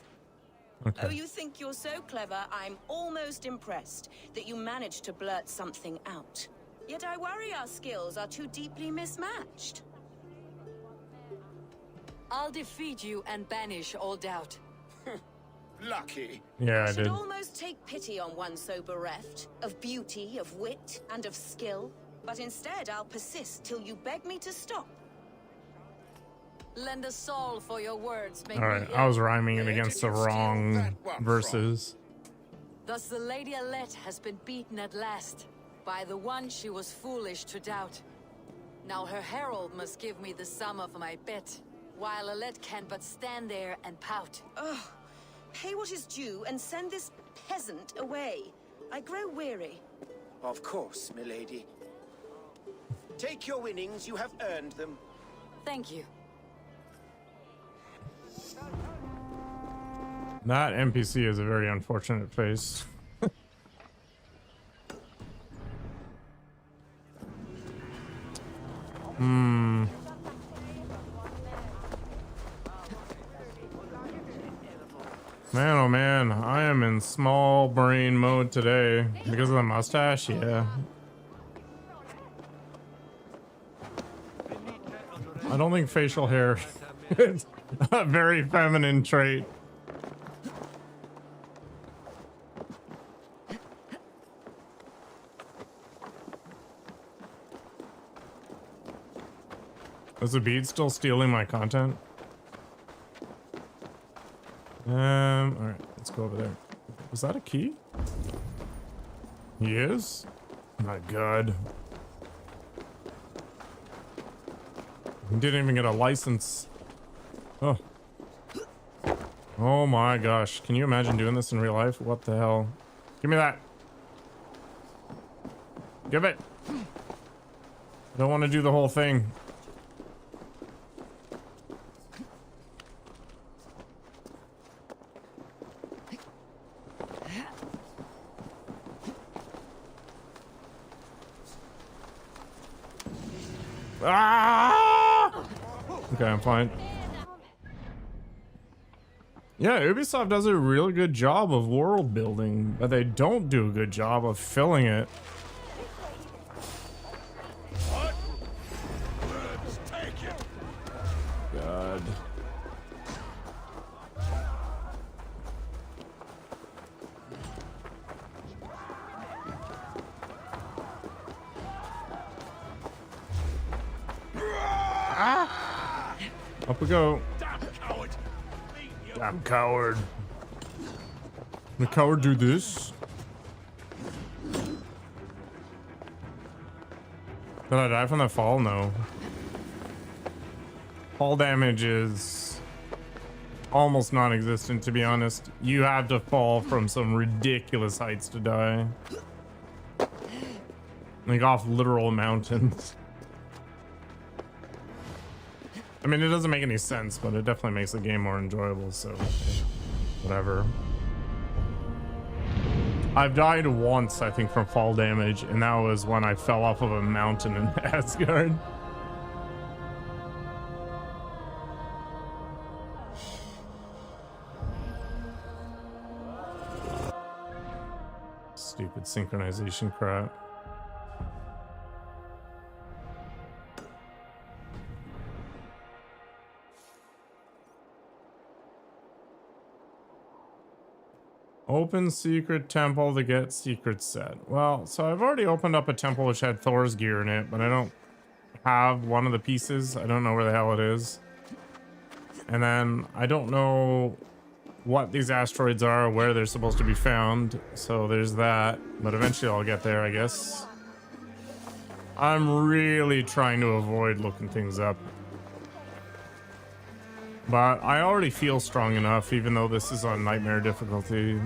Oh, you think you're so clever, I'm almost impressed that you managed to blurt something out. Yet I worry our skills are too deeply mismatched. I'll defeat you and banish all doubt. Lucky. Yeah, I should did. almost take pity on one so bereft of beauty, of wit, and of skill. But instead, I'll persist till you beg me to stop. Lend a soul for your words. All right, I was rhyming it against the wrong verses. Thus the Lady Alette has been beaten at last by the one she was foolish to doubt. Now her herald must give me the sum of my bet, while Alette can but stand there and pout. Ugh. Pay what is due and send this peasant away. I grow weary. Of course, milady. Take your winnings, you have earned them. Thank you. That NPC is a very unfortunate face. Hmm. Man, oh man, I am in small brain mode today because of the mustache. Yeah. I don't think facial hair is a very feminine trait. Is the bead still stealing my content? Alright, let's go over there. Was that a key? He is? My god. He didn't even get a license. Oh. Oh my gosh. Can you imagine doing this in real life? What the hell? Give me that. Give it. I don't want to do the whole thing. Ah! Okay, I'm fine. Yeah, Ubisoft does a really good job of world building, but they don't do a good job of filling it. God. Up we go. Damn coward. The coward do this? Did I die from the fall? No. Fall damage is almost non-existent, to be honest. You have to fall from some ridiculous heights to die. Like off literal mountains. I mean, it doesn't make any sense, but it definitely makes the game more enjoyable, so whatever. I've died once, I think, from fall damage, and that was when I fell off of a mountain in Asgard. Stupid synchronization crap. Open secret temple to get secret set. Well, so I've already opened up a temple which had Thor's gear in it, but I don't have one of the pieces. I don't know where the hell it is. And then I don't know what these asteroids are, where they're supposed to be found. So there's that, but eventually I'll get there, I guess. I'm really trying to avoid looking things up. But I already feel strong enough, even though this is on nightmare difficulty.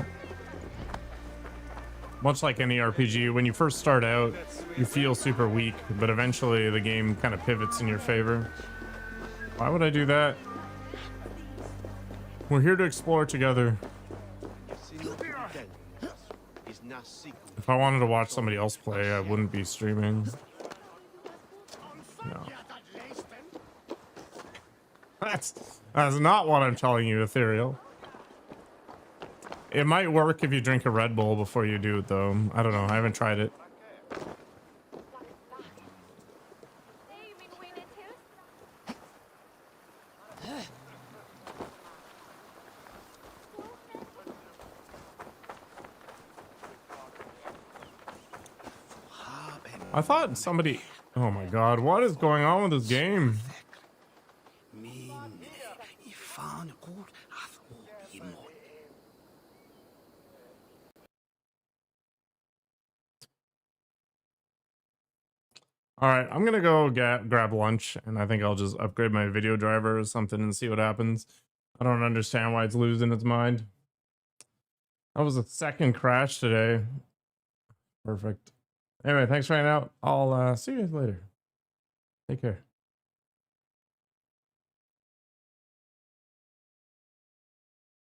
Much like any RPG, when you first start out, you feel super weak, but eventually the game kind of pivots in your favor. Why would I do that? We're here to explore together. If I wanted to watch somebody else play, I wouldn't be streaming. No. That's not what I'm telling you, Ethereal. It might work if you drink a Red Bull before you do it, though. I don't know. I haven't tried it. I thought somebody... Oh my god, what is going on with this game? Alright, I'm gonna go grab lunch, and I think I'll just upgrade my video driver or something and see what happens. I don't understand why it's losing its mind. That was a second crash today. Perfect. Anyway, thanks for hanging out. I'll see you guys later. Take care.